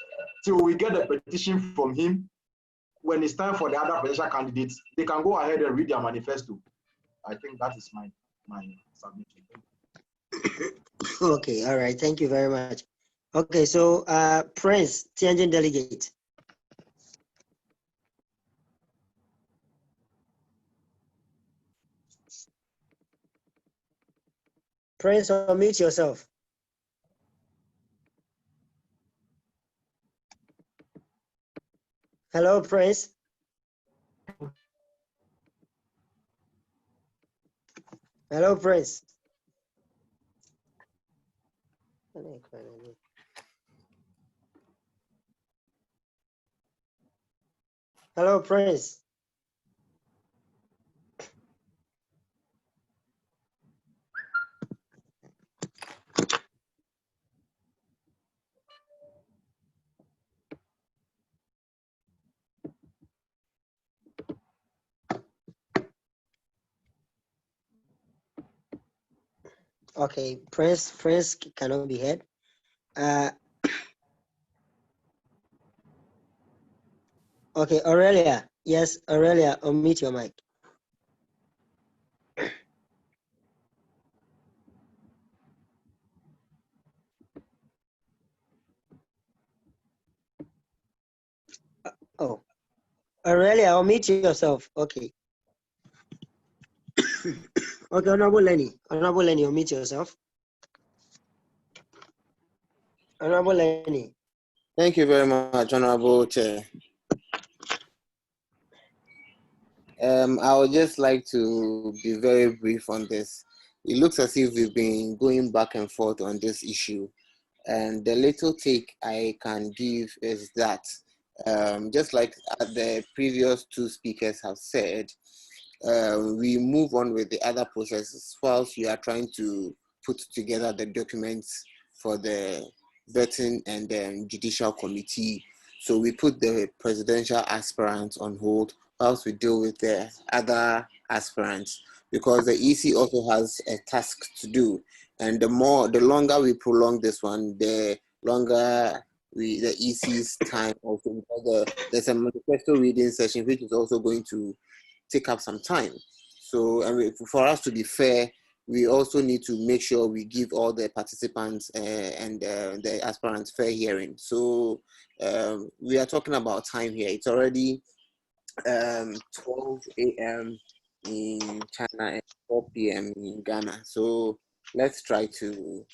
[SPEAKER 17] till we get a petition from him, when it's time for the other presidential candidates, they can go ahead and read their manifesto. I think that is my submission.
[SPEAKER 3] Okay, all right. Thank you very much. Okay, so Prince, Tianjin delegate. Prince, unmute yourself. Hello, Prince. Hello, Prince. Hello, Prince. Okay, Prince cannot be heard. Okay, Aurelia. Yes, Aurelia, unmute your mic. Oh, Aurelia, unmute yourself. Okay. Okay, Honorable Lenny, unmute yourself. Honorable Lenny.
[SPEAKER 18] Thank you very much, Honorable Chair. I would just like to be very brief on this. It looks as if we've been going back and forth on this issue. And the little take I can give is that, just like the previous two speakers have said, we move on with the other processes whilst we are trying to put together the documents for the vetting and then judicial committee. So we put the presidential aspirants on hold whilst we deal with the other aspirants, because the EC also has a task to do. And the longer we prolong this one, the longer the EC's time also, because there's a manifesto reading session which is also going to take up some time. So, I mean, for us to be fair, we also need to make sure we give all the participants and the aspirants fair hearing. So we are talking about time here. It's already 12 a.m. in China and 4 p.m. in Ghana. So let's try to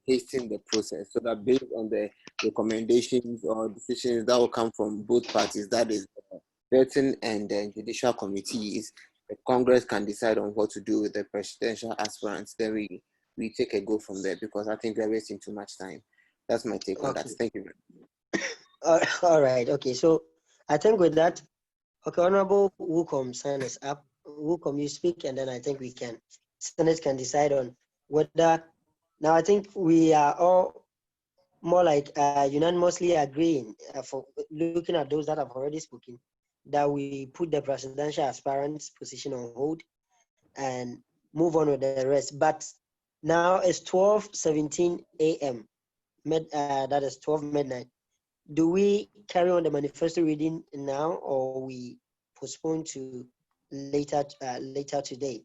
[SPEAKER 18] hasten the process so that based on the recommendations or decisions that will come from both parties, that is vetting and then judicial committees, the Congress can decide on what to do with the presidential aspirants. Then we take a go from there, because I think we're wasting too much time. That's my take on that. Thank you.
[SPEAKER 3] All right. Okay. So I think with that, okay, Honorable Wukom, sign us up. Wukom, you speak, and then I think Senate can decide on whether. Now I think we are all more like unanimously agreeing for looking at those that have already spoken, that we put the presidential aspirants position on hold and move on with the rest. But now it's 12:17 a.m. That is 12 midnight. Do we carry on the manifesto reading now, or we postpone to later today?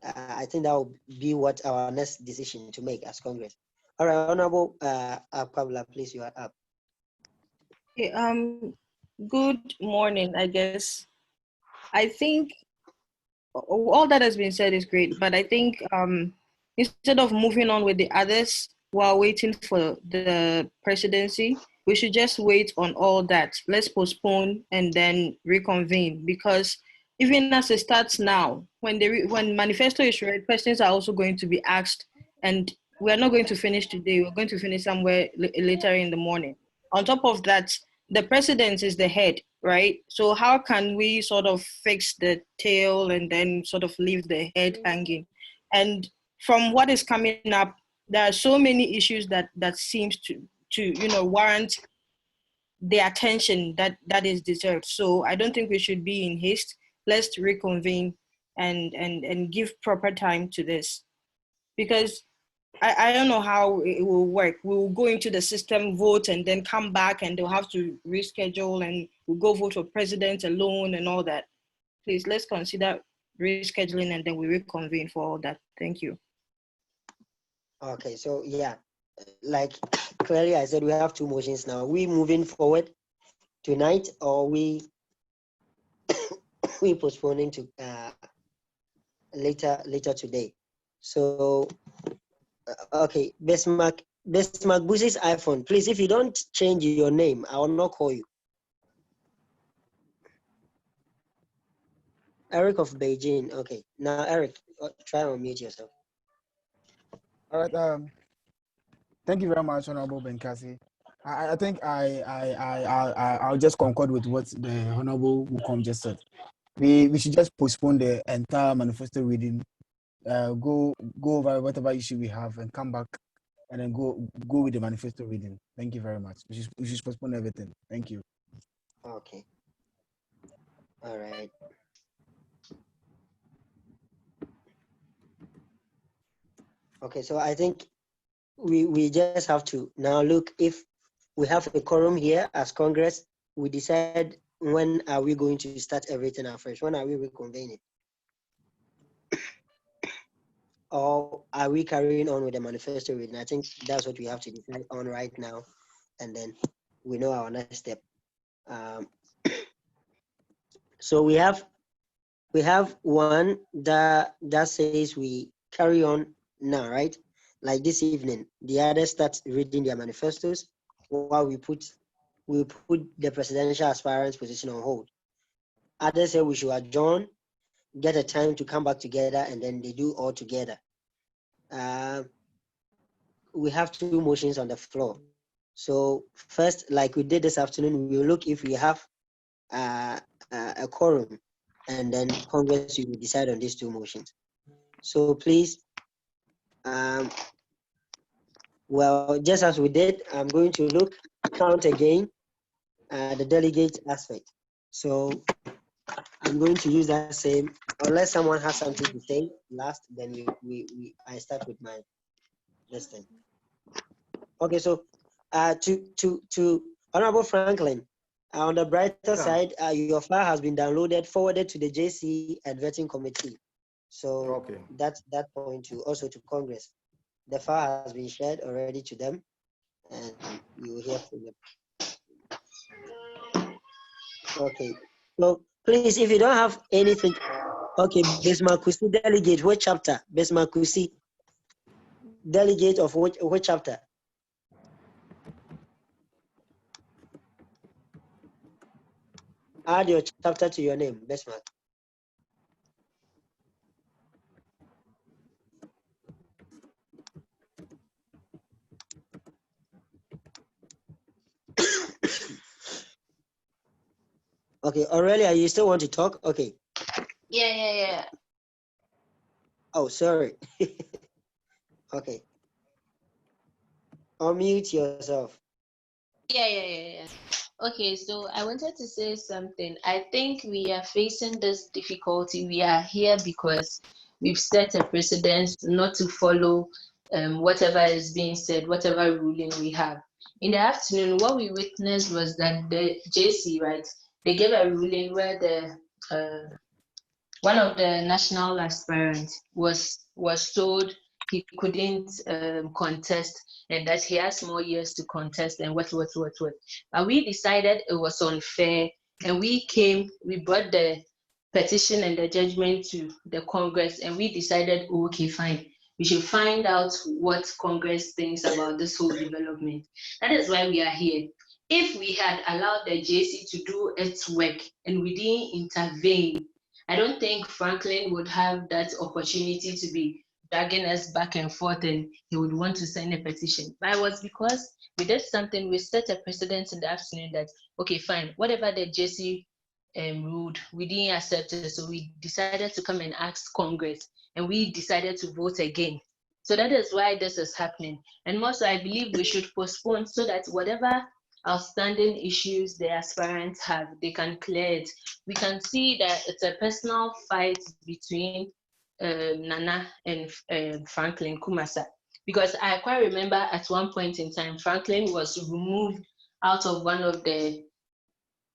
[SPEAKER 3] I think that will be what our next decision to make as Congress. All right, Honorable Pabla, please, you are up.
[SPEAKER 7] Okay, good morning, I guess. I think all that has been said is great, but I think instead of moving on with the others while waiting for the presidency, we should just wait on all that. Let's postpone and then reconvene, because even as it starts now, when manifesto is read, questions are also going to be asked, and we are not going to finish today. We're going to finish somewhere later in the morning. On top of that, the president is the head, right? So how can we sort of fix the tail and then sort of leave the head hanging? And from what is coming up, there are so many issues that seems to warrant the attention that is deserved. So I don't think we should be in haste. Let's reconvene and give proper time to this, because I don't know how it will work. We will go into the system, vote, and then come back, and they'll have to reschedule, and we'll go vote for president alone and all that. Please, let's consider rescheduling, and then we reconvene for all that. Thank you.
[SPEAKER 3] Okay, so yeah, like clearly I said, we have two motions now. We moving forward tonight, or we postponing to later today. So okay, Bismarck Busi's iPhone, please, if you don't change your name, I will not call you. Eric of Beijing. Okay, now Eric, try and unmute yourself.
[SPEAKER 8] All right. Thank you very much, Honorable Benkasi. I think I'll just concord with what the Honorable Wukom just said. We should just postpone the entire manifesto reading, go over whatever issue we have, and come back, and then go with the manifesto reading. Thank you very much. We should postpone everything. Thank you.
[SPEAKER 3] Okay. All right. Okay, so I think we just have to now look if we have a quorum here as Congress. We decide when are we going to start everything afresh. When are we reconvening? Or are we carrying on with the manifesto reading? I think that's what we have to decide on right now, and then we know our next step. So we have one that says we carry on now, right? Like this evening, the others start reading their manifestos while we put the presidential aspirant's position on hold. Others say we should adjourn, get a time to come back together, and then they do all together. We have two motions on the floor. So first, like we did this afternoon, we will look if we have a quorum, and then Congress will decide on these two motions. So please, well, just as we did, I'm going to count again the delegate aspect. So I'm going to use that same, unless someone has something to say last, then I start with my listing. Okay, so to Honorable Franklin, on the brighter side, your file has been downloaded, forwarded to the JC and vetting committee. So
[SPEAKER 4] okay,
[SPEAKER 3] that's that point too. Also to Congress, the file has been shared already to them, and you will hear from them. Okay, so please, if you don't have anything, okay, Bismarckusi delegate, which chapter? Bismarckusi delegate of which chapter? Add your chapter to your name, Bismarck. Okay, Aurelia, you still want to talk? Okay.
[SPEAKER 7] Yeah.
[SPEAKER 3] Oh, sorry. Okay. Unmute yourself.
[SPEAKER 7] Yeah. Okay, so I wanted to say something. I think we are facing this difficulty. We are here because we've set a precedent not to follow whatever is being said, whatever ruling we have. In the afternoon, what we witnessed was that the JC, right, they gave a ruling where the one of the national aspirants was told he couldn't contest and that he has more years to contest and what. But we decided it was unfair, and we brought the petition and the judgment to the Congress, and we decided, okay, fine, we should find out what Congress thinks about this whole development. That is why we are here. If we had allowed the JC to do its work and we didn't intervene, I don't think Franklin would have that opportunity to be dragging us back and forth, and he would want to sign a petition. But it was because we did something, we set a precedent in the afternoon that, okay, fine, whatever the JC ruled, we didn't accept it. So we decided to come and ask Congress, and we decided to vote again. So that is why this is happening. And also, I believe we should postpone so that whatever outstanding issues the aspirants have, they can clear it. We can see that it's a personal fight between Nana and Franklin Kumasa, because I quite remember at one point in time, Franklin was removed out of one of the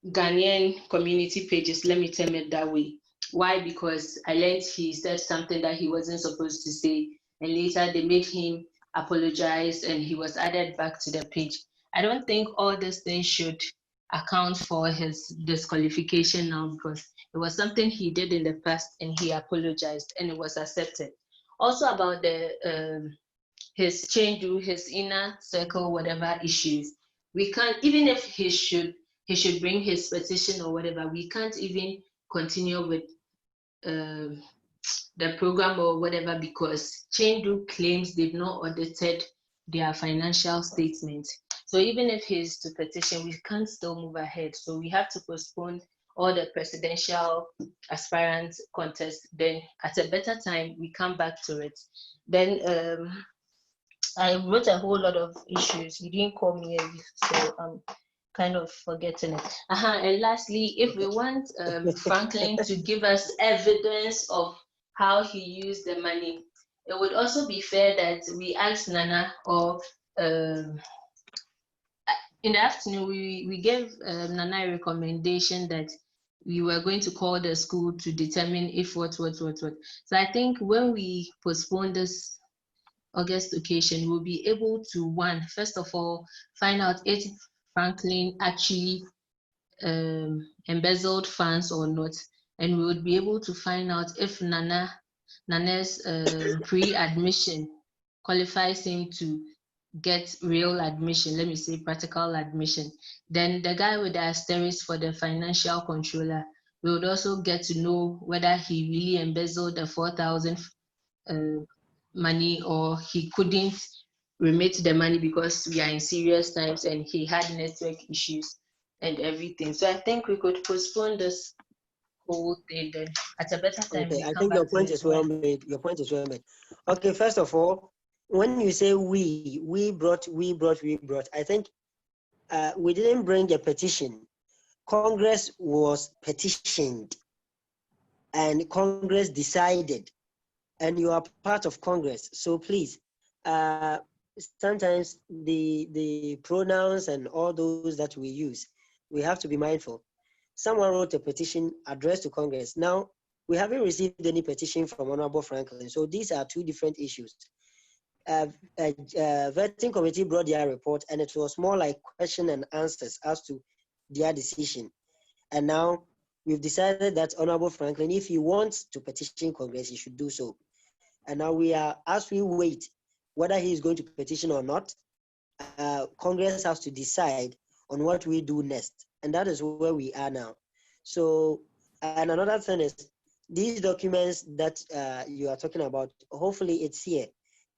[SPEAKER 7] Ghanaian community pages, let me term it that way. Why? Because I learned he said something that he wasn't supposed to say, and later they made him apologize and he was added back to the page. I don't think all these things should account for his disqualification now, because it was something he did in the past and he apologized and it was accepted. Also about the his change to his inner circle, whatever issues, we can't, even if he should bring his petition or whatever, we can't even continue with the program or whatever, because Chendu claims they've not audited their financial statements. So even if he's to petition, we can't still move ahead. So we have to postpone all the presidential aspirant contest. Then at a better time, we come back to it. Then I wrote a whole lot of issues. You didn't call me, so I'm kind of forgetting it. And lastly, if we want Franklin to give us evidence of how he used the money, it would also be fair that we ask Nana, or in the afternoon, we gave Nana a recommendation that we were going to call the school to determine if what. So I think when we postpone this August occasion, we'll be able to, one, first of all, find out if Franklin actually embezzled funds or not, and we would be able to find out if Nana's pre-admission qualifies him to get real admission, let me say practical admission. Then the guy with the asterisk for the financial controller, we would also get to know whether he really embezzled the 4,000 money, or he couldn't remit the money because we are in serious times and he had network issues and everything. So I think we could postpone this whole thing, then at a better time.
[SPEAKER 3] Okay,
[SPEAKER 7] we
[SPEAKER 3] I
[SPEAKER 7] come
[SPEAKER 3] think
[SPEAKER 7] back
[SPEAKER 3] your
[SPEAKER 7] to
[SPEAKER 3] point
[SPEAKER 7] it
[SPEAKER 3] is well
[SPEAKER 7] when-
[SPEAKER 3] made. Your point is well made. Okay, first of all, when you say we brought, I think we didn't bring a petition. Congress was petitioned, and Congress decided, and you are part of Congress. So please, sometimes the pronouns and all those that we use, we have to be mindful. Someone wrote a petition addressed to Congress. Now, we haven't received any petition from Honorable Franklin. So these are two different issues. Vetting committee brought their report, and it was more like question and answers as to their decision. And now we've decided that Honorable Franklin, if he wants to petition Congress, he should do so. And now we are, as we wait, whether he is going to petition or not, Congress has to decide on what we do next. And that is where we are now. So, and another thing is, these documents that you are talking about, hopefully it's here.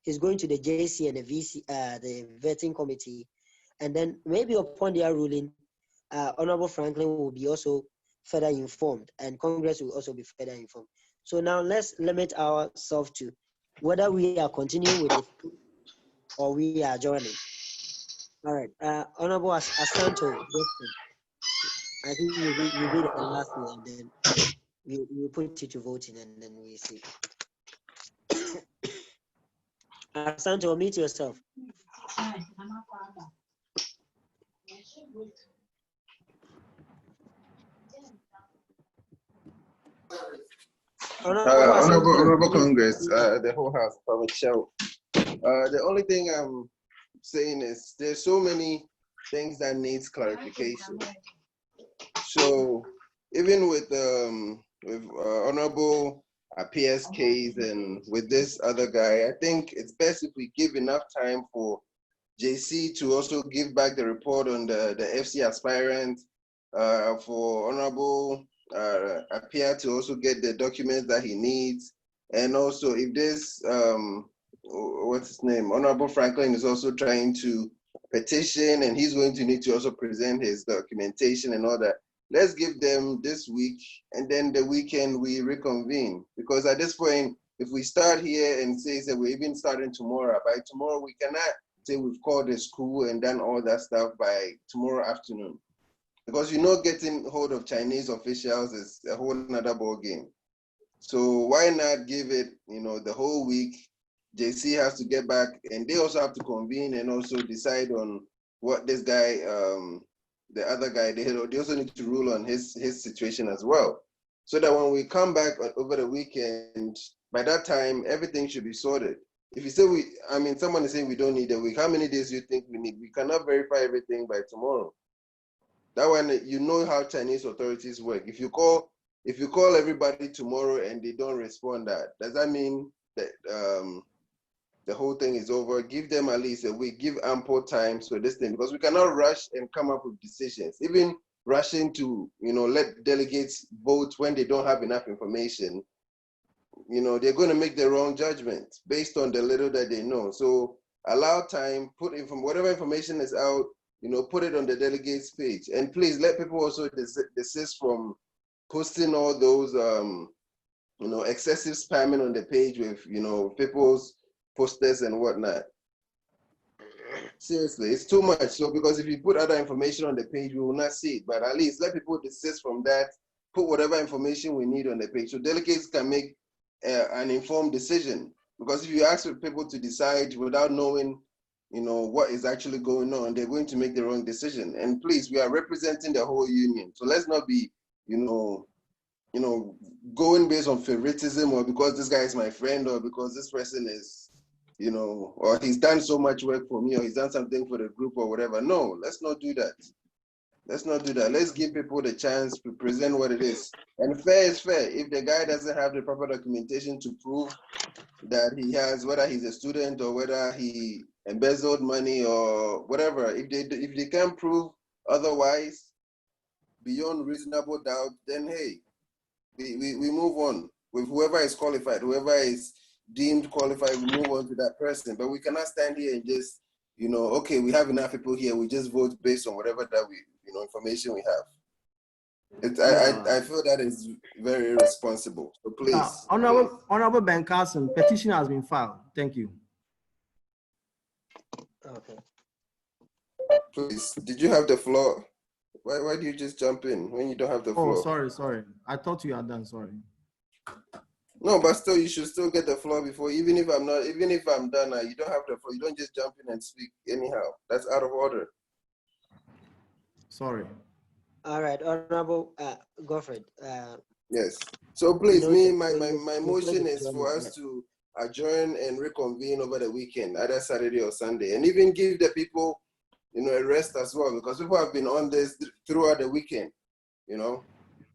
[SPEAKER 3] It's going to the JC and the VC, the vetting committee. And then maybe upon their ruling, Honorable Franklin will be also further informed, and Congress will also be further informed. So now let's limit ourselves to whether we are continuing with it or we are joining. All right, Honorable Asanto, I think you be the last one, and then we put it to voting, and then we see. Asanto, mute yourself.
[SPEAKER 19] Honorable Congress, the whole house, Power Show. The only thing I'm saying is there's so many things that needs clarification. So even with Honorable PS case and with this other guy, I think it's best if we give enough time for JC to also give back the report on the FC aspirant, for Honorable Appear to also get the documents that he needs. And also if this, what's his name, Honorable Franklin is also trying to petition, and he's going to need to also present his documentation and all that. Let's give them this week, and then the weekend we reconvene. Because at this point, if we start here and say that we're even starting tomorrow, by tomorrow we cannot say we've called the school and done all that stuff by tomorrow afternoon. Because getting hold of Chinese officials is a whole nother ball game. So why not give it, the whole week? JC has to get back, and they also have to convene and also decide on what this guy, the other guy, they also need to rule on his situation as well. So that when we come back over the weekend, by that time, everything should be sorted. If you say someone is saying we don't need a week, how many days do you think we need? We cannot verify everything by tomorrow. That one, you know how Chinese authorities work. If you call everybody tomorrow and they don't respond, does that mean that the whole thing is over? Give them at least a week, give ample time so this thing, because we cannot rush and come up with decisions. Even rushing to, let delegates vote when they don't have enough information, they're going to make their wrong judgment based on the little that they know. So allow time, whatever information is out, put it on the delegates page. And please let people also desist from posting all those, excessive spamming on the page with, people's posters and whatnot. Seriously, it's too much. So because if you put other information on the page, we will not see it. But at least let people desist from that, put whatever information we need on the page so delegates can make an informed decision. Because if you ask for people to decide without knowing, what is actually going on, they're going to make the wrong decision. And please, we are representing the whole union. So let's not be, going based on favoritism, or because this guy is my friend, or because this person is, or he's done so much work for me, or he's done something for the group or whatever. No, let's not do that. Let's not do that. Let's give people the chance to present what it is. And fair is fair. If the guy doesn't have the proper documentation to prove that he has, whether he's a student or whether he embezzled money or whatever, if they can't prove otherwise beyond reasonable doubt, then hey, we move on with whoever is qualified, whoever is deemed qualified, we move on to that person. But we cannot stand here and just, okay, we have enough people here, we just vote based on whatever that information we have. I feel that is very irresponsible. So please.
[SPEAKER 4] Honorable Ben Carson, petition has been filed. Thank you.
[SPEAKER 3] Okay.
[SPEAKER 19] Please, did you have the floor? Why do you just jump in when you don't have the floor?
[SPEAKER 4] Oh, sorry. I thought you had done. Sorry.
[SPEAKER 19] No, but still, you should still get the floor before. Even if I'm done, you don't have the floor. You don't just jump in and speak anyhow. That's out of order.
[SPEAKER 4] Sorry.
[SPEAKER 3] All right, Honorable Godfred.
[SPEAKER 19] Yes. So please, my motion is for us to adjourn and reconvene over the weekend, either Saturday or Sunday, and even give the people, a rest as well, because people have been on this throughout the weekend,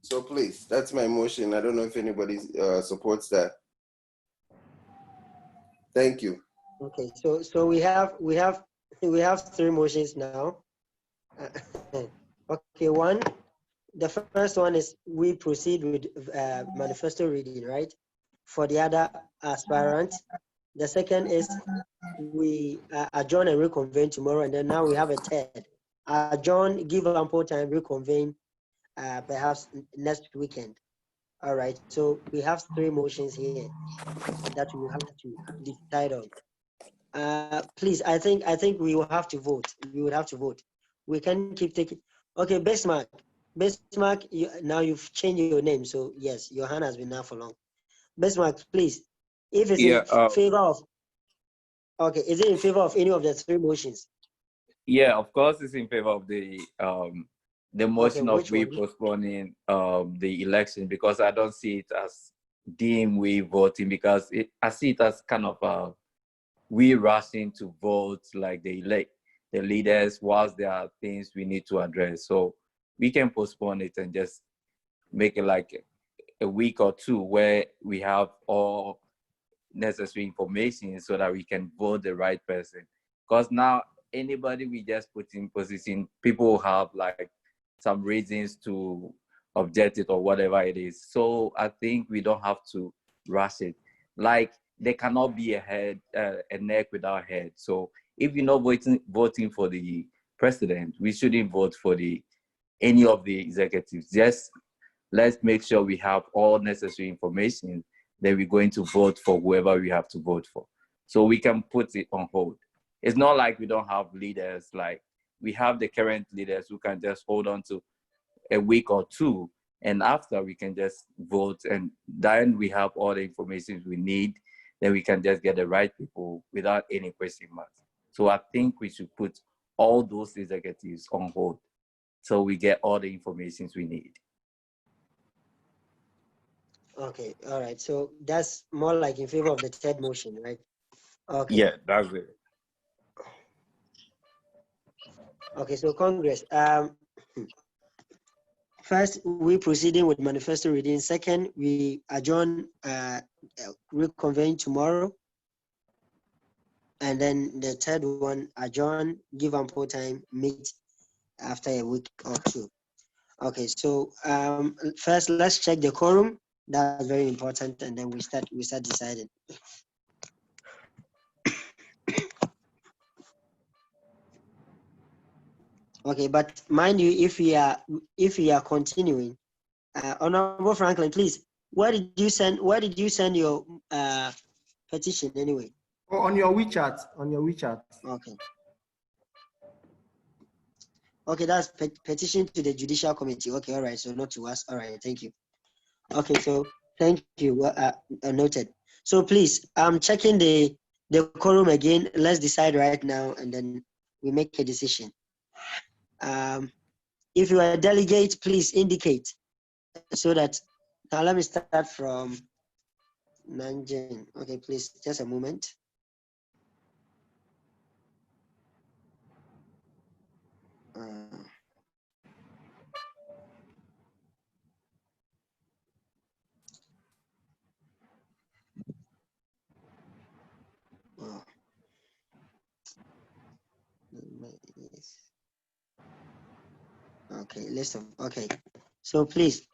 [SPEAKER 19] So please, that's my motion. I don't know if anybody supports that. Thank you.
[SPEAKER 3] Okay, so we have three motions now. Okay, the first one is we proceed with manifesto reading, right? For the other aspirant. The second is we adjourn and reconvene tomorrow, and then now we have a third. Adjourn, give ample time, reconvene perhaps next weekend. All right, so we have three motions here that we have to decide on. Please, I think we will have to vote. We would have to vote. We can keep taking. Okay, Bismarck, now you've changed your name, so yes, your hand has been now for long. Bismarck, please, if it's in favor of, okay, is it in favor of any of the three motions?
[SPEAKER 20] Yeah, of course, it's in favor of the motion of we postponing the election, because I don't see it as deemed we voting, because I see it as kind of we rushing to vote like the leaders whilst there are things we need to address. So we can postpone it and just make it like a week or two where we have all necessary information so that we can vote the right person. Because now anybody we just put in position, people have like some reasons to object it or whatever it is. So I think we don't have to rush it. Like there cannot be a neck without head. So if you're not voting for the president, we shouldn't vote for any of the executives. Just let's make sure we have all necessary information, then we're going to vote for whoever we have to vote for. So we can put it on hold. It's not like we don't have leaders. Like we have the current leaders who can just hold on to a week or two, and after we can just vote, and then we have all the information we need, then we can just get the right people without any question marks. So I think we should put all those executives on hold so we get all the information we need.
[SPEAKER 3] Okay, all right. So that's more like in favor of the third motion, right? Okay.
[SPEAKER 20] Yeah, that's it.
[SPEAKER 3] Okay, so Congress, first we proceeding with manifesto reading. Second, we adjourn, reconvene tomorrow. And then the third one, adjourn, give ample time, meet after a week or two. Okay, so first let's check the quorum. That's very important, and then we start deciding. Okay, but mind you, if we are continuing, Honorable Franklin, please, where did you send your petition anyway?
[SPEAKER 4] Oh, on your WeChat.
[SPEAKER 3] Okay. Okay, that's petition to the Judicial Committee. Okay, all right. So not to us. All right, thank you. Okay, so thank you. Noted. So please, I'm checking the quorum again. Let's decide right now, and then we make a decision. If you are a delegate, please indicate so that. Now let me start from Nanjing. Okay, please, just a moment. Okay, list of, okay. So please,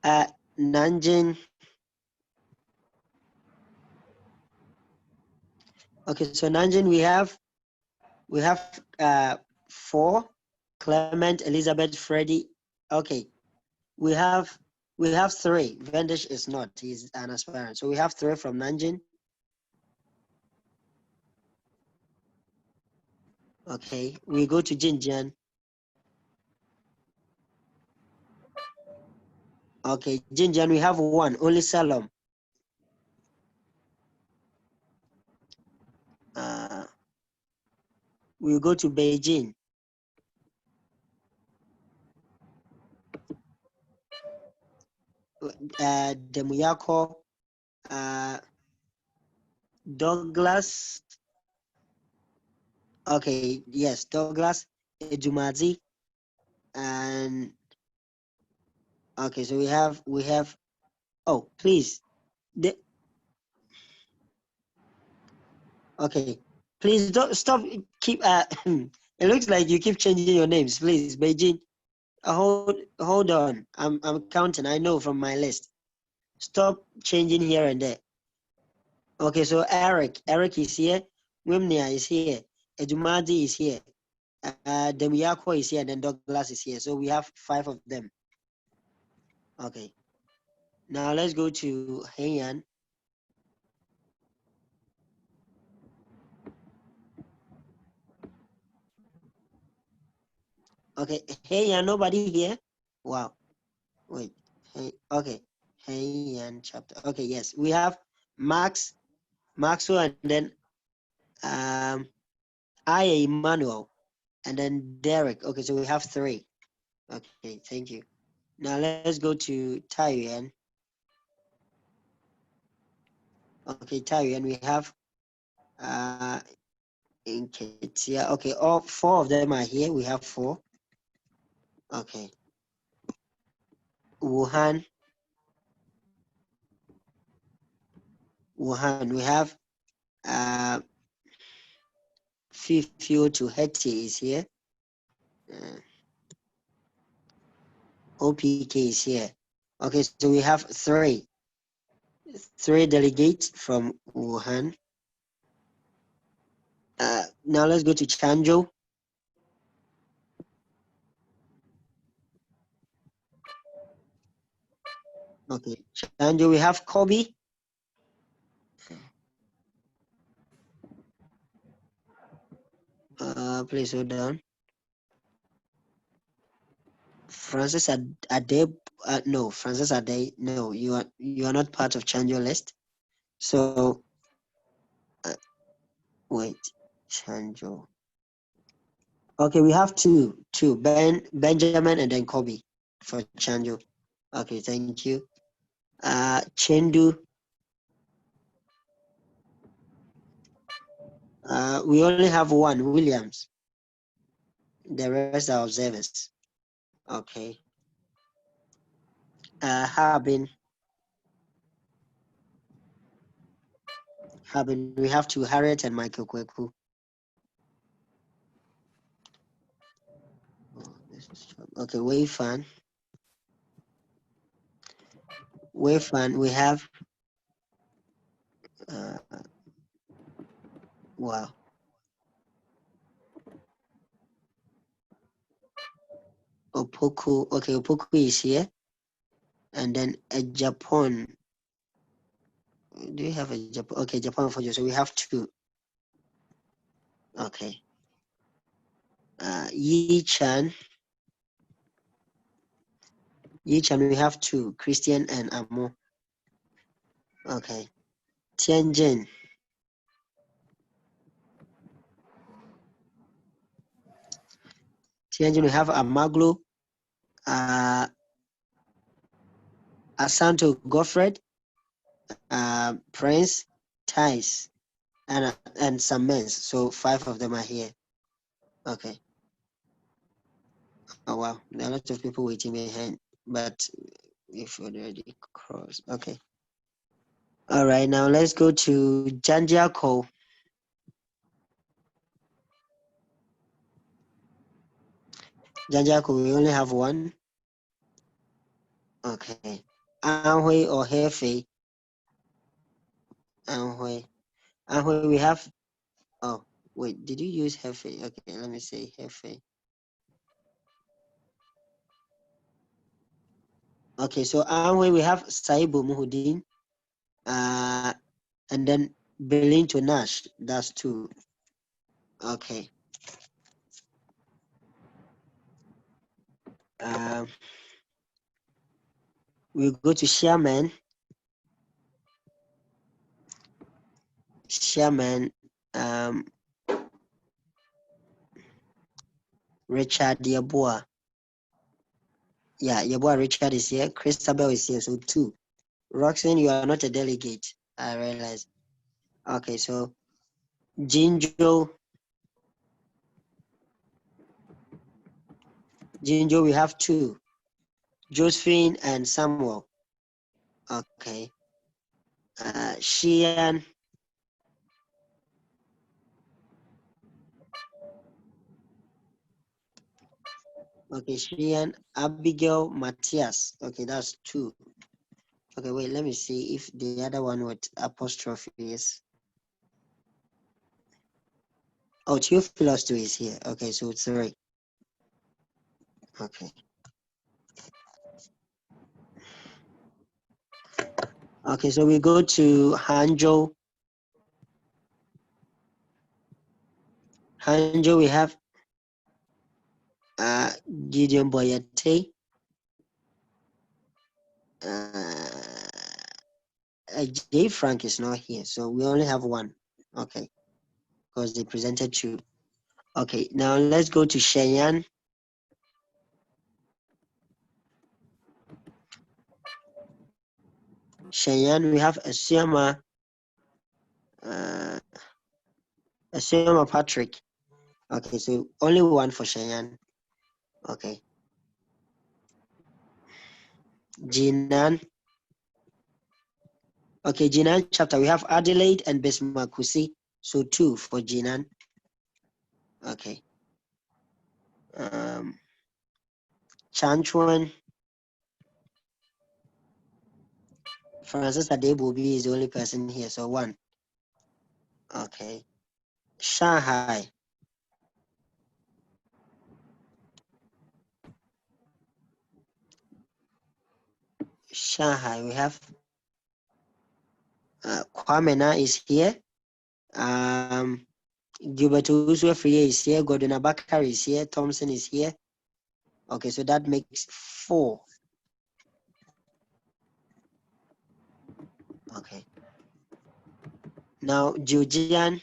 [SPEAKER 3] Nanjing. Okay, so Nanjing, we have 4, Clement, Elizabeth, Freddie. Okay, we have 3. Vendish is not, he's an aspirant. So we have 3 from Nanjing. Okay, we go to Jinjian. Okay, Jinjian, we have 1, only Salom. We go to Beijing. Demuyako, Douglas. Okay, yes, Douglas, Ejumazi, and okay, so we have. Oh, please, okay, please don't stop. Keep. It looks like you keep changing your names. Please, Beijing. Hold on. I'm counting. I know from my list. Stop changing here and there. Okay, so Eric is here. Wimnia is here. Ejumadi is here. Demuyako is here, and then Douglas is here. So we have 5 of them. Okay. Now let's go to Heian. Okay, Heian, nobody here? Wow. Wait. Hey, okay. Heian chapter. Okay, yes. We have Maxwell, and then Emmanuel, and then Derek. Okay, so we have 3. Okay, thank you. Now let's go to Taiyuan. Okay, Taiyuan, we have in Ketia. Okay, all 4 of them are here. We have 4. Okay. Wuhan, we have Fifio to Hetty is here. OPK is here. Okay, so we have 3 delegates from Wuhan. Now let's go to Chanzhou. Okay, Chanzhou, we have Kobe. Please hold down. Francis Ade, no, Francis Ade, no, you are not part of Chanzhou list. So, wait, Chanzhou. Okay, we have two, Benjamin and then Kobe for Chanzhou. Okay, thank you. Chengdu. We only have 1, Williams. The rest are observers. Okay. Harbin, we have 2, Harriet and Michael Kweku. Okay, Weifan, we have wow. Opoku, okay, Opoku is here. And then a Japan. Do you have a Japan? Okay, Japan for you. So we have 2. Okay. Yi Chan, we have 2, Christian and Amo. Okay. Tianjin. Tianjin, we have Amaglu, Asanto Goffred, Prince, Thais, and some men. So 5 of them are here. Okay. Oh wow, there are a lot of people waiting behind, but we've already crossed. Okay. All right, now let's go to Janjiako. Janjiako, we only have 1. Okay. Anhui or Hefe? Anhui. Anhui, we have. Oh, wait, did you use Hefe? Okay, let me say Hefe. Okay, so Anhui, we have Saibu Muhuddin, and then Belinto Nash, that's 2. Okay. We go to Sherman. Sherman, Richard Yabua. Yeah, Yabua Richard is here. Christabel is here, so 2. Roxanne, you are not a delegate, I realize. Okay, so Jinjo, we have 2. Josephine and Samuel. Okay. Shian. Okay, Shian, Abigail, Matthias. Okay, that's 2. Okay, wait, let me see if the other one with apostrophe is. Oh, Theophilus too is here. Okay, so it's 3. Okay. Okay, so we go to Hanjo. Hanjo, we have Gideon Boyate. J. Frank is not here, so we only have 1. Okay, because they presented 2. Okay, now let's go to Cheyenne. Cheyenne, we have Asiama Patrick. Okay, so only 1 for Cheyenne. Okay. Jinan. Okay, Jinan chapter, we have Adelaide and Bismarckusi, so 2 for Jinan. Okay. Chanchuan. Francis Adebobi is the only person here, so 1. Okay. Shanghai. Shanghai, we have Kwamena is here. Gilbert Uswefriye is here. Gordon Abakar is here. Thompson is here. Okay, so that makes 4. Okay. Now, Jujian.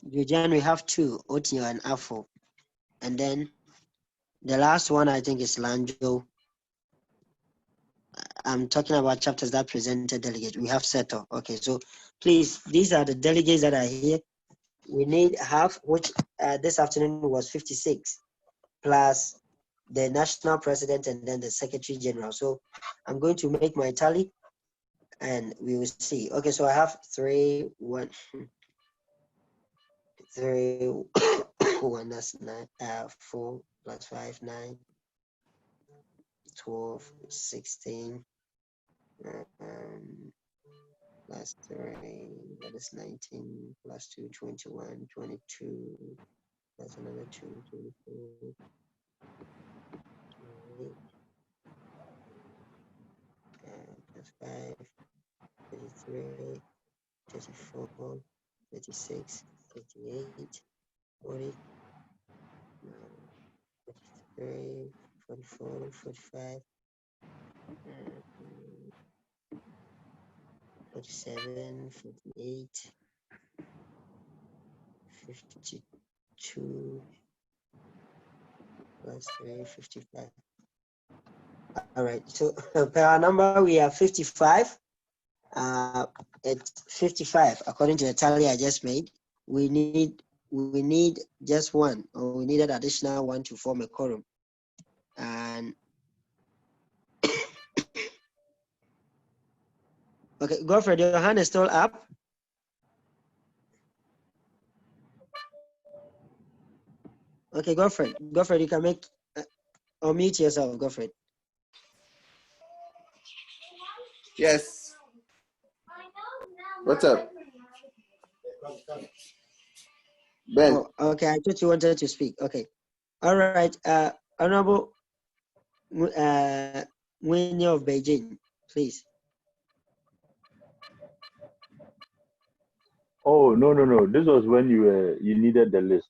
[SPEAKER 3] Jujian, we have 2, Otinyo and Afo. And then the last one, I think, is Lanjo. I'm talking about chapters that presented delegate. We have Seto. Okay, so please, these are the delegates that are here. We need half, which this afternoon was 56, plus the national president and then the secretary general. So I'm going to make my tally and we will see. Okay, so I have 3, 1, 3, 1, that's 9, 4 plus 5, 9, 12, 16, plus 3, that is 19, plus 2, 21, 22, plus another 2, 24, 28, plus 5, 33, 34, 36, 38, 40, 43, 44, 45, 47, 48, 52, plus 3, 55. All right, so per our number, we have 55. At 55, according to the tally I just made, we need just one, or we need an additional one to form a quorum. And okay, Godfrey, your hand is still up. Okay, Godfrey, you can make or mute yourself, Godfrey.
[SPEAKER 19] Yes. What's up? Ben.
[SPEAKER 3] Oh, okay, I thought you wanted to speak. Okay. All right. Honorable Winnie of Beijing, please.
[SPEAKER 21] Oh, no. This was when you needed the list.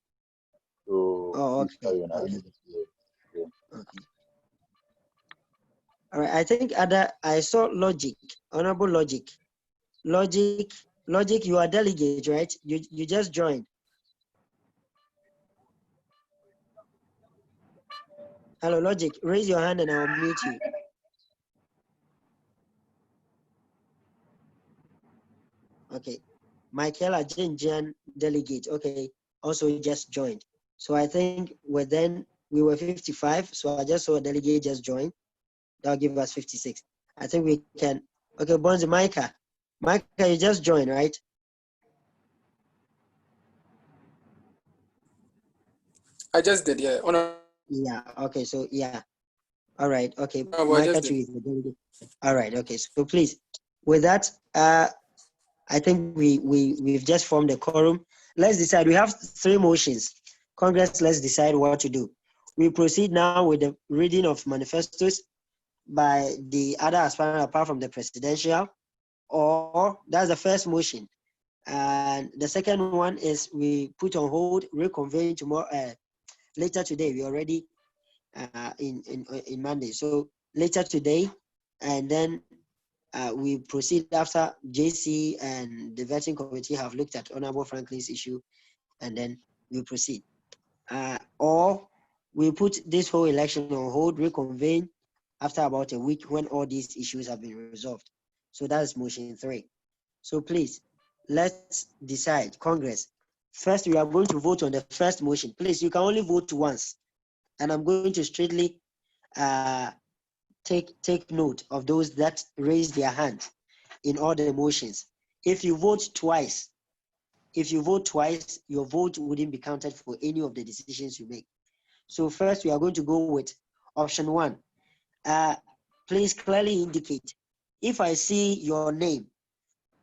[SPEAKER 21] So
[SPEAKER 3] Oh,
[SPEAKER 21] please carry
[SPEAKER 3] okay.
[SPEAKER 21] on.
[SPEAKER 3] Okay.
[SPEAKER 21] Yeah.
[SPEAKER 3] Okay. All right. I think I saw Logic, Honorable Logic. Logic, you are delegate, right? You just joined. Hello, Logic. Raise your hand and I'll mute you. Okay. Michaela Jinjan, delegate. Okay. Also just joined. So I think we were 55. So I just saw a delegate just joined. That'll give us 56. I think we can. Okay, Bonzi, Micah, you just joined, right?
[SPEAKER 22] I just did, yeah.
[SPEAKER 3] Yeah. Okay. So yeah. All right. Okay.
[SPEAKER 22] Well, I
[SPEAKER 3] Micah
[SPEAKER 22] just
[SPEAKER 3] too
[SPEAKER 22] did.
[SPEAKER 3] is the delegate. All right. Okay. So please, with that, I think we've just formed a quorum. Let's decide. We have 3 motions. Congress, let's decide what to do. We proceed now with the reading of manifestos by the other aspirant apart from the presidential, or that's the first motion. And the second one is we put on hold, reconvene tomorrow, later today. We already in Monday. So later today, and then we proceed after JC and the vetting committee have looked at Honorable Franklin's issue, and then we proceed. Or we put this whole election on hold, reconvene after about a week when all these issues have been resolved. So that's motion 3. So please, let's decide, Congress. First, we are going to vote on the first motion. Please, you can only vote once. And I'm going to straightly take note of those that raise their hand in all the motions. If you vote twice, your vote wouldn't be counted for any of the decisions you make. So first, we are going to go with option 1. Please clearly indicate if I see your name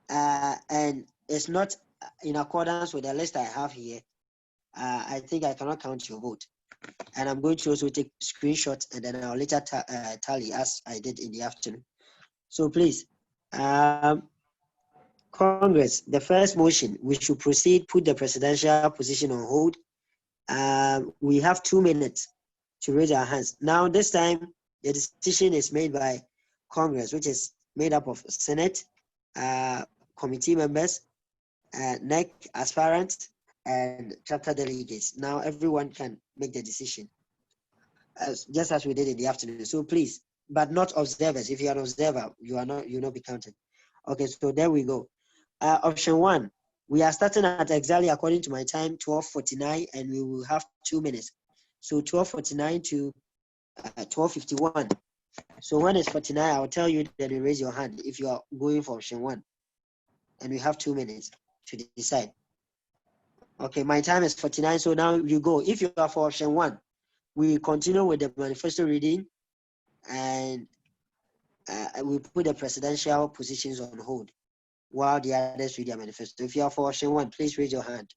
[SPEAKER 3] and it's not in accordance with the list I have here, I think I cannot count your vote. And I'm going to also take screenshots and then I'll later tally as I did in the afternoon. So please, Congress, the first motion, we should proceed, put the presidential position on hold. We have 2 minutes to raise our hands. Now, this time, the decision is made by Congress, which is made up of Senate, committee members, NEC aspirants, and chapter delegates. Now, everyone can make the decision, just as we did in the afternoon. So please, but not observers. If you are an observer, you'll not be counted. Okay, so there we go. Option 1, we are starting at exactly, according to my time, 12:49, and we will have 2 minutes. So 12:49 to 12:51. So when it's 49, I'll tell you that you raise your hand if you are going for option 1. And we have 2 minutes to decide. Okay, my time is 49, so now you go. If you are for option 1, we continue with the manifesto reading and we put the presidential positions on hold while the others read their manifesto. If you are for option 1, please raise your hand.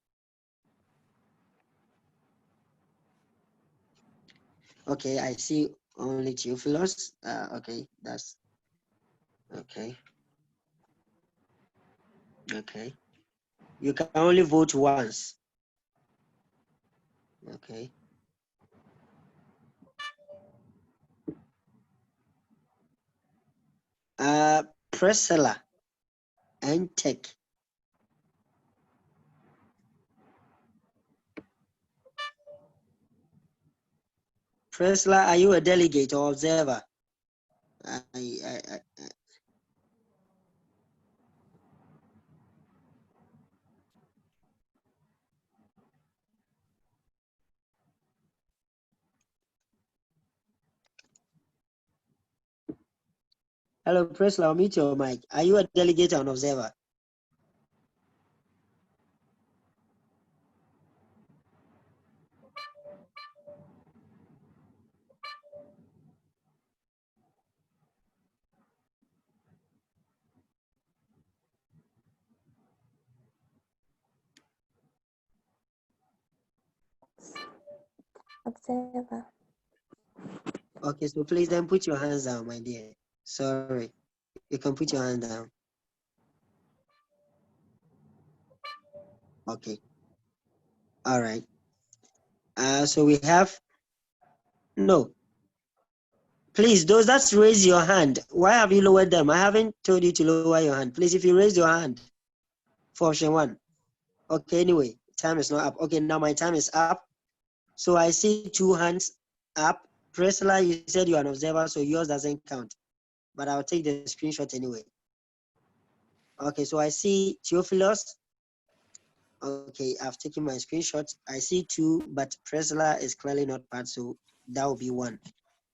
[SPEAKER 3] Okay, I see only Theophilus. Okay, that's okay. Okay. You can only vote once. Okay. Priscilla and Tech. Priscilla, are you a delegate or observer? Hello, Priscilla, mute your mic. Are you a delegate or an observer?
[SPEAKER 5] Observer.
[SPEAKER 3] Okay, so please then put your hands down, my dear. Sorry, you can put your hand down. Okay, all right. So we have, no. Please, those that raise your hand, why have you lowered them? I haven't told you to lower your hand. Please, if you raise your hand for option 1. Okay, anyway, time is not up. Okay, now my time is up. So I see 2 hands up. Priscilla, you said you're an observer, so yours doesn't count. But I'll take the screenshot anyway. Okay, so I see Theophilus. Okay, I've taken my screenshot. I see 2, but Priscilla is clearly not part, so that will be 1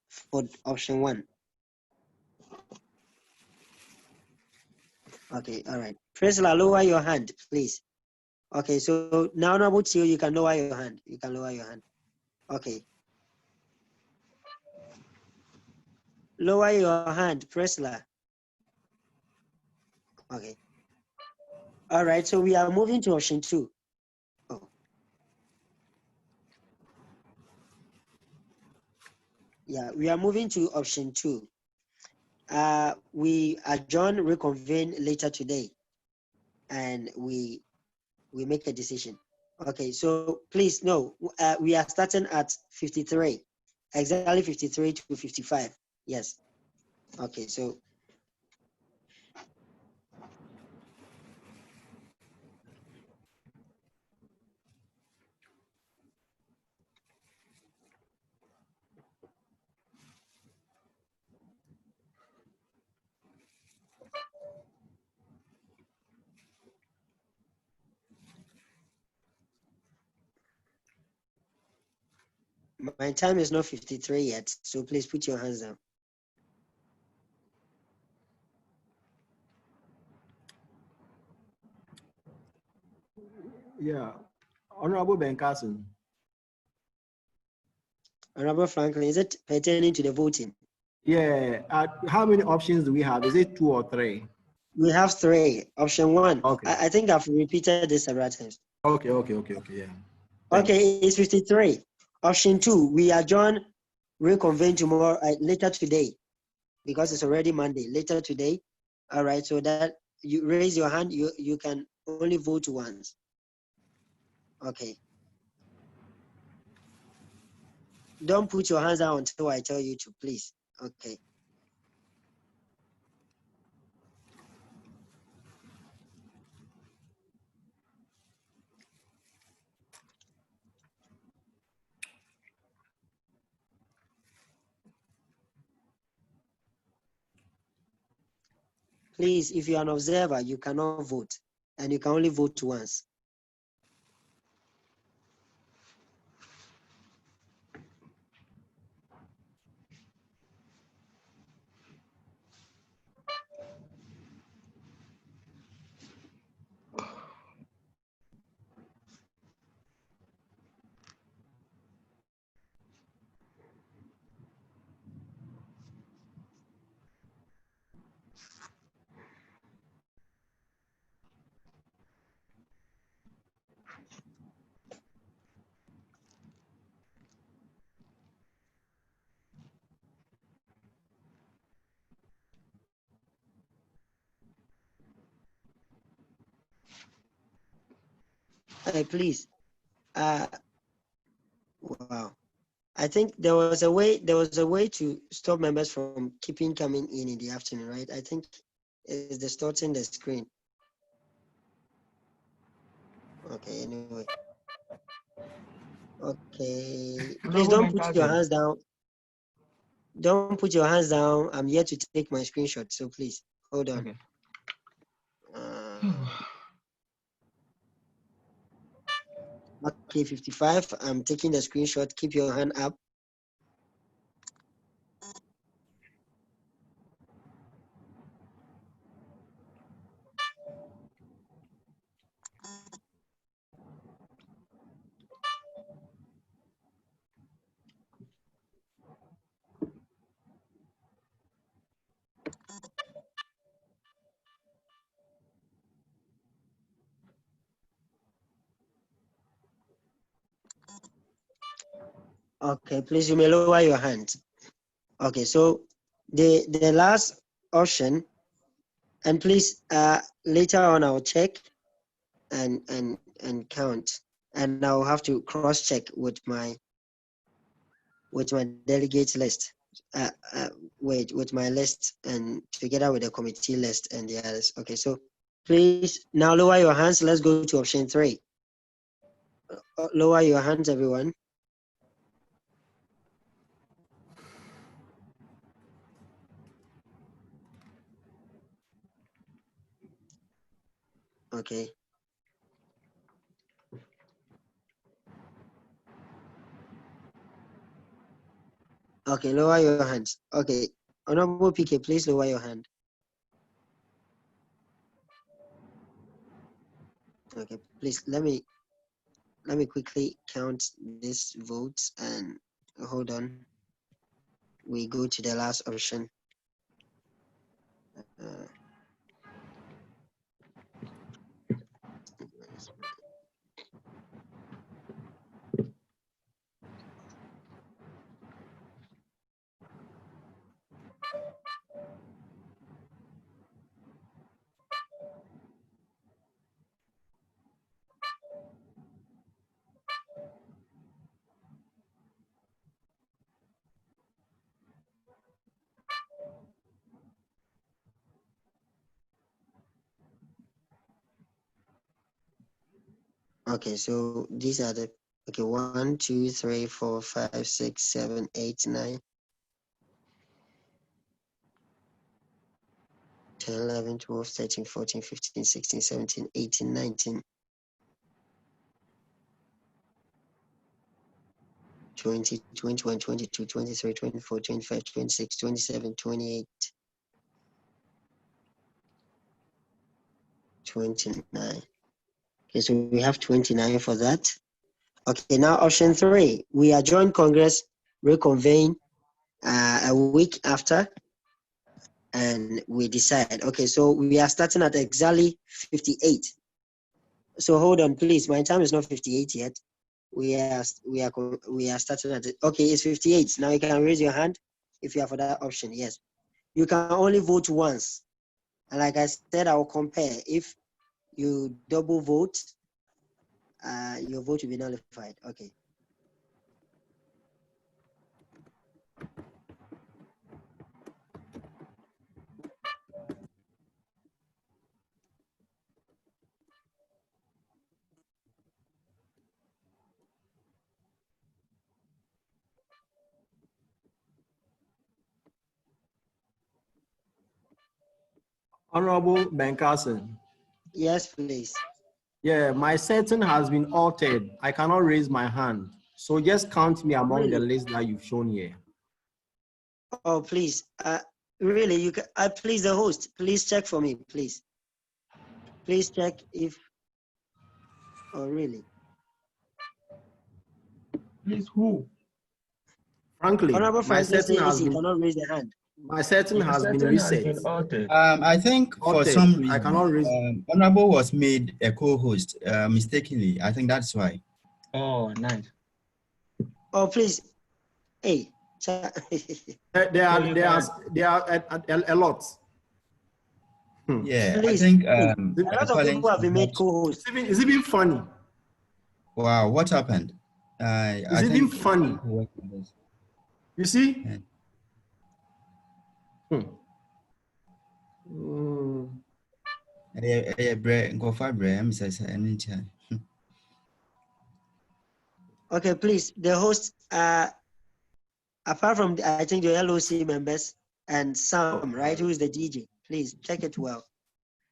[SPEAKER 3] for option 1. Okay, all right. Priscilla, lower your hand, please. Okay, so now Honorable Theo, you can lower your hand. You can lower your hand. Okay. Lower your hand, Priscilla. Okay. All right, so we are moving to option 2. Oh. Yeah, we are moving to option 2. We adjourn, reconvene later today, and we make a decision. Okay, so please no, we are starting at 53, exactly 53 to 55. Yes. Okay, so my time is not 53 yet, so please put your hands down.
[SPEAKER 4] Yeah, Honorable Ben Carson.
[SPEAKER 3] Honorable Franklin, is it pertaining to the voting?
[SPEAKER 4] Yeah, how many options do we have? Is it 2 or 3?
[SPEAKER 3] We have 3. Option 1.
[SPEAKER 4] Okay.
[SPEAKER 3] I think I've repeated this several times.
[SPEAKER 4] Okay, yeah.
[SPEAKER 3] Okay, it's 53. Option 2, we adjourn, reconvene tomorrow, later today, because it's already Monday, later today. All right, so that you raise your hand, you can only vote once. Okay. Don't put your hands down until I tell you to, please. Okay. Please, if you're an observer, you cannot vote, and you can only vote once. Please. Wow. I think there was a way to stop members from coming in the afternoon, right? I think it's distorting the screen. Okay, anyway. Okay, please don't put your hands down. Don't put your hands down. I'm here to take my screenshot, so please hold on.
[SPEAKER 11] Okay.
[SPEAKER 3] Okay, 55. I'm taking the screenshot. Keep your hand up. Okay, please, you may lower your hand. Okay, so the last option, and please later on I'll check and count, and I'll have to cross check with my delegates list. With my list and together with the committee list and the others. Okay, so please now lower your hands. Let's go to option 3. Lower your hands, everyone. Okay. Okay, lower your hands. Okay, Honorable PK, please lower your hand. Okay, please let me quickly count these votes and hold on. We go to the last option. Okay, so these are the 1, 2, 3, 4, 5, 6, 7, 8, 9, 10, 11, 12, 13, 14, 15, 16, 17, 18, 19, 20, 21, 22, 23, 24, 25, 26, 27, 28, 29. Okay, so we have 29 for that. Okay, now option 3, we adjourn Congress, reconvene a week after, and we decide. Okay, so we are starting at exactly 58. So hold on, please. My time is not 58 yet. We are starting at it. Okay, it's 58. Now you can raise your hand if you are for that option. Yes, you can only vote once, and like I said, I will compare. If you double vote, your vote will be nullified. Okay.
[SPEAKER 4] Honorable Ben Carson.
[SPEAKER 3] Yes, please.
[SPEAKER 4] Yeah, my setting has been altered. I cannot raise my hand. So just count me among the list that you've shown here.
[SPEAKER 3] Oh, please. Really, you can. Please, the host, please check for me, please. Please check if. Oh, really?
[SPEAKER 4] Please, who? Frankly,
[SPEAKER 3] Honorable
[SPEAKER 4] my setting has been.
[SPEAKER 3] cannot raise the hand.
[SPEAKER 4] My setting has been reset.
[SPEAKER 2] I think for
[SPEAKER 4] Altered.
[SPEAKER 2] some reason,
[SPEAKER 4] I cannot raise.
[SPEAKER 2] Honorable was made a co-host mistakenly. I think that's why.
[SPEAKER 16] Oh, nice.
[SPEAKER 3] Oh, please. Hey.
[SPEAKER 4] There are a lot.
[SPEAKER 2] Yeah,
[SPEAKER 3] please,
[SPEAKER 2] I think
[SPEAKER 3] a lot of people have been made co-hosts.
[SPEAKER 4] It's even funny.
[SPEAKER 2] Wow, what happened?
[SPEAKER 4] It's
[SPEAKER 2] I
[SPEAKER 4] even
[SPEAKER 2] think
[SPEAKER 4] funny. You see?
[SPEAKER 2] Yeah.
[SPEAKER 3] Okay, please, the host, apart from, I think, the LOC members and Sam, right, who is the DJ, please check it well.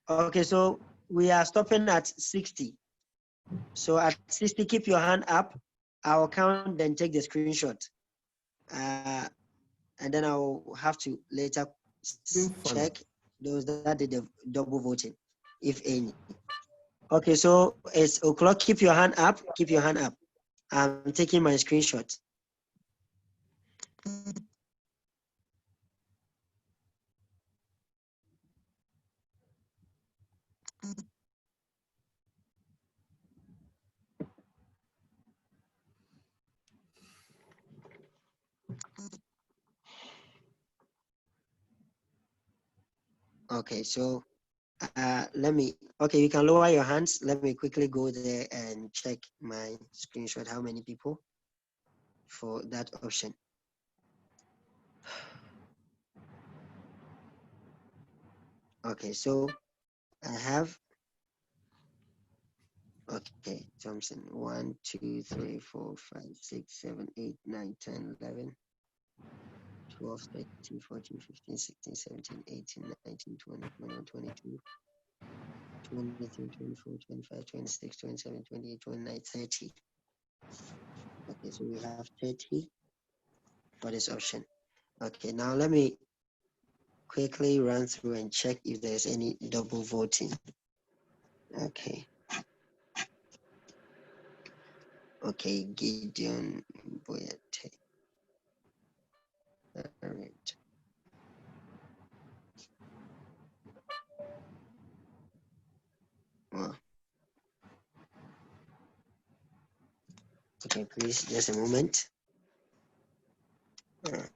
[SPEAKER 3] Okay, so we are stopping at 60. So at 60, keep your hand up. I'll count, then take the screenshot. And then I'll have to later check those that did the double voting, if any. Okay, so it's o'clock. Keep your hand up. Keep your hand up. I'm taking my screenshot. Okay, so let me, okay, you can lower your hands. Let me quickly go there and check my screenshot, how many people for that option. Okay, so I have, okay, Thompson, 1, 2, 3, 4, 5, 6, 7, 8, 9, 10, 11, 12, 13, 14, 15, 16, 17, 18, 19, 20, 21, 22, 23, 24, 25, 26, 27, 28, 29, 30. Okay, so we have 30 for this option. Okay, now let me quickly run through and check if there's any double voting. Okay. Okay, Gideon Boyete. All right. Well, okay, please, just a moment. Okay.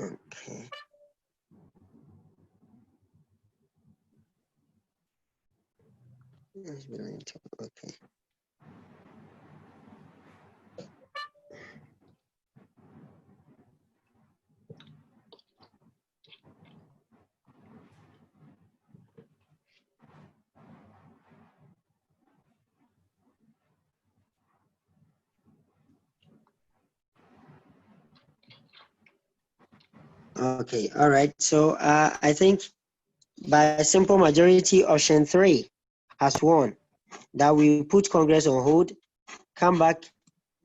[SPEAKER 3] Okay. Okay, all right. So I think by a simple majority, option 3 has won. That we put Congress on hold, come back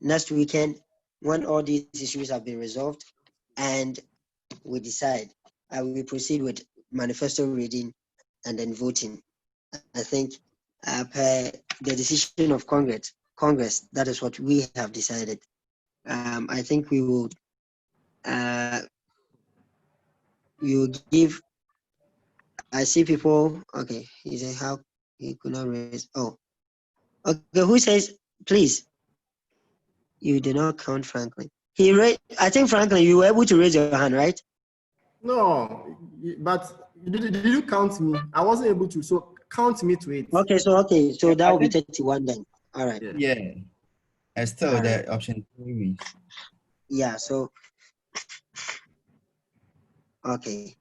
[SPEAKER 3] next weekend when all these issues have been resolved, and we decide. We proceed with manifesto reading and then voting. I think per the decision of Congress, that is what we have decided. I think we will give. I see people. Okay, he said how he could not raise. Oh, okay. Who says please? You did not count Franklin. He raised. I think Franklin, you were able to raise your hand, right?
[SPEAKER 4] No, but did you count me? I wasn't able to, so count me to it.
[SPEAKER 3] Okay, so that will be 31 then. All right.
[SPEAKER 2] Yeah. I still the option 3.
[SPEAKER 3] Yeah, so okay.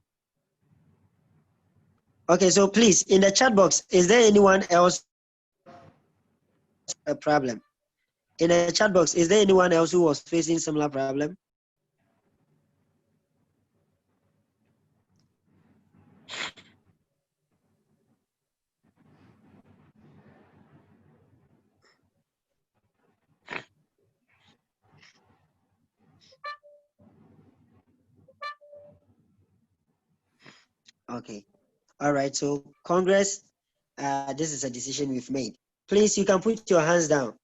[SPEAKER 3] Okay, so please, in the chat box, is there anyone else a problem? In the chat box, is there anyone else who was facing similar problem? Okay. All right, so Congress, this is a decision we've made. Please, you can put your hands down.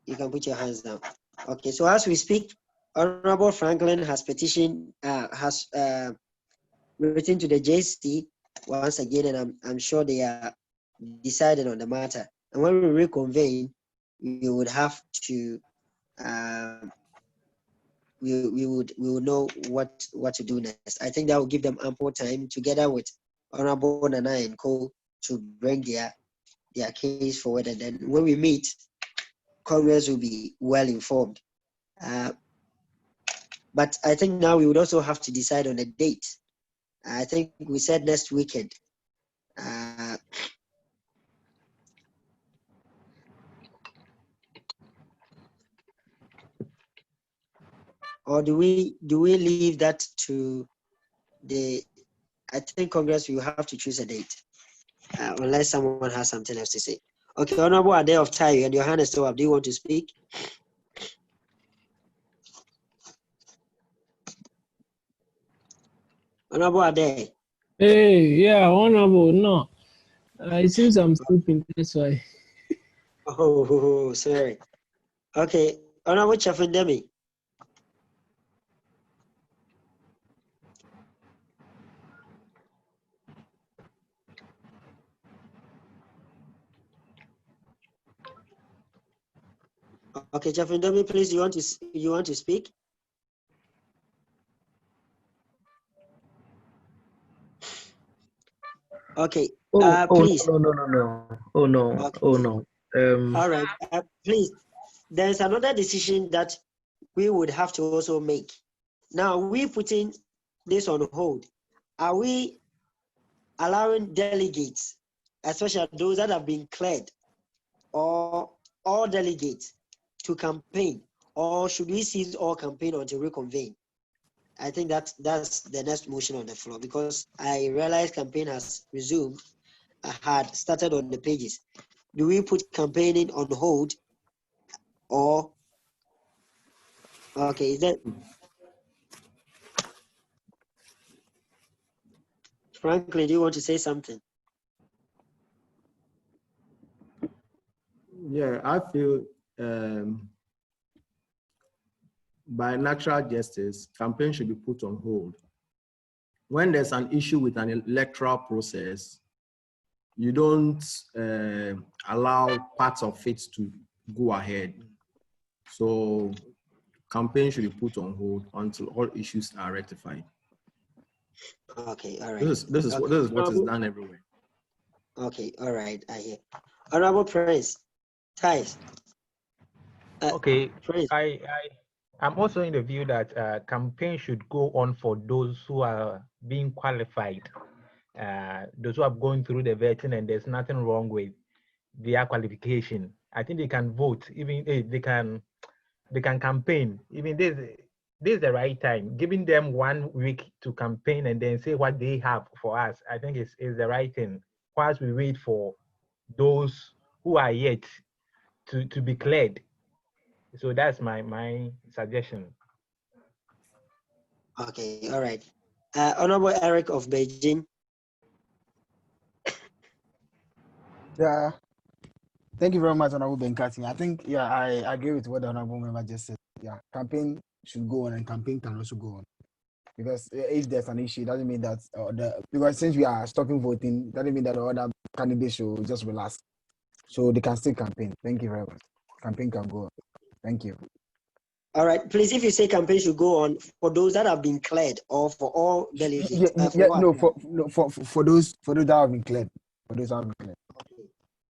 [SPEAKER 3] You can put your hands down. Okay, so as we speak, Honorable Franklin has petitioned, written to the JC once again, and I'm sure they are decided on the matter. And when we reconvene, we would have to we would know what to do next. I think that will give them ample time, together with Honorable Nana and Co, to bring their case forward. And then when we meet, Congress will be well informed. But I think now we would also have to decide on a date. I think we said next weekend. Or do we leave that to the? I think Congress will have to choose a date, unless someone has something else to say. Okay, Honorable Ade of Tai, and your hand is still up. Do you want to speak? Honorable Ade.
[SPEAKER 5] Hey, yeah, Honorable. No, it seems I'm sleeping. That's why.
[SPEAKER 3] Oh, sorry. Okay, Honorable Chafindemi. Okay, Chafindemi, please, you want to speak? Okay. Please.
[SPEAKER 5] No. Oh no.
[SPEAKER 3] Okay.
[SPEAKER 5] Oh no.
[SPEAKER 3] All right. Please. There's another decision that we would have to also make. Now, we putting this on hold. Are we allowing delegates, especially those that have been cleared, or all delegates, to campaign, or should we cease all campaign until reconvene? I think that's the next motion on the floor, because I realize campaign has resumed, had started on the pages. Do we put campaigning on hold, or okay? Is that Franklin? Do you want to say something?
[SPEAKER 4] Yeah, I feel by natural justice, campaign should be put on hold. When there's an issue with an electoral process, you don't allow parts of it to go ahead. So campaign should be put on hold until all issues are rectified.
[SPEAKER 3] Okay, all right.
[SPEAKER 4] This is what is done everywhere.
[SPEAKER 3] Okay, all right, I hear. Honorable Prince, Thais.
[SPEAKER 11] Okay,
[SPEAKER 3] Prince.
[SPEAKER 11] I'm also in the view that campaign should go on for those who are being qualified, those who are going through the vetting, and there's nothing wrong with their qualification. I think they can vote, even they can campaign. Even this is the right time. Giving them 1 week to campaign and then say what they have for us, I think is the right thing. Whilst we wait for those who are yet to be cleared. So that's my suggestion.
[SPEAKER 3] Okay, all right. Honorable Eric of Beijing.
[SPEAKER 8] Yeah. Thank you very much, Honorable Benkati. I think, yeah, I agree with what the Honorable member just said. Yeah, campaign should go on, and campaign can also go on. Because if there's an issue, it doesn't mean that because since we are stopping voting, it doesn't mean that the other candidates should just relax. So they can still campaign. Thank you very much. Campaign can go on. Thank you.
[SPEAKER 3] All right, please, if you say campaign should go on for those that have been cleared, or for all delegates.
[SPEAKER 8] For those that have been cleared. For those that have been cleared.
[SPEAKER 3] Okay.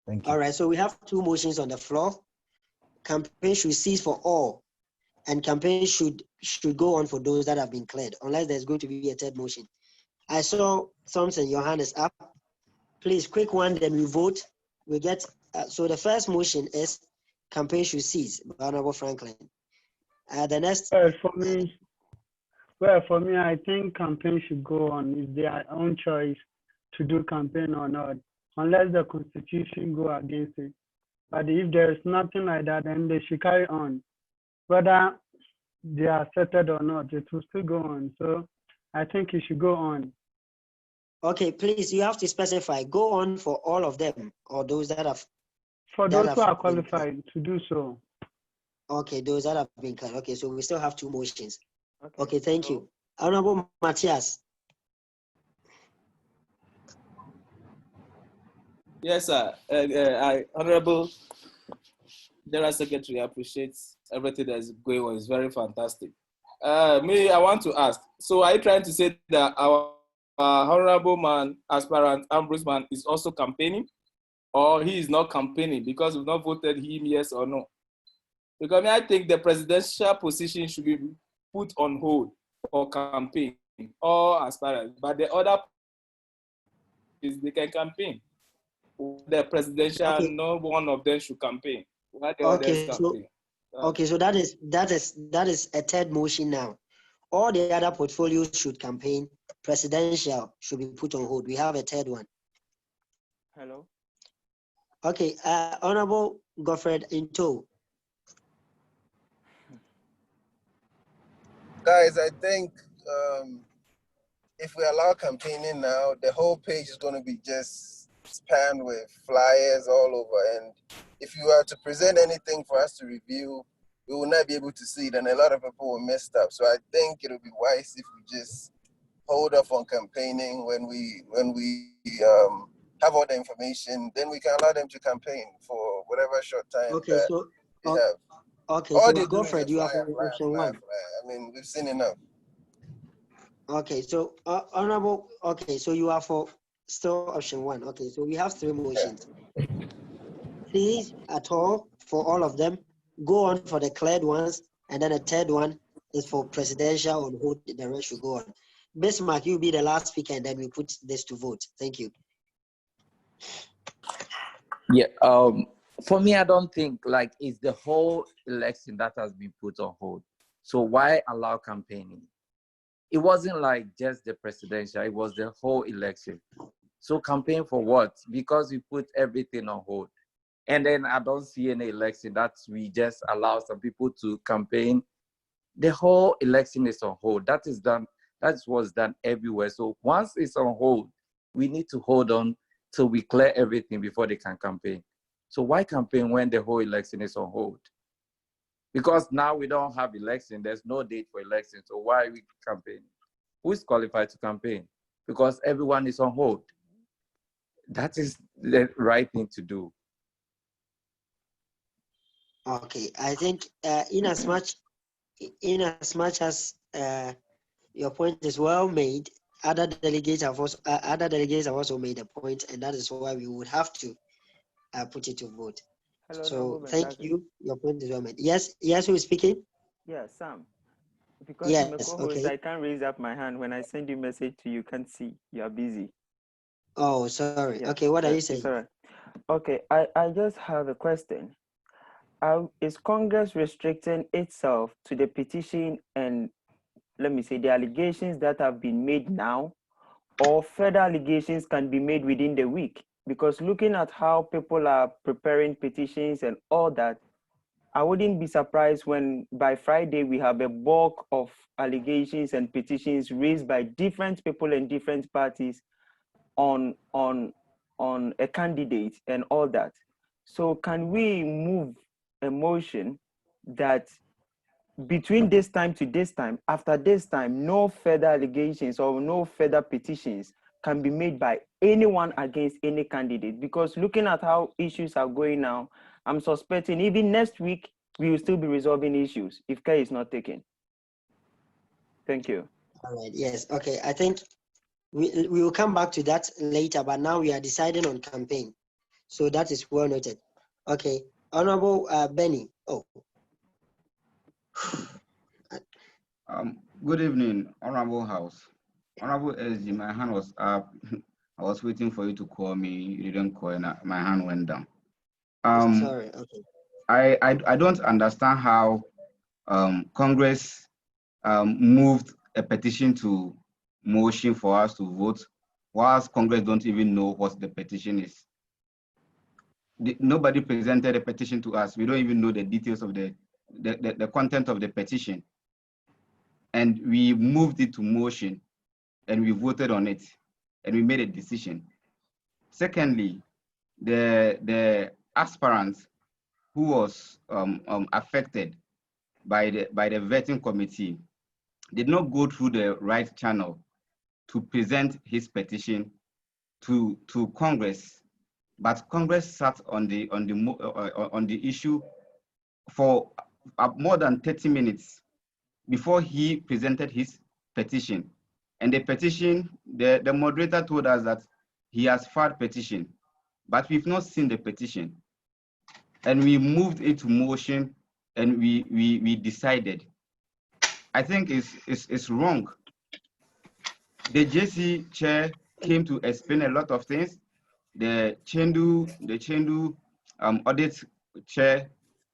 [SPEAKER 8] Thank you.
[SPEAKER 3] All right, so we have two motions on the floor. Campaign should cease for all, and campaign should go on for those that have been cleared, unless there's going to be a third motion. I saw something, your hand is up. Please, quick one, then we vote. We get, so the first motion is campaign should cease, Honorable Franklin. The next.
[SPEAKER 6] For me, I think campaign should go on. It's their own choice to do campaign or not, unless the constitution go against it. But if there's nothing like that, then they should carry on. Whether they are accepted or not, it will still go on. So I think it should go on.
[SPEAKER 3] Okay, please, you have to specify, go on for all of them, or those that have.
[SPEAKER 6] For those who are qualified to do so.
[SPEAKER 3] Okay, those that have been cleared. Okay, so we still have two motions. Okay, thank you. Honorable Matthias.
[SPEAKER 9] Yes, sir. Honorable General Secretary, appreciates everything that is going on. It's very fantastic. I want to ask. So, are you trying to say that our honorable man, aspirant Ombudsman, is also campaigning, or he is not campaigning because we've not voted him, yes or no? Because I think the presidential position should be put on hold for campaign or aspirants, but the other is they can campaign. The presidential,
[SPEAKER 3] Okay.
[SPEAKER 9] no one of them should campaign. Why the others
[SPEAKER 3] Okay, so
[SPEAKER 9] campaign?
[SPEAKER 3] so that is a third motion now. All the other portfolios should campaign. Presidential should be put on hold. We have a third one.
[SPEAKER 12] Hello.
[SPEAKER 3] Okay, Honorable Godfred Into.
[SPEAKER 19] Guys, I think if we allow campaigning now, the whole page is going to be just spammed with flyers all over. And if you are to present anything for us to review, we will not be able to see it, and a lot of people will mess up. So I think it'll be wise if we just hold off on campaigning when we have all the information. Then we can allow them to campaign for whatever short time
[SPEAKER 3] Okay,
[SPEAKER 19] that
[SPEAKER 3] so
[SPEAKER 19] they have.
[SPEAKER 3] okay,
[SPEAKER 19] All
[SPEAKER 3] so
[SPEAKER 19] they do is
[SPEAKER 3] Godfred,
[SPEAKER 19] just
[SPEAKER 3] you are
[SPEAKER 19] fly,
[SPEAKER 3] for
[SPEAKER 19] fly,
[SPEAKER 3] option
[SPEAKER 19] fly,
[SPEAKER 3] one.
[SPEAKER 19] fly. I mean, we've seen enough.
[SPEAKER 3] Okay, so Honorable, okay, so you are for still option one. Okay, so we have three motions. Please, at all, for all of them, go on for the cleared ones, and then the third one is for presidential on hold, the rest should go on. Bismarck, you be the last speaker, and then we put this to vote. Thank you.
[SPEAKER 20] Yeah. For me, I don't think like it's the whole election that has been put on hold. So why allow campaigning? It wasn't like just the presidential, it was the whole election. So campaign for what? Because we put everything on hold. And then I don't see any election that we just allow some people to campaign. The whole election is on hold. That is done. That was done everywhere. So once it's on hold, we need to hold on till we clear everything before they can campaign. So why campaign when the whole election is on hold? Because now we don't have election. There's no date for election. So why are we campaigning? Who is qualified to campaign? Because everyone is on hold. That is the right thing to do.
[SPEAKER 3] Okay, I think in as much as your point is well made, other delegates have also made a point, and that is why we would have to put it to vote.
[SPEAKER 12] Hello,
[SPEAKER 3] So
[SPEAKER 12] Honorable
[SPEAKER 3] thank
[SPEAKER 12] Benghazi.
[SPEAKER 3] you. Your point is well made. Yes, who is speaking?
[SPEAKER 12] Yeah, Sam. Because I'm a
[SPEAKER 3] Yes,
[SPEAKER 12] co-host,
[SPEAKER 3] okay.
[SPEAKER 12] I can't raise up my hand. When I send you a message to you, can't see. You are busy.
[SPEAKER 3] Oh, sorry.
[SPEAKER 12] Yeah,
[SPEAKER 3] Okay, what are you
[SPEAKER 12] it's
[SPEAKER 3] saying?
[SPEAKER 12] all right. Okay, I just have a question. Is Congress restricting itself to the petition and, let me say, the allegations that have been made now, or further allegations can be made within the week? Because looking at how people are preparing petitions and all that, I wouldn't be surprised when by Friday we have a bulk of allegations and petitions raised by different people and different parties on a candidate and all that. So can we move a motion that between this time to this time, after this time, no further allegations or no further petitions can be made by anyone against any candidate? Because looking at how issues are going now, I'm suspecting even next week, we will still be resolving issues if care is not taken. Thank you.
[SPEAKER 3] All right, yes, okay. I think we will come back to that later, but now we are deciding on campaign. So that is well noted. Okay, Honorable Benny. Oh.
[SPEAKER 23] Good evening, Honorable House. Honorable SG, my hand was up. I was waiting for you to call me. You didn't call, and my hand went down.
[SPEAKER 3] Sorry, okay.
[SPEAKER 23] I don't understand how Congress moved a petition to motion for us to vote, whilst Congress don't even know what the petition is. Nobody presented a petition to us. We don't even know the details of the content of the petition. And we moved it to motion, and we voted on it, and we made a decision. Secondly, the aspirant who was affected by the vetting committee did not go through the right channel to present his petition to Congress but Congress sat on the issue for more than 30 minutes before he presented his petition. And the petition, the moderator told us that he has filed petition, but we've not seen the petition. And we moved it to motion, and we decided. I think it's wrong. The JC chair came to explain a lot of things. The Chendu audit chair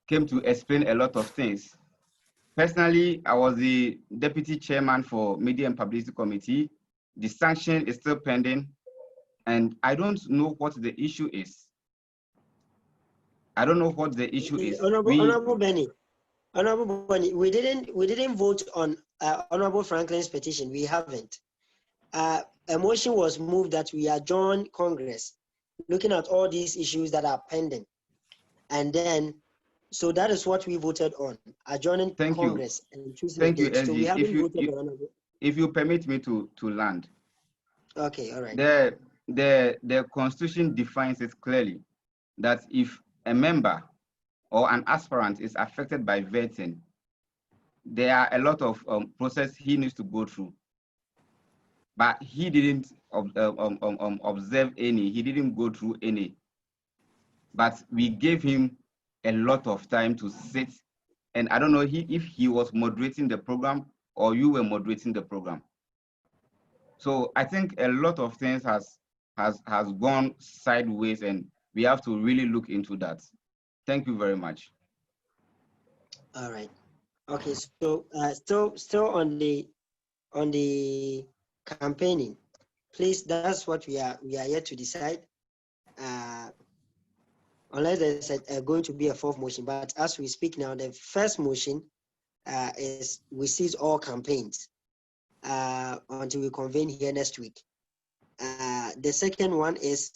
[SPEAKER 23] came to explain a lot of things. Personally, I was the deputy chairman for Media and Publicity Committee. The sanction is still pending, and I don't know what the issue is. I don't know what the issue is.
[SPEAKER 3] Honorable Benny, we didn't vote on Honorable Franklin's petition. We haven't. A motion was moved that we adjourn Congress, looking at all these issues that are pending, and then so that is what we voted on, adjourning Congress and choosing
[SPEAKER 23] Thank
[SPEAKER 3] a
[SPEAKER 23] you,
[SPEAKER 3] date. So we haven't voted
[SPEAKER 23] SG.
[SPEAKER 3] on Honorable.
[SPEAKER 23] If you permit me to land.
[SPEAKER 3] Okay, all right.
[SPEAKER 23] The Constitution defines it clearly that if a member or an aspirant is affected by vetting, there are a lot of process he needs to go through. But he didn't observe any, he didn't go through any. But we gave him a lot of time to sit, and I don't know if he was moderating the program or you were moderating the program. So I think a lot of things has gone sideways, and we have to really look into that. Thank you very much.
[SPEAKER 3] All right. Okay. So still on the campaigning, please. That's what we are yet to decide. Unless there's going to be a fourth motion, but as we speak now, the first motion is we cease all campaigns until we convene here next week. The second one is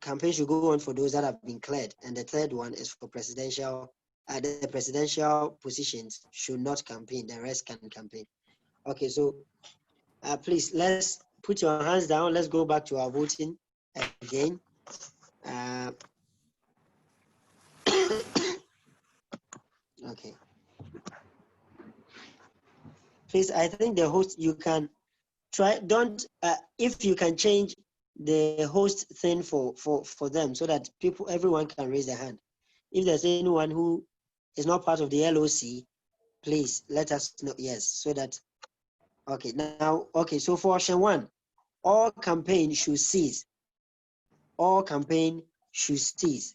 [SPEAKER 3] campaigns should go on for those that have been cleared, and the third one is for presidential. The presidential positions should not campaign; the rest can campaign. Okay, so please let's put your hands down. Let's go back to our voting again. Okay. Please, I think the host, you can try, if you can change the host thing for them so that everyone can raise their hand. If there's anyone who is not part of the LOC, please let us know, yes, so that, okay, now, okay, so for option 1, all campaign should cease. All campaign should cease.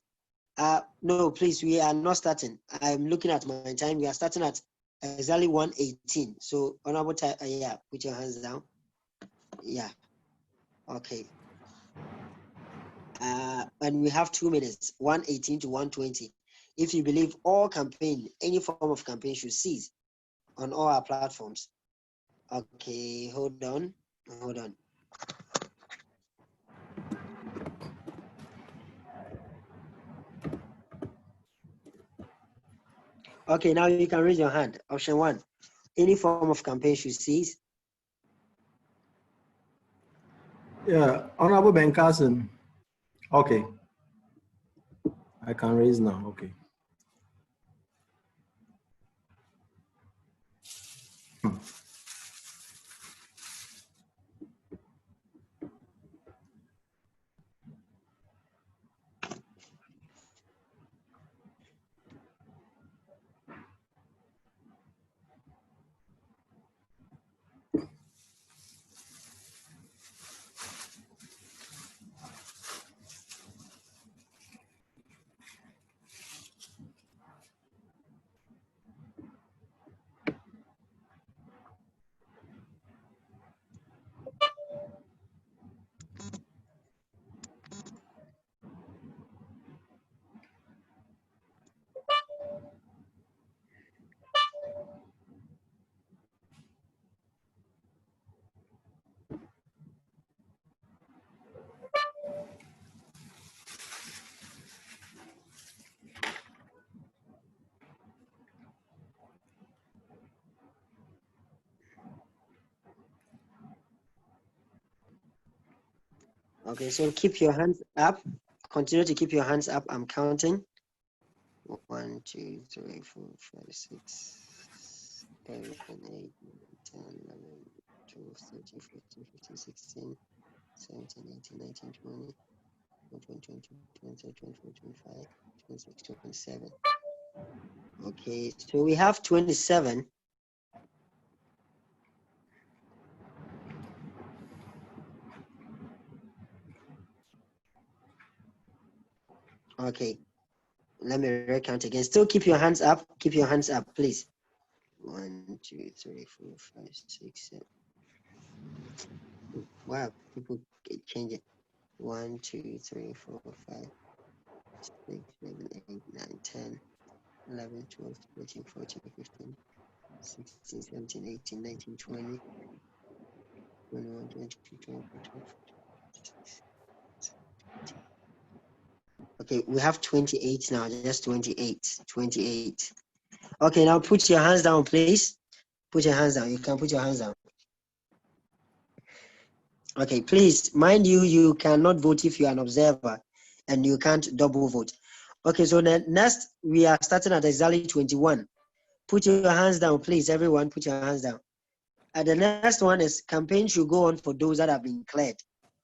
[SPEAKER 3] No, please, we are not starting. I'm looking at my time. We are starting at exactly 1:18. So, Honorable, yeah, put your hands down. Yeah, okay. And we have 2 minutes, 1:18 to 1:20. If you believe all campaign, any form of campaign should cease on all our platforms. Okay, hold on. Okay, now you can raise your hand. Option 1, any form of campaign should cease.
[SPEAKER 4] Yeah, Honorable Ben Carson. Okay. I can raise now. Okay.
[SPEAKER 3] Okay, so keep your hands up continue to keep your hands up. I'm counting. 1, 2, 3, 4, 5, 6, 7, 8, 9, 10, 11, 12, 13, 14, 15, 16, 17, 18, 19, 20, 21, 22, 23, 24, 25, 26, 27. Okay, so we have 27. Okay, let me recount again. Still keep your hands up. Keep your hands up, please. 1, 2, 3, 4, 5, 6, 7. Wow, people change it. 1, 2, 3, 4, 5, 6, 7, 8, 9, 10, 11, 12, 13, 14, 15, 16, 17, 18, 19, 20, 21, 22, 23, 24. Okay, we have 28 now, just 28, 28. Okay, now put your hands down, please. Put your hands down. You can put your hands down. Okay, please, mind you, you cannot vote if you are an observer and you can't double vote. Okay, so then next we are starting at exactly 21. Put your hands down, please. Everyone, put your hands down. And the next one is campaign should go on for those that have been cleared.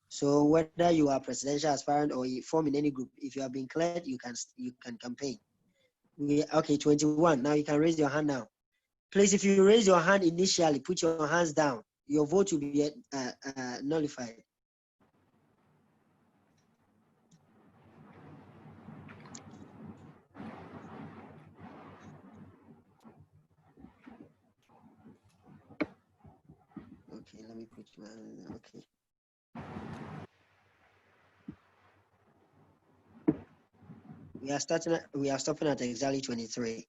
[SPEAKER 3] So whether you are presidential aspirant or you form in any group, if you have been cleared, you can campaign. Okay, 21. Now you can raise your hand now. Please, if you raise your hand initially, put your hands down. Your vote will be nullified. Okay, let me put my hand. Okay. We are stopping at exactly 23.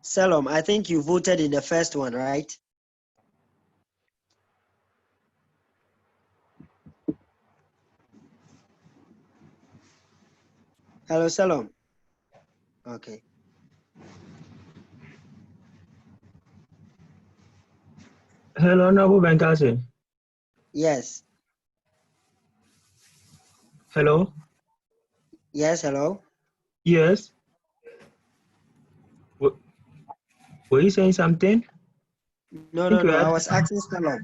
[SPEAKER 3] Salom, I think you voted in the first one, right? Hello, Salom. Okay.
[SPEAKER 5] Hello, Honorable Benkasin.
[SPEAKER 3] Yes.
[SPEAKER 5] Hello.
[SPEAKER 3] Yes, hello.
[SPEAKER 5] Yes. Were you saying something?
[SPEAKER 3] No,
[SPEAKER 5] Think
[SPEAKER 3] no,
[SPEAKER 5] you
[SPEAKER 3] no. I
[SPEAKER 5] had...
[SPEAKER 3] was asking Salom.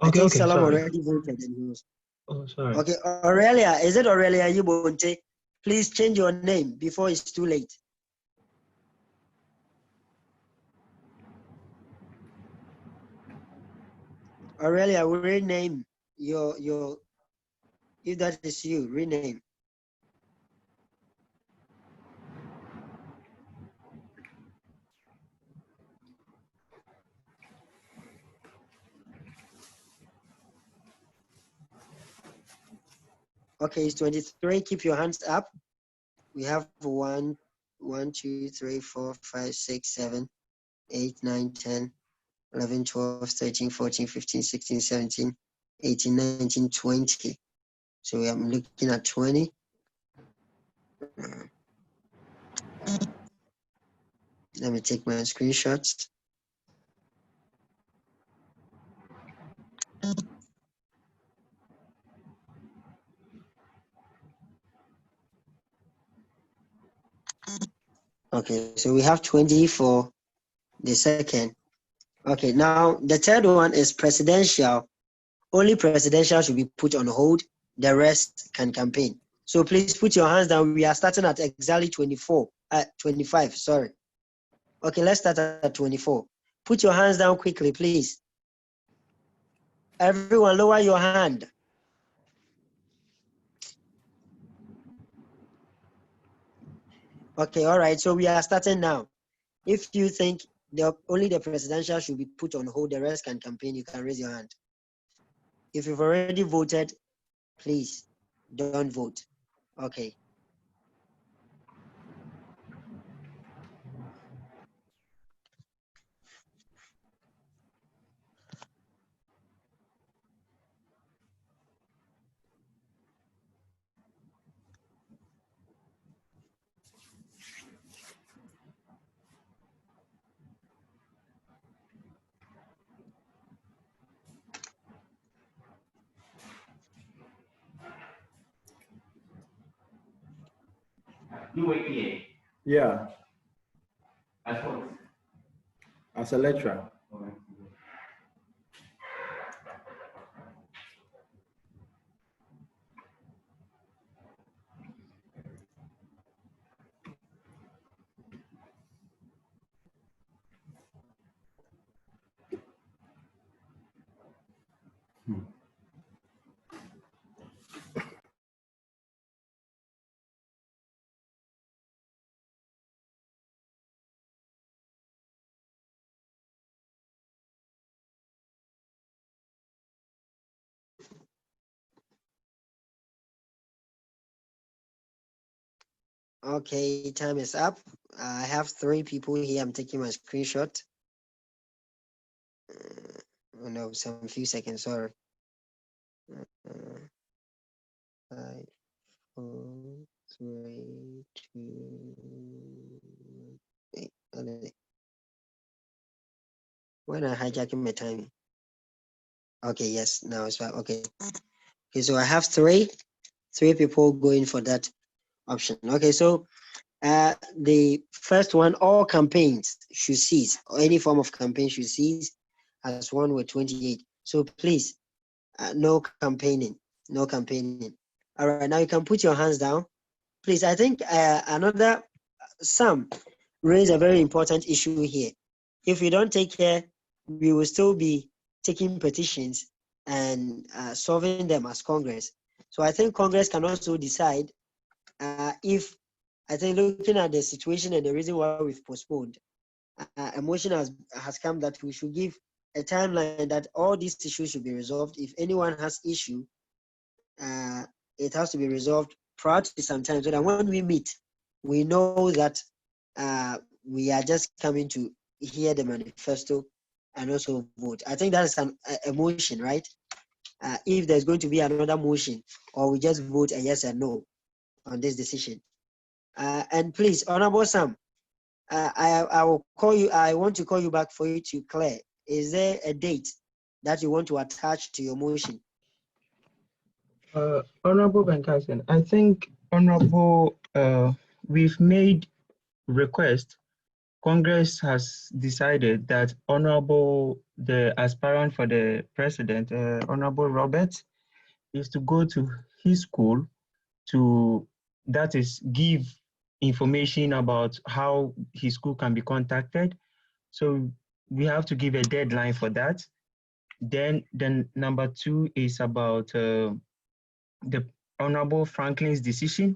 [SPEAKER 3] I
[SPEAKER 5] Okay,
[SPEAKER 3] think
[SPEAKER 5] okay,
[SPEAKER 3] Salom
[SPEAKER 5] sorry.
[SPEAKER 3] already voted and he was.
[SPEAKER 5] Oh, sorry.
[SPEAKER 3] Okay, Aurelia, is it Aurelia Yibonte? Please change your name before it's too late. Aurelia, will rename your if that is you, rename. Okay, it's 23. Keep your hands up. We have 1, 2, 3, 4, 5, 6, 7, 8, 9, 10, 11, 12, 13, 14, 15, 16, 17, 18, 19, 20. So I'm looking at 20. Let me take my screenshots. Okay, so we have 20 for the second. Okay, now the third one is presidential. Only presidential should be put on hold. The rest can campaign. So please put your hands down. We are starting at exactly 25, sorry. Okay, let's start at 24. Put your hands down quickly, please. Everyone, lower your hand. Okay, all right, so we are starting now. If you think only the presidential should be put on hold, the rest can campaign, you can raise your hand. If you've already voted, please don't vote. Okay.
[SPEAKER 11] You were here.
[SPEAKER 4] Yeah,
[SPEAKER 11] As what?
[SPEAKER 4] as a lecturer.
[SPEAKER 3] Okay, time is up. I have 3 people here. I'm taking my screenshot. Oh no, some few seconds, sorry. 5, 4, 3, 2, 8. When I hijacking my timing. Okay, yes, now it's fine. Okay. Okay, so I have three people going for that option. Okay, so the first one, all campaigns should cease, or any form of campaign should cease, as one with 28. So please, no campaigning, no campaigning. All right, now you can put your hands down. Please, I think Sam raised a very important issue here. If we don't take care, we will still be taking petitions and solving them as Congress. So I think Congress can also decide if, I think looking at the situation and the reason why we've postponed, a motion has come that we should give a timeline that all these issues should be resolved. If anyone has issue, it has to be resolved prior to some time, so that when we meet, we know that we are just coming to hear the manifesto and also vote. I think that is a motion, right? If there's going to be another motion, or we just vote a yes and no on this decision. And please, Honorable Sam, I will call you. I want to call you back for you to clear. Is there a date that you want to attach to your motion?
[SPEAKER 5] Honorable Benkaisen, I think, Honorable, we've made request. Congress has decided that the aspirant for the president, Honorable Robert, is to go to his school to, that is, give information about how his school can be contacted. So we have to give a deadline for that. Then number 2 is about the Honorable Franklin's decision,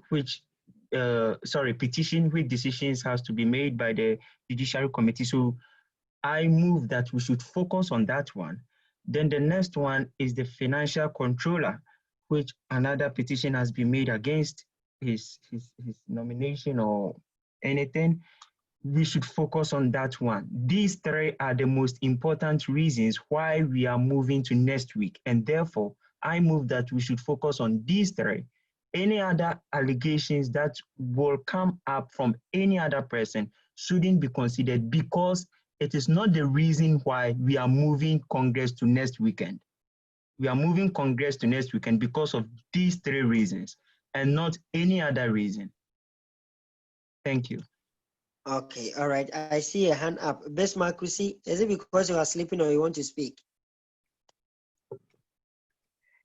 [SPEAKER 5] petition, which decisions has to be made by the Judiciary Committee. So I move that we should focus on that one. Then the next one is the Financial Controller, which another petition has been made against his nomination or anything. We should focus on that one. These 3 are the most important reasons why we are moving to next week. And therefore, I move that we should focus on these 3. Any other allegations that will come up from any other person shouldn't be considered, because it is not the reason why we are moving Congress to next weekend. We are moving Congress to next weekend because of these 3 reasons and not any other reason. Thank you.
[SPEAKER 3] Okay, all right. I see a hand up. Best Marcusi, is it because you are sleeping or you want to speak?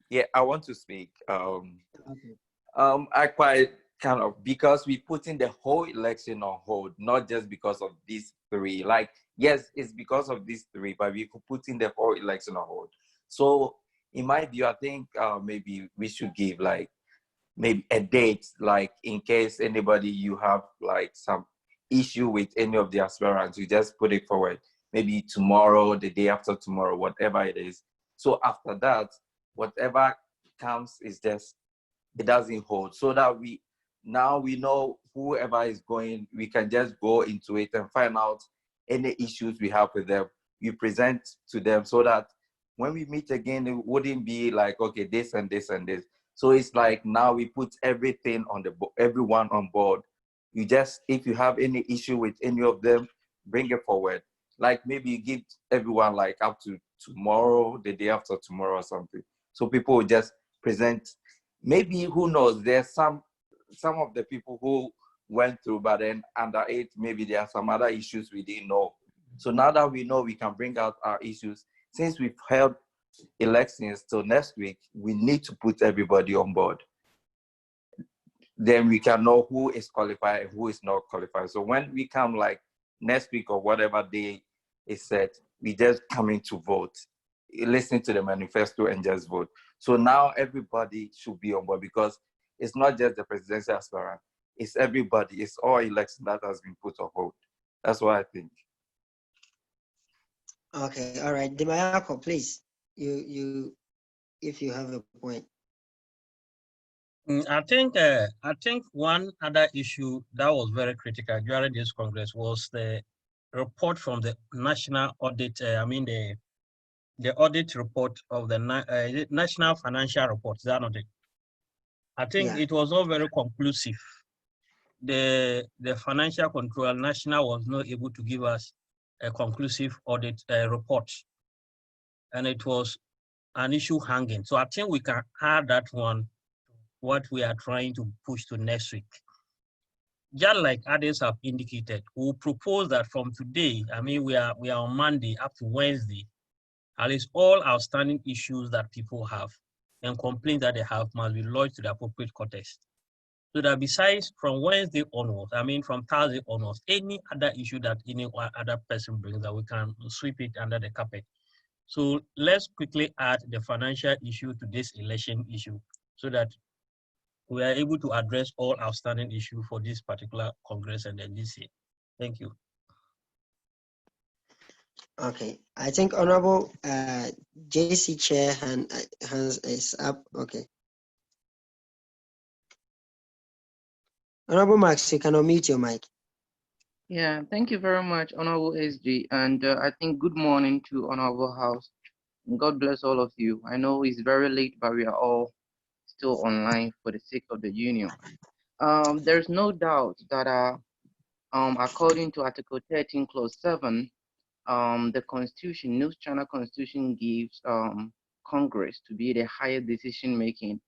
[SPEAKER 20] Yeah, I want to speak.
[SPEAKER 3] Okay.
[SPEAKER 20] I quite kind of, because we put in the whole election on hold, not just because of these 3. Like, yes, it's because of these 3, but we could put in the whole election on hold. So in my view, I think maybe we should give like maybe a date, like in case anybody you have like some issue with any of the aspirants, you just put it forward, maybe tomorrow, the day after tomorrow, whatever it is. So after that, whatever comes is just, it doesn't hold, so that we know whoever is going, we can just go into it and find out any issues we have with them. You present to them, so that when we meet again, it wouldn't be like, okay, this and this and this. So it's like now we put everything on everyone on board. You just, if you have any issue with any of them, bring it forward. Like maybe you give everyone like up to tomorrow, the day after tomorrow or something. So people will just present. Maybe, who knows, there's some of the people who went through, but then under it, maybe there are some other issues we didn't know. So now that we know, we can bring out our issues. Since we've held elections till next week, we need to put everybody on board. Then we can know who is qualified and who is not qualified. So when we come like next week or whatever day is set, we just come in to vote, listen to the manifesto and just vote. So now everybody should be on board, because it's not just the presidential aspirant, it's everybody, it's all election that has been put on hold. That's what I think.
[SPEAKER 3] Okay, all right. Demayako, please. If you have a point.
[SPEAKER 16] I think one other issue that was very critical during this Congress was the report from the National Audit. The audit report of the National Financial Report. Is that not it? I think it was not very conclusive. The financial control national was not able to give us a conclusive audit report, and it was an issue hanging. So I think we can add that one, what we are trying to push to next week. Just like others have indicated, we'll propose that from today, we are on Monday up to Wednesday, at least all outstanding issues that people have and complaints that they have must be lodged to the appropriate courts. So that besides from Wednesday onwards, from Thursday onwards, any other issue that any other person brings, that we can sweep it under the carpet. So let's quickly add the financial issue to this election issue so that we are able to address all outstanding issues for this particular Congress and then this year. Thank you.
[SPEAKER 3] Okay, I think Honorable JC Chair hands is up. Okay. Honorable Max, you can unmute your mic.
[SPEAKER 1] Yeah, thank you very much, Honorable SG. And I think good morning to Honorable House. God bless all of you. I know it's very late, but we are all still online for the sake of the union. There's no doubt that according to Article 13, Clause 7, the Constitution, NUGS-China Constitution gives Congress to be the higher decision making.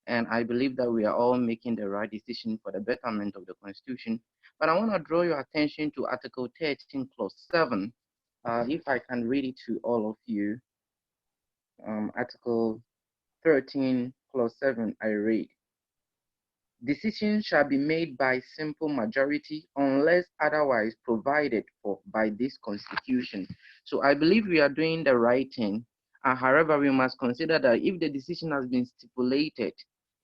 [SPEAKER 1] And I believe that we are all making the right decision for the betterment of the Constitution. But I want to draw your attention to Article 13, Clause 7. If I can read it to all of you. Article 13, Clause 7, I read. Decisions shall be made by simple majority unless otherwise provided for by this Constitution. So I believe we are doing the right thing. However, we must consider that if the decision has been stipulated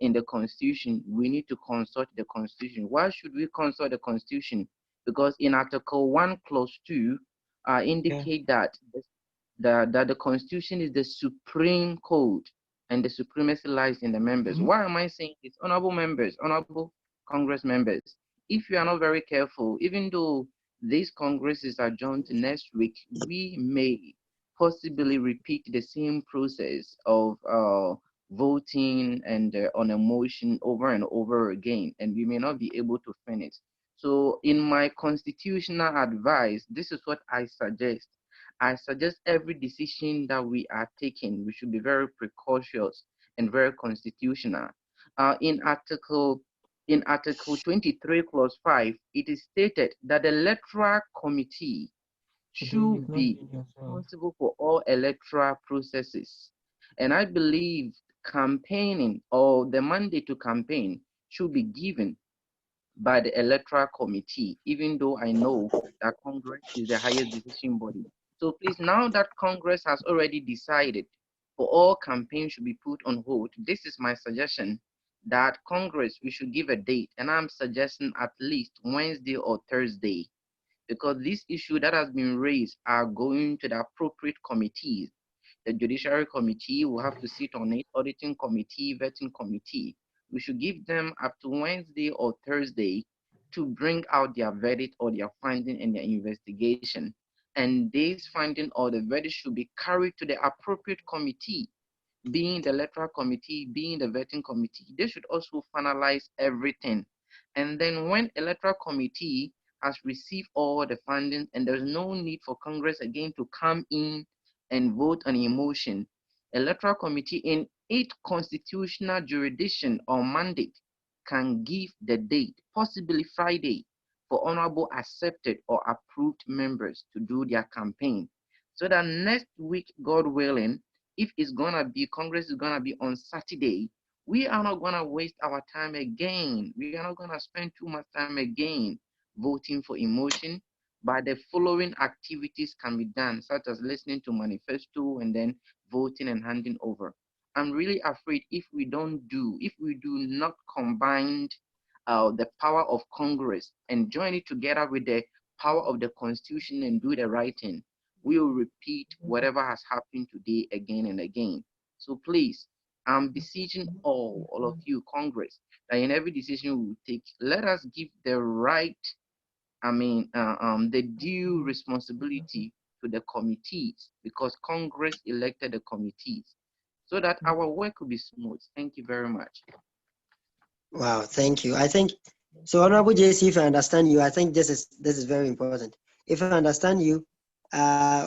[SPEAKER 1] in the Constitution, we need to consult the Constitution. Why should we consult the Constitution? Because in Article 1, Clause 2, indicate that the Constitution is the supreme code and the supremacy lies in the members. Why am I saying this? Honorable members, honorable Congress members, if you are not very careful, even though these Congresses are adjourned to next week, we may possibly repeat the same process of voting and on a motion over and over again, and we may not be able to finish. So in my constitutional advice, this is what I suggest. I suggest every decision that we are taking, we should be very precautious and very constitutional. In Article 23, Clause 5, it is stated that the Electoral Committee should be responsible for all electoral processes. And I believe campaigning or the mandate to campaign should be given by the Electoral Committee, even though I know that Congress is the highest decision body. So please, now that Congress has already decided for all campaigns should be put on hold, this is my suggestion that Congress, we should give a date, and I'm suggesting at least Wednesday or Thursday, because this issue that has been raised are going to the appropriate committees. The Judiciary Committee will have to sit on it, Auditing Committee, Vetting Committee. We should give them up to Wednesday or Thursday to bring out their verdict or their finding and their investigation. And this finding or the verdict should be carried to the appropriate committee, being the Electoral Committee, being the Vetting Committee. They should also finalize everything. And then when Electoral Committee has received all the findings and there's no need for Congress again to come in and vote on a motion, Electoral Committee in its constitutional jurisdiction or mandate can give the date, possibly Friday, for honorable accepted or approved members to do their campaign. So that next week, God willing, if it's gonna be, Congress is gonna be on Saturday, we are not gonna waste our time again. We are not gonna spend too much time again voting for emotion, but the following activities can be done, such as listening to manifesto and then voting and handing over. I'm really afraid if we do not combine the power of Congress and join it together with the power of the Constitution and do the right thing, we will repeat whatever has happened today again and again. So please, I'm beseeching all of you, Congress, that in every decision we take, let us give the right, the due responsibility to the committees, because Congress elected the committees, so that our work will be smooth. Thank you very much.
[SPEAKER 3] Wow, thank you. I think so, Honorable JC, if I understand you, I think this is very important. If I understand you,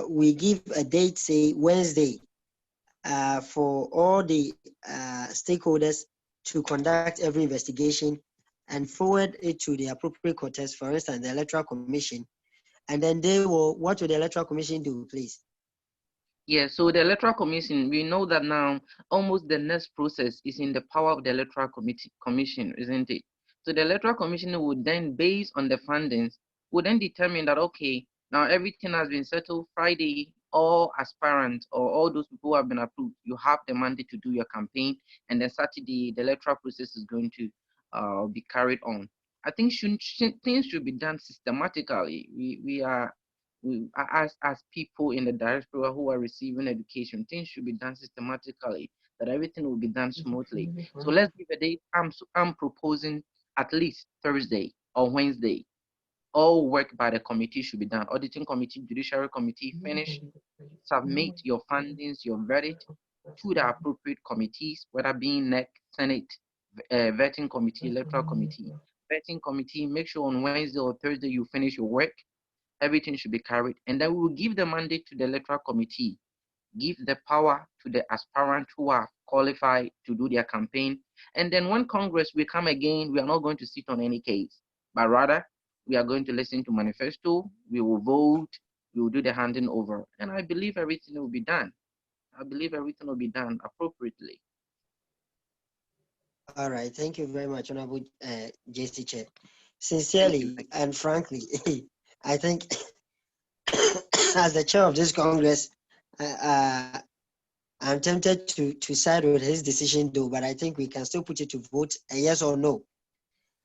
[SPEAKER 3] we give a date, say Wednesday, for all the stakeholders to conduct every investigation and forward it to the appropriate quarters, for instance, the Electoral Commission, and then what will the Electoral Commission do, please?
[SPEAKER 1] Yeah, so the Electoral Commission, we know that now almost the next process is in the power of the Electoral Commission, isn't it? So the Electoral Commission would then, based on the findings, would then determine that, okay, now everything has been settled Friday, all aspirants or all those people who have been approved, you have the mandate to do your campaign, and then Saturday, the electoral process is going to be carried on. I think things should be done systematically. As people in the diaspora who are receiving education, things should be done systematically, that everything will be done smoothly. So let's give a date. I'm proposing at least Thursday or Wednesday. All work by the committee should be done. Auditing committee, judiciary committee, finish, submit your findings, your verdict to the appropriate committees, whether being NEC, Senate, vetting committee, electoral committee. Vetting committee, make sure on Wednesday or Thursday you finish your work. Everything should be carried, and then we will give the mandate to the electoral committee, give the power to the aspirants who are qualified to do their campaign. And then when Congress will come again, we are not going to sit on any case, but rather we are going to listen to manifesto, we will vote, we will do the handing over, and I believe everything will be done. I believe everything will be done appropriately.
[SPEAKER 3] All right, thank you very much, Honorable JC Chair. Sincerely and frankly, I think as the chair of this Congress, I'm tempted to side with his decision though, but I think we can still put it to vote, a yes or no.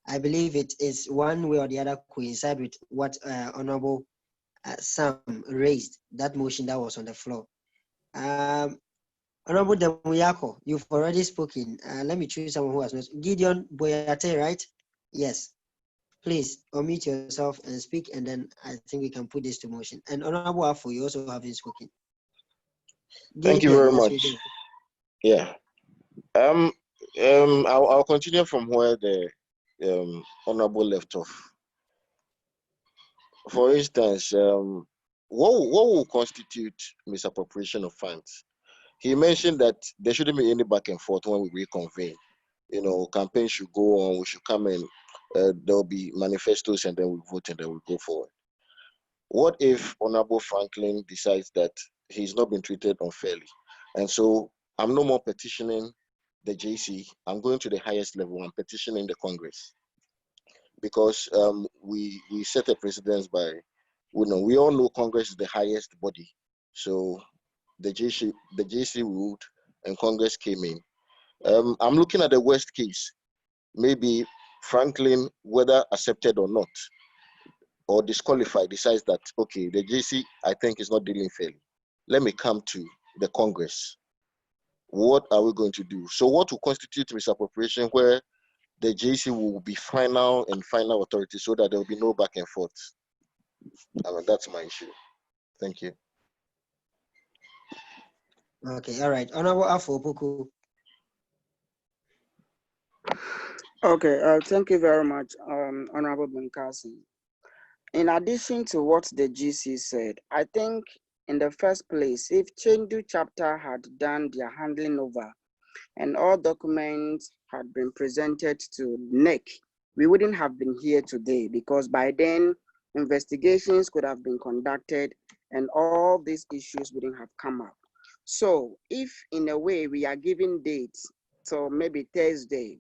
[SPEAKER 3] I believe it is one way or the other coincide with what Honorable Sam raised, that motion that was on the floor. Honorable Demuyako, you've already spoken. Let me choose someone who has not. Gideon Boyate, right? Yes. Please unmute yourself and speak, and then I think we can put this to motion. And Honorable Afo, you also haven't spoken.
[SPEAKER 10] Thank you very much. Yeah. I'll continue from where the Honorable left off. For instance, what will constitute misappropriation of funds? He mentioned that there shouldn't be any back and forth when we reconvene. You know, campaign should go on, we should come in, there'll be manifestos, and then we vote and then we go forward. What if Honorable Franklin decides that he's not been treated unfairly? And so I'm no more petitioning the JC, I'm going to the highest level, I'm petitioning the Congress. Because we set a precedence by, we all know Congress is the highest body. So the JC ruled and Congress came in. I'm looking at the worst case. Maybe Franklin, whether accepted or not, or disqualified, decides that, okay, the JC, I think, is not dealing fairly. Let me come to the Congress. What are we going to do? So what will constitute misappropriation where the JC will be final authority so that there will be no back and forth? That's my issue. Thank you.
[SPEAKER 3] Okay, all right. Honorable Afo Opoku.
[SPEAKER 13] Okay, thank you very much, Honorable Benkasi. In addition to what the GC said, I think in the first place, if Chendu chapter had done their handling over and all documents had been presented to NEC, we wouldn't have been here today, because by then investigations could have been conducted and all these issues wouldn't have come up. So if in a way we are giving dates, so maybe Thursday,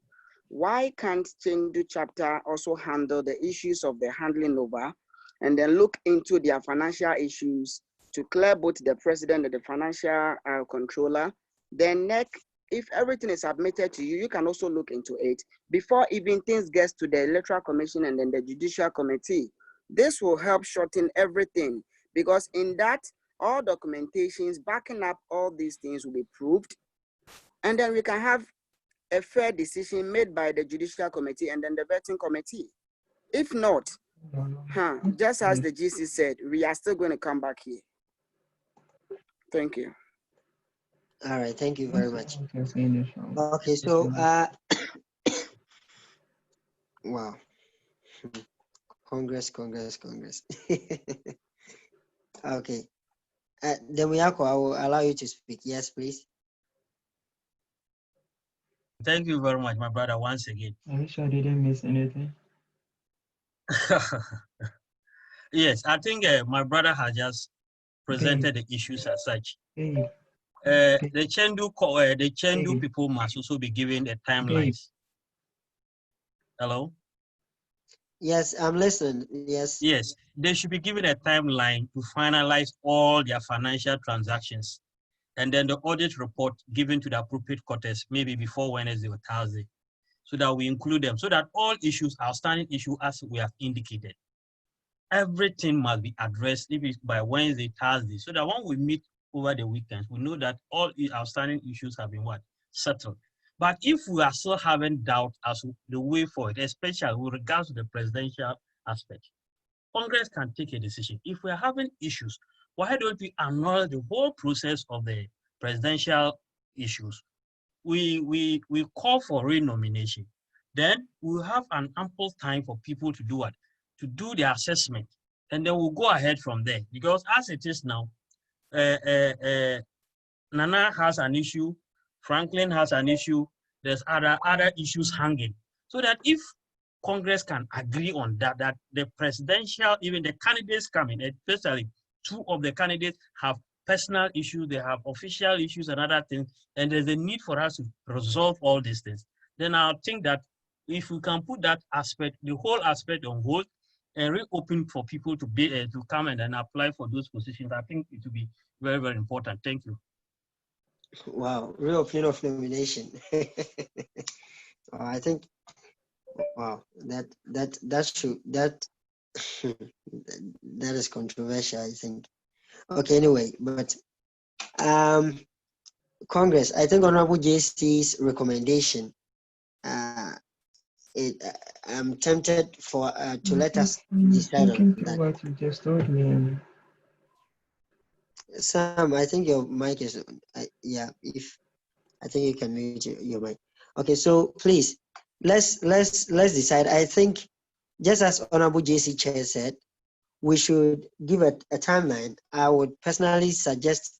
[SPEAKER 13] why can't Chendu chapter also handle the issues of the handling over and then look into their financial issues to clear both the president and the financial controller? Then NEC, if everything is submitted to you, you can also look into it before even things gets to the electoral commission and then the judicial committee. This will help shorten everything, because in that, all documentations backing up all these things will be proved, and then we can have a fair decision made by the judicial committee and then the vetting committee. If not, just as the GC said, we are still going to come back here. Thank you.
[SPEAKER 3] All right, thank you very much. Okay, so wow. Congress. Okay. Then I will allow you to speak. Yes, please.
[SPEAKER 16] Thank you very much, my brother, once again.
[SPEAKER 5] I wish I didn't miss anything.
[SPEAKER 16] Yes, I think my brother has just presented the issues as such. The Chendu people must also be given the timelines. Hello?
[SPEAKER 3] Yes, I'm listening. Yes.
[SPEAKER 16] Yes, they should be given a timeline to finalize all their financial transactions, and then the audit report given to the appropriate quarters, maybe before Wednesday or Thursday, so that we include them, so that all issues, outstanding issues, as we have indicated, everything must be addressed maybe by Wednesday, Thursday, so that when we meet over the weekends, we know that all outstanding issues have been settled. But if we are still having doubt as to the way forward, especially with regards to the presidential aspect, Congress can take a decision. If we are having issues, why don't we annul the whole process of the presidential issues? We call for renomination. Then we'll have an ample time for people to do what? To do the assessment. And then we'll go ahead from there. Because as it is now, Nana has an issue, Franklin has an issue, there's other issues hanging. So that if Congress can agree on that the presidential, even the candidates coming, especially two of the candidates have personal issues, they have official issues and other things, and there's a need for us to resolve all these things, then I think that if we can put that aspect, the whole aspect on hold, and reopen for people to be to come and then apply for those positions, I think it will be very, very important. Thank you.
[SPEAKER 3] Wow, reopening of nomination. I think, wow, that is controversial, I think. Okay, anyway, but Congress, I think Honorable JC's recommendation, I'm tempted for to let us decide on that.
[SPEAKER 5] What you just told me.
[SPEAKER 3] Sam, I think your mic is yeah. If I think you can mute your mic. Okay, so please let's decide. I think just as Honorable JC Chair said, we should give it a timeline. I would personally suggest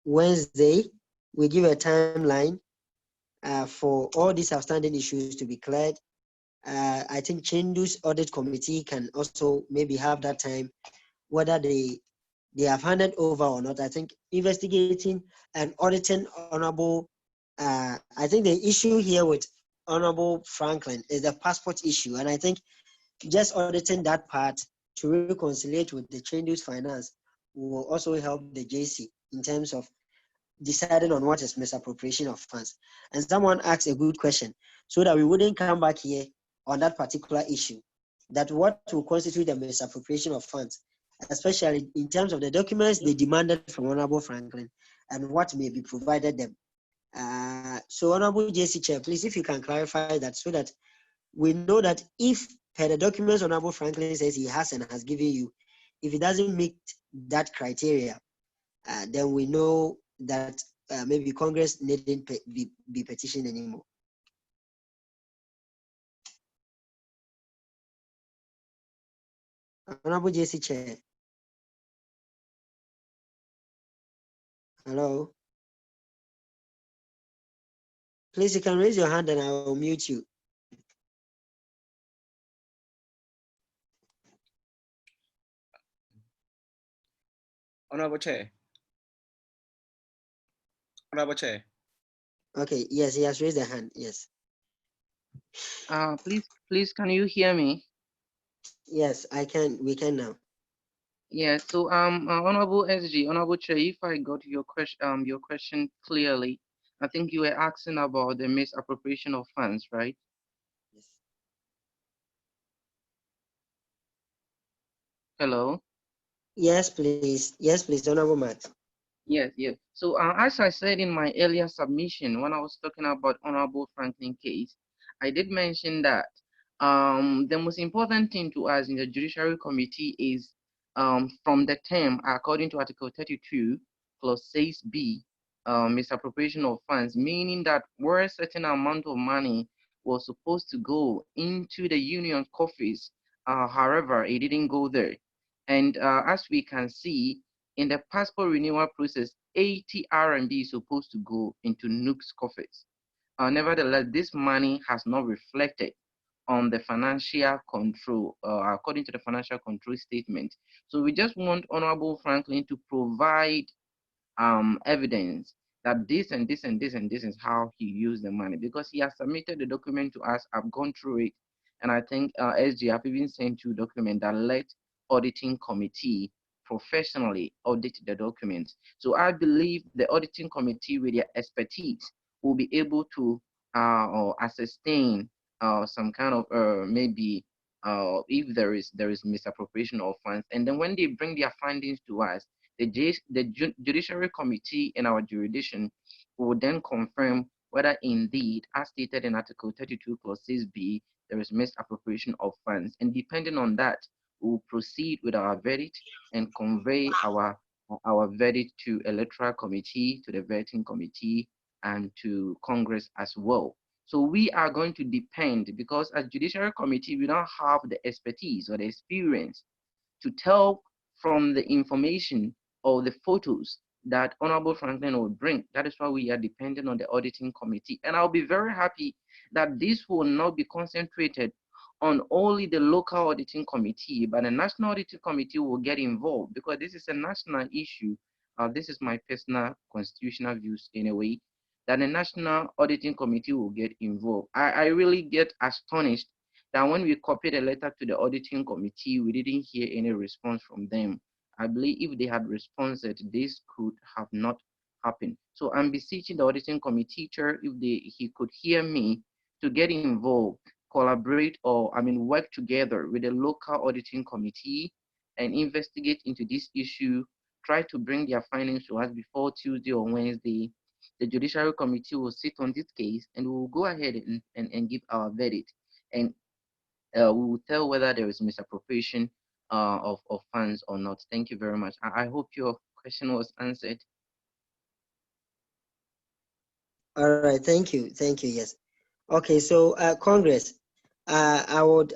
[SPEAKER 3] Wednesday we give a timeline for all these outstanding issues to be cleared. I think Chendu's audit committee can also maybe have that time, whether they have handed over or not. I think investigating and auditing Honorable, I think the issue here with Honorable Franklin is the passport issue, and I think just auditing that part to reconcile with the Chendu's finance will also help the JC in terms of deciding on what is misappropriation of funds. And someone asked a good question, so that we wouldn't come back here on that particular issue, that what will constitute the misappropriation of funds, especially in terms of the documents they demanded from Honorable Franklin and what may be provided them. So Honorable JC Chair, please, if you can clarify that, so that we know that if per the documents Honorable Franklin says he has and has given you, if it doesn't meet that criteria, then we know that maybe Congress needn't be petitioned anymore. Honorable JC Chair. Hello. Please, you can raise your hand and I will mute you.
[SPEAKER 14] Honorable Chair. Honorable Chair.
[SPEAKER 3] Okay, yes, he has raised a hand, yes.
[SPEAKER 1] Please, can you hear me?
[SPEAKER 3] Yes, I can, we can now.
[SPEAKER 1] Yeah, so Honorable SG, Honorable Chair, if I got your question clearly, I think you were asking about the misappropriation of funds, right?
[SPEAKER 3] Yes.
[SPEAKER 1] Hello?
[SPEAKER 3] Yes, please. Yes, please, Honorable Max.
[SPEAKER 1] Yes, yes. So as I said in my earlier submission, when I was talking about Honorable Franklin case, I did mention that the most important thing to us in the Judiciary Committee is from the term, according to Article 32, Clause 6B, misappropriation of funds, meaning that where a certain amount of money was supposed to go into the union coffers, however, it didn't go there. And as we can see, in the passport renewal process, 80 RMB is supposed to go into NUGS coffers. Nevertheless, this money has not reflected on the financial control, according to the financial control statement. So we just want Honorable Franklin to provide evidence that this and this and this and this is how he used the money, because he has submitted the document to us. I've gone through it, and I think SG have even sent you a document that let auditing committee professionally audit the documents. So I believe the auditing committee with their expertise will be able to or sustain some kind of maybe if there is misappropriation of funds, and then when they bring their findings to us, the Judiciary Committee in our jurisdiction will then confirm whether indeed, as stated in Article 32, Clause 6B, there is misappropriation of funds. And depending on that, we will proceed with our verdict and convey our verdict to Electoral Committee, to the Vetting Committee, and to Congress as well. So we are going to depend, because as Judiciary Committee, we don't have the expertise or the experience to tell from the information or the photos that Honorable Franklin will bring. That is why we are dependent on the auditing committee. And I'll be very happy that this will not be concentrated on only the local auditing committee, but the national auditing committee will get involved, because this is a national issue. This is my personal constitutional views in a way, that the national auditing committee will get involved. I really get astonished that when we copied a letter to the auditing committee, we didn't hear any response from them. I believe if they had responded, this could have not happened. So I'm beseeching the auditing committee chair, if he could hear me, to get involved, collaborate, or work together with the local auditing committee and investigate into this issue, try to bring their findings to us before Tuesday or Wednesday. The Judiciary Committee will sit on this case and we will go ahead and give our verdict. And we will tell whether there is misappropriation of funds or not. Thank you very much. I hope your question was answered.
[SPEAKER 3] All right, thank you, yes. Okay, so Congress, I would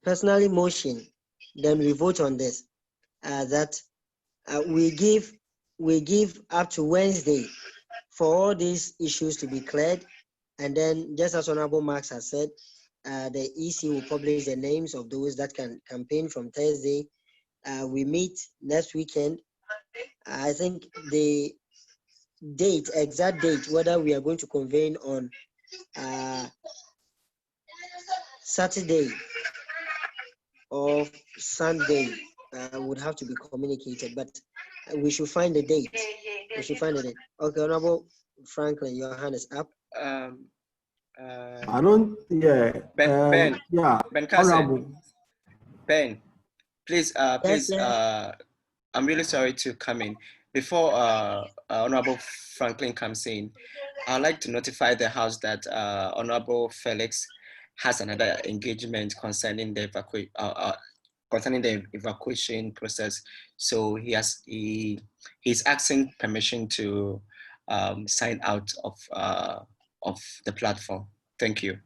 [SPEAKER 3] personally motion, then we vote on this, that we give up to Wednesday for all these issues to be cleared, and then just as Honorable Marx has said, the EC will publish the names of those that can campaign from Thursday. We meet next weekend. I think the exact date, whether we are going to convene on Saturday or Sunday, would have to be communicated, but we should find the date. We should find the date. Okay, Honorable Franklin, your hand is up.
[SPEAKER 4] I don't, yeah.
[SPEAKER 14] Ben
[SPEAKER 4] Honorable.
[SPEAKER 14] Ben, please,
[SPEAKER 3] Yes.
[SPEAKER 14] I'm really sorry to come in. Before Honorable Franklin comes in, I'd like to notify the House that Honorable Felix has another engagement concerning the evacuation process. So he's asking permission to sign out of the platform. Thank you.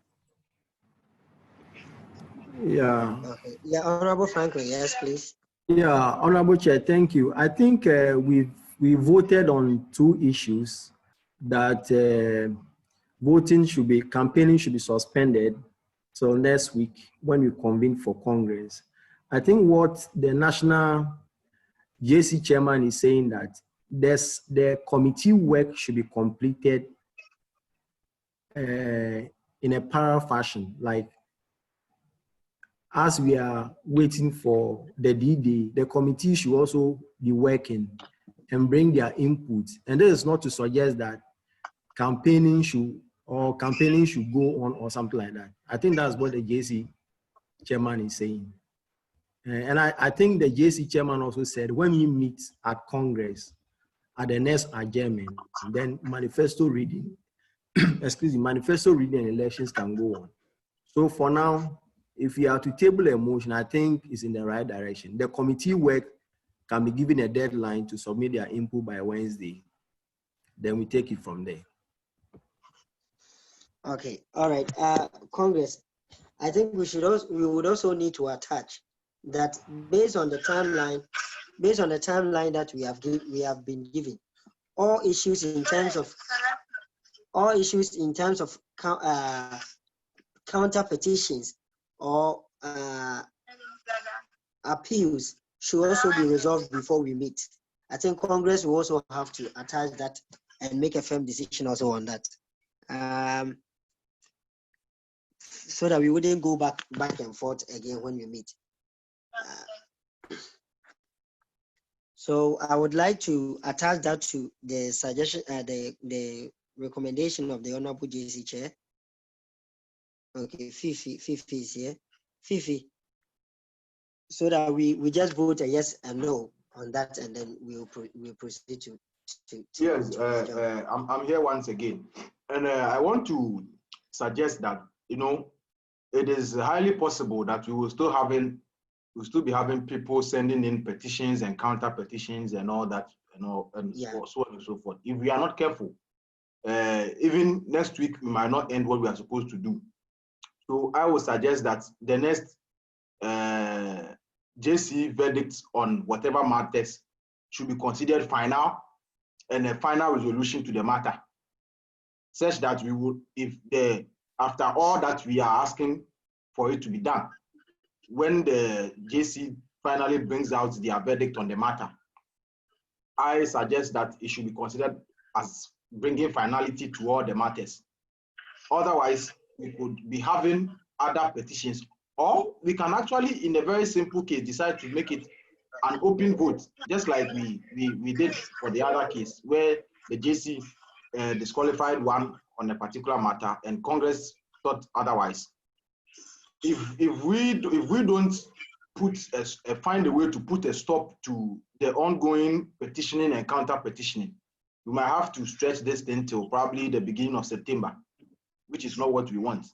[SPEAKER 4] Yeah.
[SPEAKER 3] Okay. Yeah, Honorable Franklin, yes, please.
[SPEAKER 4] Yeah, Honorable Chair, thank you. I think we voted on two issues that campaigning should be suspended till next week when we convene for Congress. I think what the national JC chairman is saying that the committee work should be completed in a parallel fashion, like as we are waiting for the D-Day, the committee should also be working and bring their input. And this is not to suggest that campaigning should go on or something like that. I think that's what the JC chairman is saying. And I think the JC chairman also said when he meets at Congress at the next adjournment, then manifesto reading, manifesto reading and elections can go on. So for now, if you are to table a motion, I think it's in the right direction. The committee work can be given a deadline to submit their input by Wednesday. Then we take it from there.
[SPEAKER 3] Okay, all right. Congress, I think we would also need to attach that based on the timeline that we have been given, all issues in terms of counter petitions or appeals should also be resolved before we meet. I think Congress will also have to attach that and make a firm decision also on that, so that we wouldn't go back and forth again when we meet. So I would like to attach that to the suggestion, the recommendation of the Honorable JC Chair. Okay, Fifi is here. Fifi, so that we just vote a yes and no on that, and then we'll proceed to
[SPEAKER 15] yes, I'm here once again, and I want to suggest that it is highly possible that we will still be having people sending in petitions and counter petitions and all that, and so on and so forth. If we are not careful, even next week we might not end what we are supposed to do. So I would suggest that the next JC verdicts on whatever matters should be considered final and a final resolution to the matter, such that we would, after all that we are asking for it to be done, when the JC finally brings out their verdict on the matter, I suggest that it should be considered as bringing finality to all the matters. Otherwise, we could be having other petitions, or we can actually, in a very simple case, decide to make it an open vote, just like we did for the other case, where the JC disqualified one on a particular matter and Congress thought otherwise. If we don't find a way to put a stop to the ongoing petitioning and counter petitioning, we might have to stretch this thing till probably the beginning of September, which is not what we want.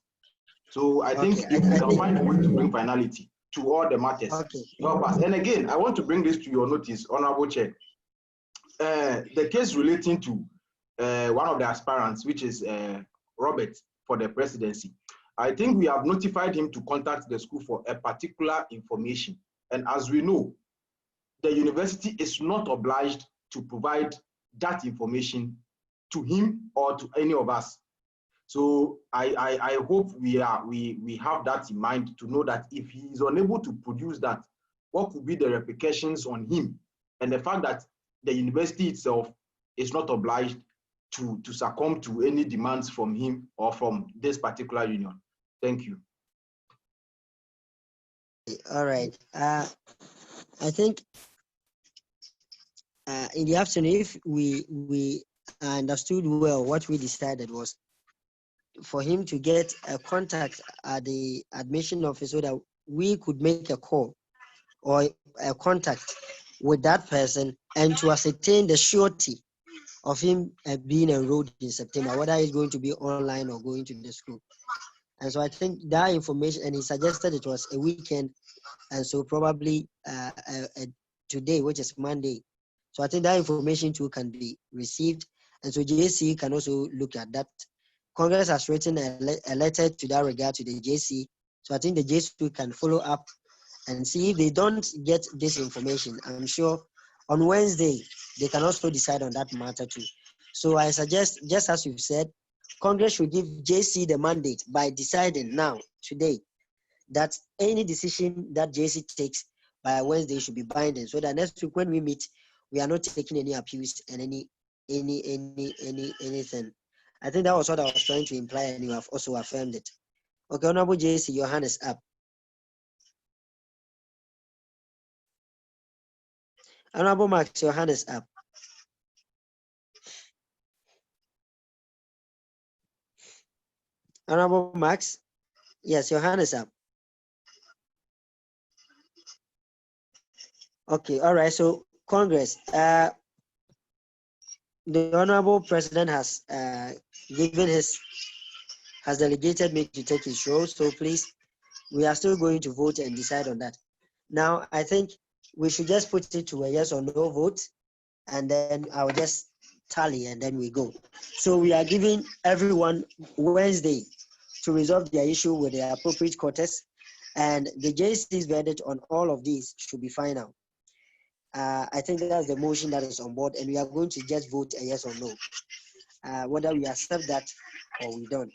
[SPEAKER 15] So I think if we can find a way to bring finality to all the matters, help us. And again, I want to bring this to your notice, Honorable Chair. The case relating to one of the aspirants, which is Robert, for the presidency, I think we have notified him to contact the school for a particular information. And as we know, the university is not obliged to provide that information to him or to any of us. So I hope we have that in mind, to know that if he is unable to produce that, what could be the repercussions on him, and the fact that the university itself is not obliged to succumb to any demands from him or from this particular union. Thank you.
[SPEAKER 3] All right. I think in the afternoon, if we understood well, what we decided was for him to get a contact at the admission office so that we could make a call or a contact with that person and to ascertain the surety of him being enrolled in September, whether he's going to be online or going to the school. And so I think that information, and he suggested it was a weekend, and so probably today, which is Monday. So I think that information too can be received, and so JC can also look at that. Congress has written a letter to that regard to the JC, so I think the JC can follow up and see if they don't get this information. I'm sure on Wednesday they can also decide on that matter too. So I suggest, just as you've said, Congress should give JC the mandate by deciding now, today, that any decision that JC takes by Wednesday should be binding, so that next week when we meet, we are not taking any appeals and anything. I think that was what I was trying to imply, and you have also affirmed it. Okay, Honorable JC, your hand is up. Honorable Max, your hand is up. Honorable Max, yes, your hand is up. Okay, all right. So Congress, the Honorable President has delegated me to take his role. So please, we are still going to vote and decide on that. Now, I think we should just put it to a yes or no vote, and then I'll just tally and then we go. So we are giving everyone Wednesday to resolve their issue with the appropriate quarters, and the JC's verdict on all of these should be final. I think that's the motion that is on board, and we are going to just vote a yes or no, whether we accept that or we don't.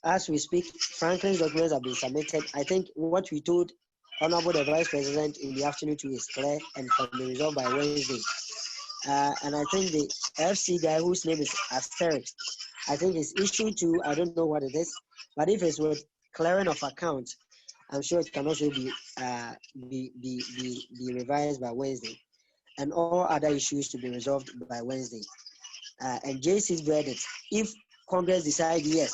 [SPEAKER 3] As we speak, Franklin's documents have been submitted. I think what we told Honorable the Vice President in the afternoon too is clear and can be resolved by Wednesday. And I think the FC guy whose name is Asterisk, I think his issue too, I don't know what it is, but if it's with clearing of accounts, I'm sure it can also be revised by Wednesday, and all other issues to be resolved by Wednesday. And JC's verdict, if Congress decides yes,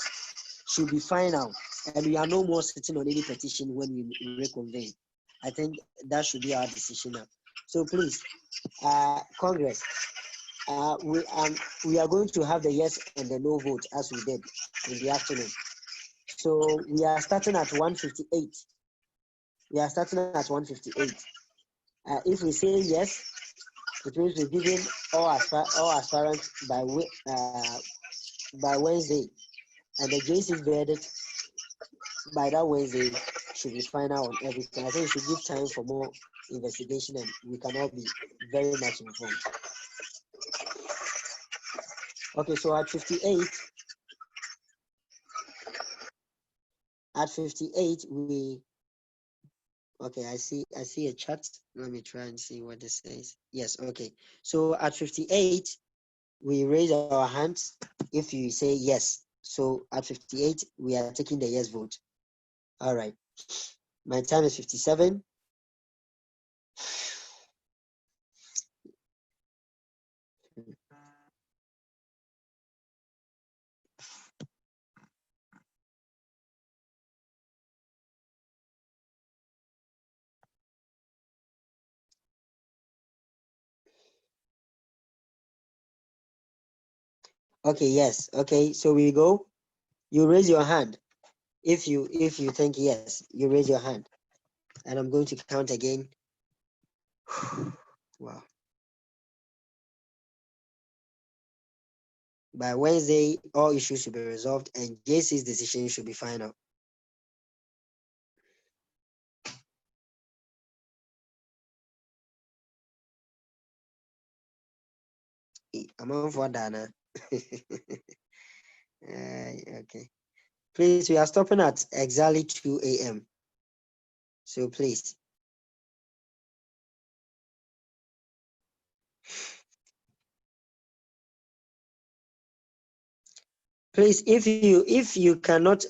[SPEAKER 3] should be final, and we are no more sitting on any petition when we reconvene. I think that should be our decision now. So please, Congress, we are going to have the yes and the no vote as we did in the afternoon. So we are starting at 158. We are starting at 158. If we say yes, it means we're giving all aspirants by Wednesday, and the JC's verdict by that Wednesday should be final on everything. I think we should give time for more investigation, and we can all be very much informed. Okay, so at 58, we. Okay, I see a chat. Let me try and see what this says. Yes, okay. So at 58, we raise our hands if you say yes. So at 58, we are taking the yes vote. All right. My time is 57. Okay, yes. Okay, so we go. You raise your hand. If you think yes, you raise your hand. And I'm going to count again. Wow. By Wednesday, all issues should be resolved and JC's decision should be final. I'm on for Dana. Okay. Please, we are stopping at exactly 2 a.m. So please. Please, if you cannot,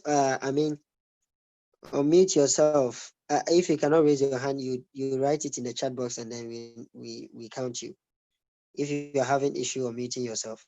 [SPEAKER 3] unmute yourself. If you cannot raise your hand, you write it in the chat box, and then we count you. If you are having issue unmuting yourself.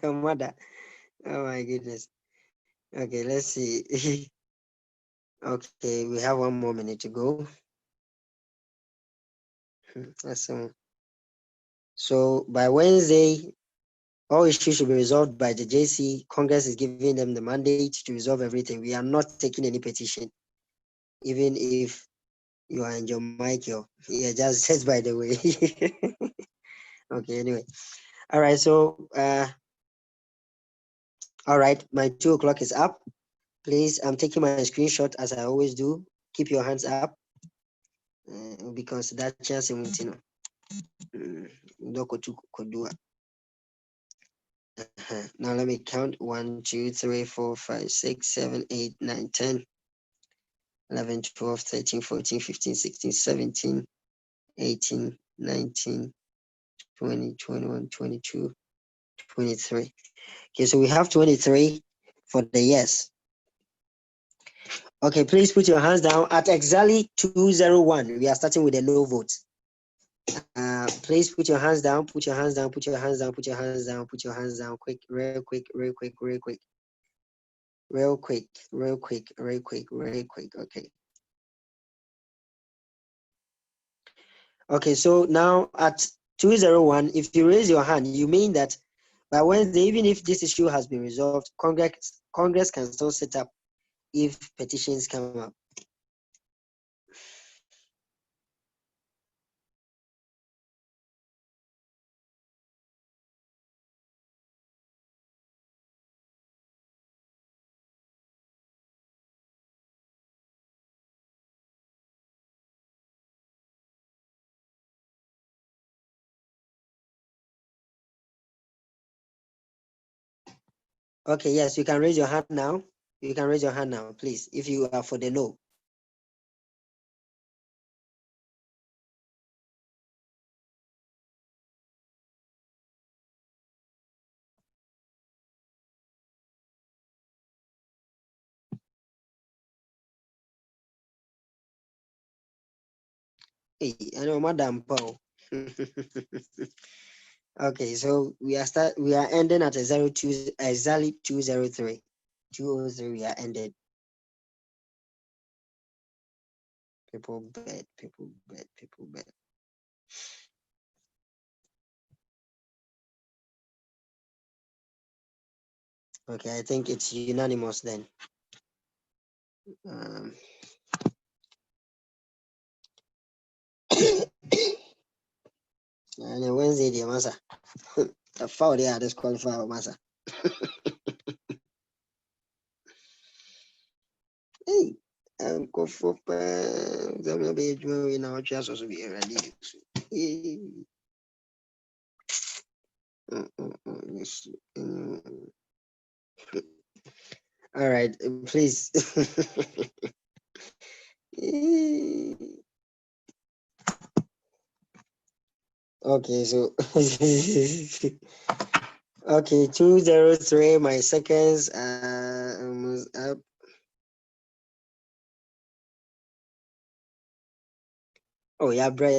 [SPEAKER 3] Mother. Oh my goodness. Okay, let's see. Okay, we have 1 more minute to go. Awesome. So by Wednesday, all issues should be resolved by the JC. Congress is giving them the mandate to resolve everything. We are not taking any petition, even if you are in your Michael. Yeah, just by the way. Okay, anyway. All right, so all right, my 2 o'clock is up. Please, I'm taking my screenshot as I always do. Keep your hands up because that chance in now let me count 1, 2, 3, 4, 5, 6, 7, 8, 9, 10, 11, 12, 13, 14, 15, 16, 17, 18, 19, 20, 21, 22, 23. Okay, so we have 23 for the yes. Okay, please put your hands down at exactly 201. We are starting with the no vote. Please put your hands down, put your hands down, put your hands down, put your hands down, put your hands down, quick, real quick, real quick, real quick. Real quick, real quick, real quick, real quick. Okay. Okay, so now at 201, if you raise your hand, you mean that by Wednesday, even if this issue has been resolved, Congress can still set up if petitions come up. Okay, yes, you can raise your hand now. You can raise your hand now, please, if you are for the no. Hey, I know, Madam Paul. Okay, so we are ending at a 02 exactly 203. 203 we are ended. People bet, people bet, people bet. Okay, I think it's unanimous then. And Wednesday, the massa. The foul they are disqualified, massa. Hey, go for the baby in our chest also be ready. All right, please. Okay, so okay, 203. My seconds almost up. Oh, yeah, bre.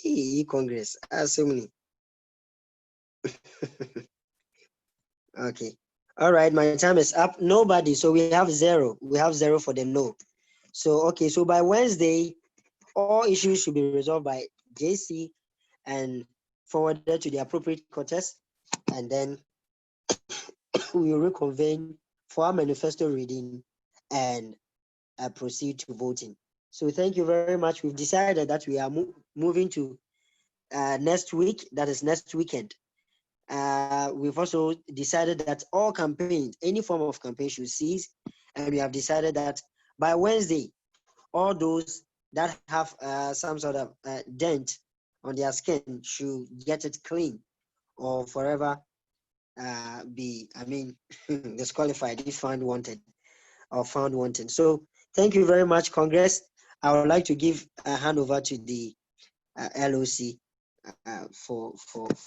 [SPEAKER 3] E-Congress. So many. Okay. All right, my time is up. Nobody. So we have 0. We have 0 for the no. So, okay, so by Wednesday, all issues should be resolved by JC and forwarded to the appropriate quarters. And then we will reconvene for our manifesto reading and proceed to voting. So thank you very much. We've decided that we are moving to next week, that is next weekend. We've also decided that all campaigns, any form of campaign should cease. And we have decided that by Wednesday, all those that have some sort of dent on their skin should get it clean or forever be, disqualified if found wanted or found wanting. So thank you very much, Congress. I would like to give a hand over to the LOC for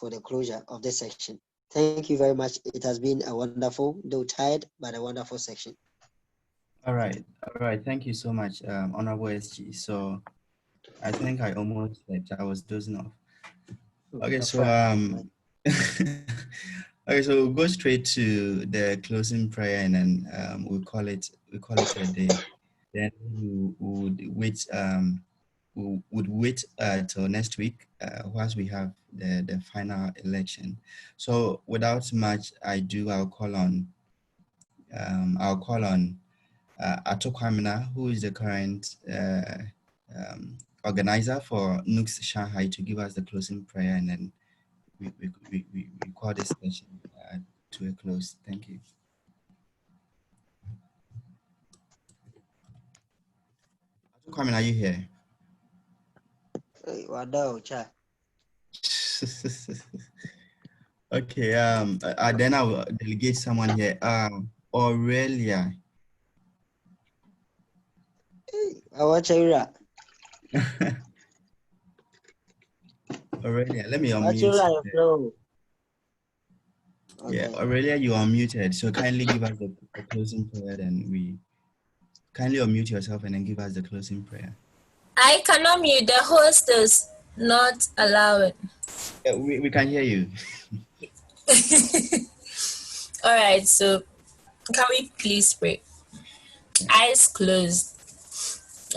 [SPEAKER 3] the closure of this section. Thank you very much. It has been a wonderful, though tired, but a wonderful section.
[SPEAKER 2] All right. Thank you so much, Honorable SG. So I think I almost slept. I was dozing off. Okay, so okay, so we'll go straight to the closing prayer, and then we'll call it a day. Then we would wait we would wait till next week once we have the final election. So without much ado, I'll call on Ato Kwamina, who is the current organizer for NUGS Shanghai, to give us the closing prayer, and then we call this session to a close. Thank you. Ato Kwamina, are you here? Okay, then I will delegate someone here. Aurelia. Aurelia, let me unmute. Yeah, Aurelia, you are muted. So kindly give us the closing prayer, and we kindly unmute yourself and then give us the closing prayer.
[SPEAKER 7] I cannot mute. The host does not allow it.
[SPEAKER 2] Yeah, we can hear you.
[SPEAKER 7] All right, so can we please pray? Eyes closed.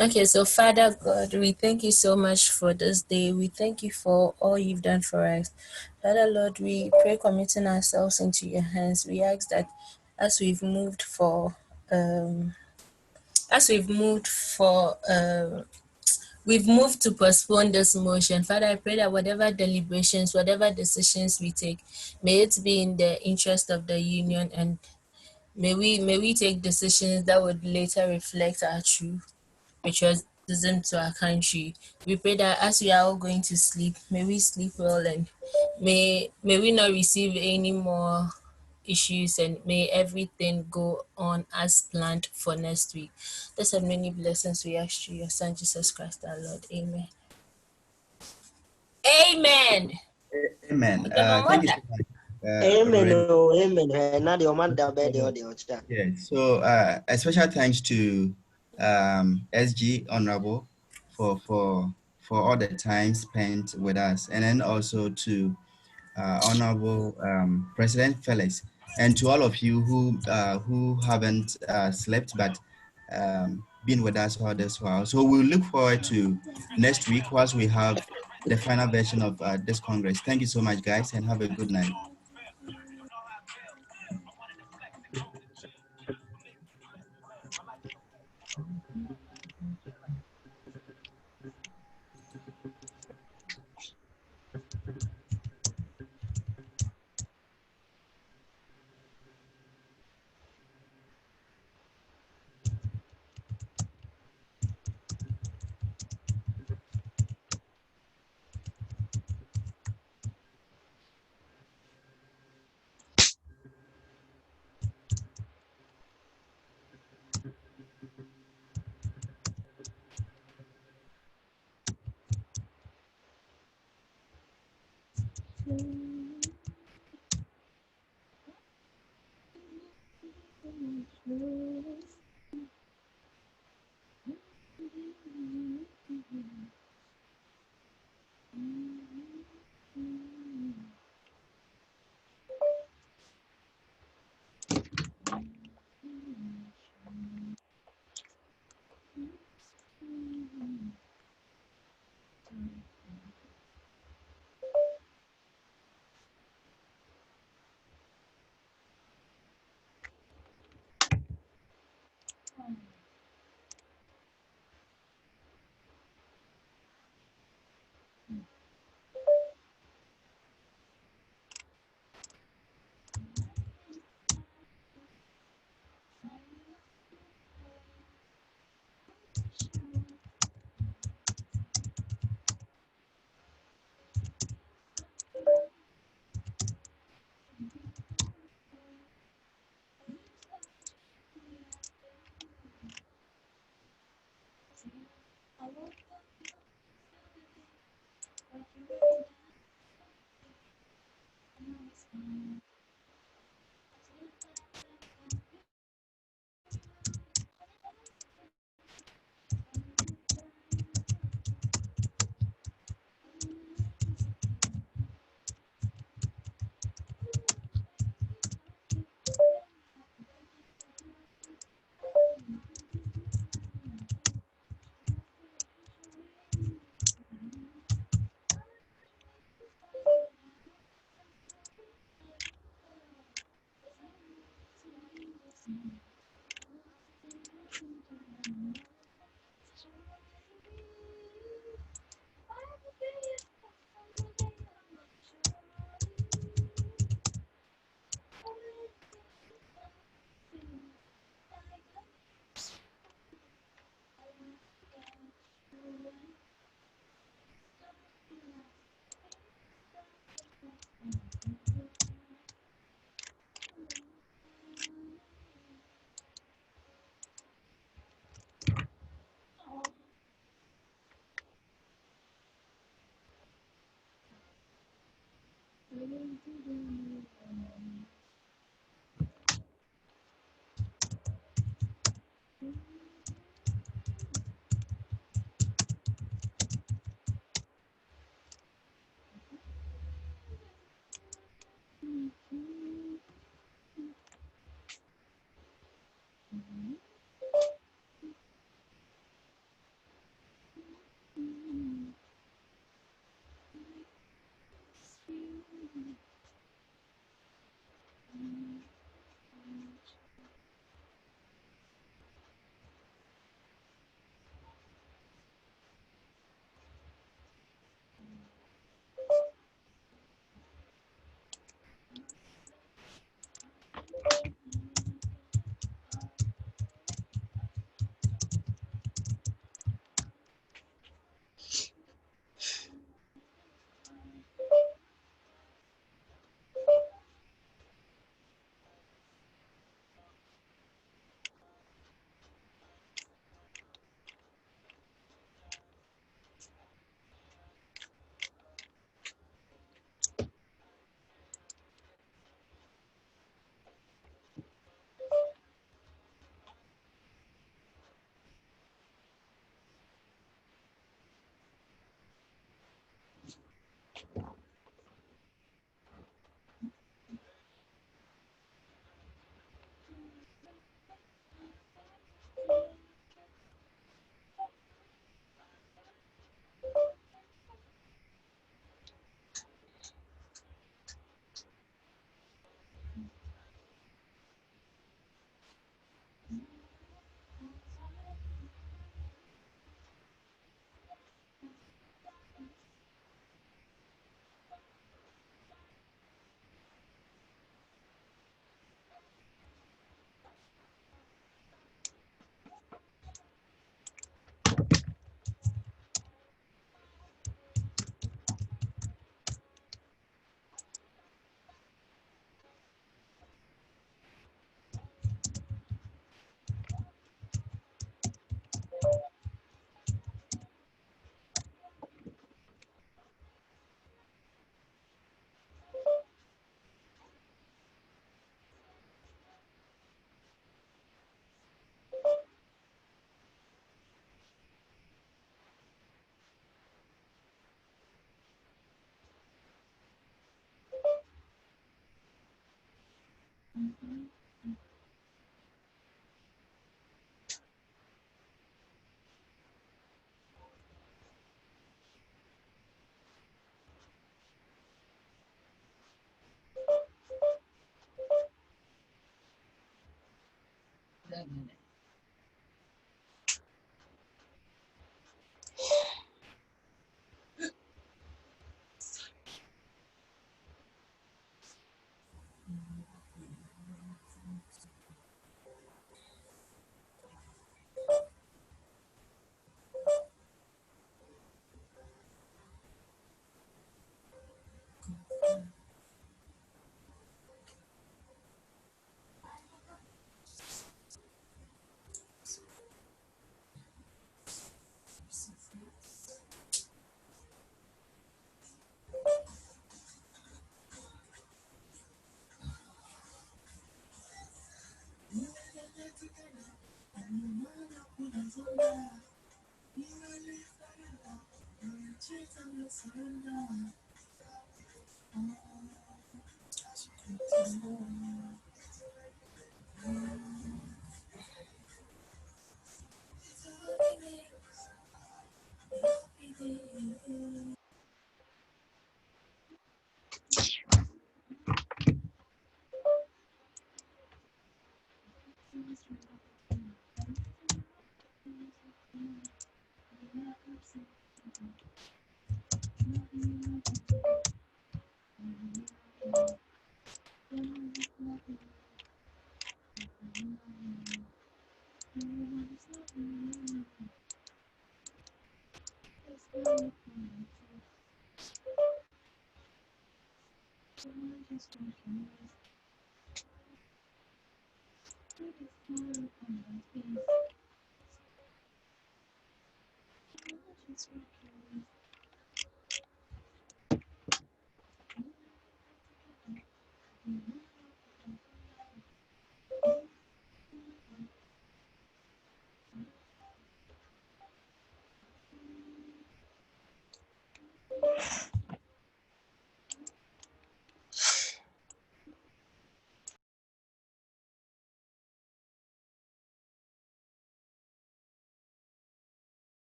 [SPEAKER 7] Okay, so Father God, we thank you so much for this day. We thank you for all you've done for us. Father Lord, we pray committing ourselves into your hands. We ask that as we've moved for we've moved to postpone this motion. Father, I pray that whatever deliberations, whatever decisions we take, may it be in the interest of the union, and may we take decisions that would later reflect our true patriotism to our country. We pray that as we are all going to sleep, may we sleep well, and may we not receive any more issues, and may everything go on as planned for next week. These are many blessings we ask through your Son Jesus Christ our Lord. Amen. Amen.
[SPEAKER 2] Amen. Thank you so much. Yeah, so a special thanks to SG Honorable for all the time spent with us, and then also to Honorable President Felix, and to all of you who haven't slept but been with us all this while. So we'll look forward to next week once we have the final version of this Congress. Thank you so much, guys, and have a good night.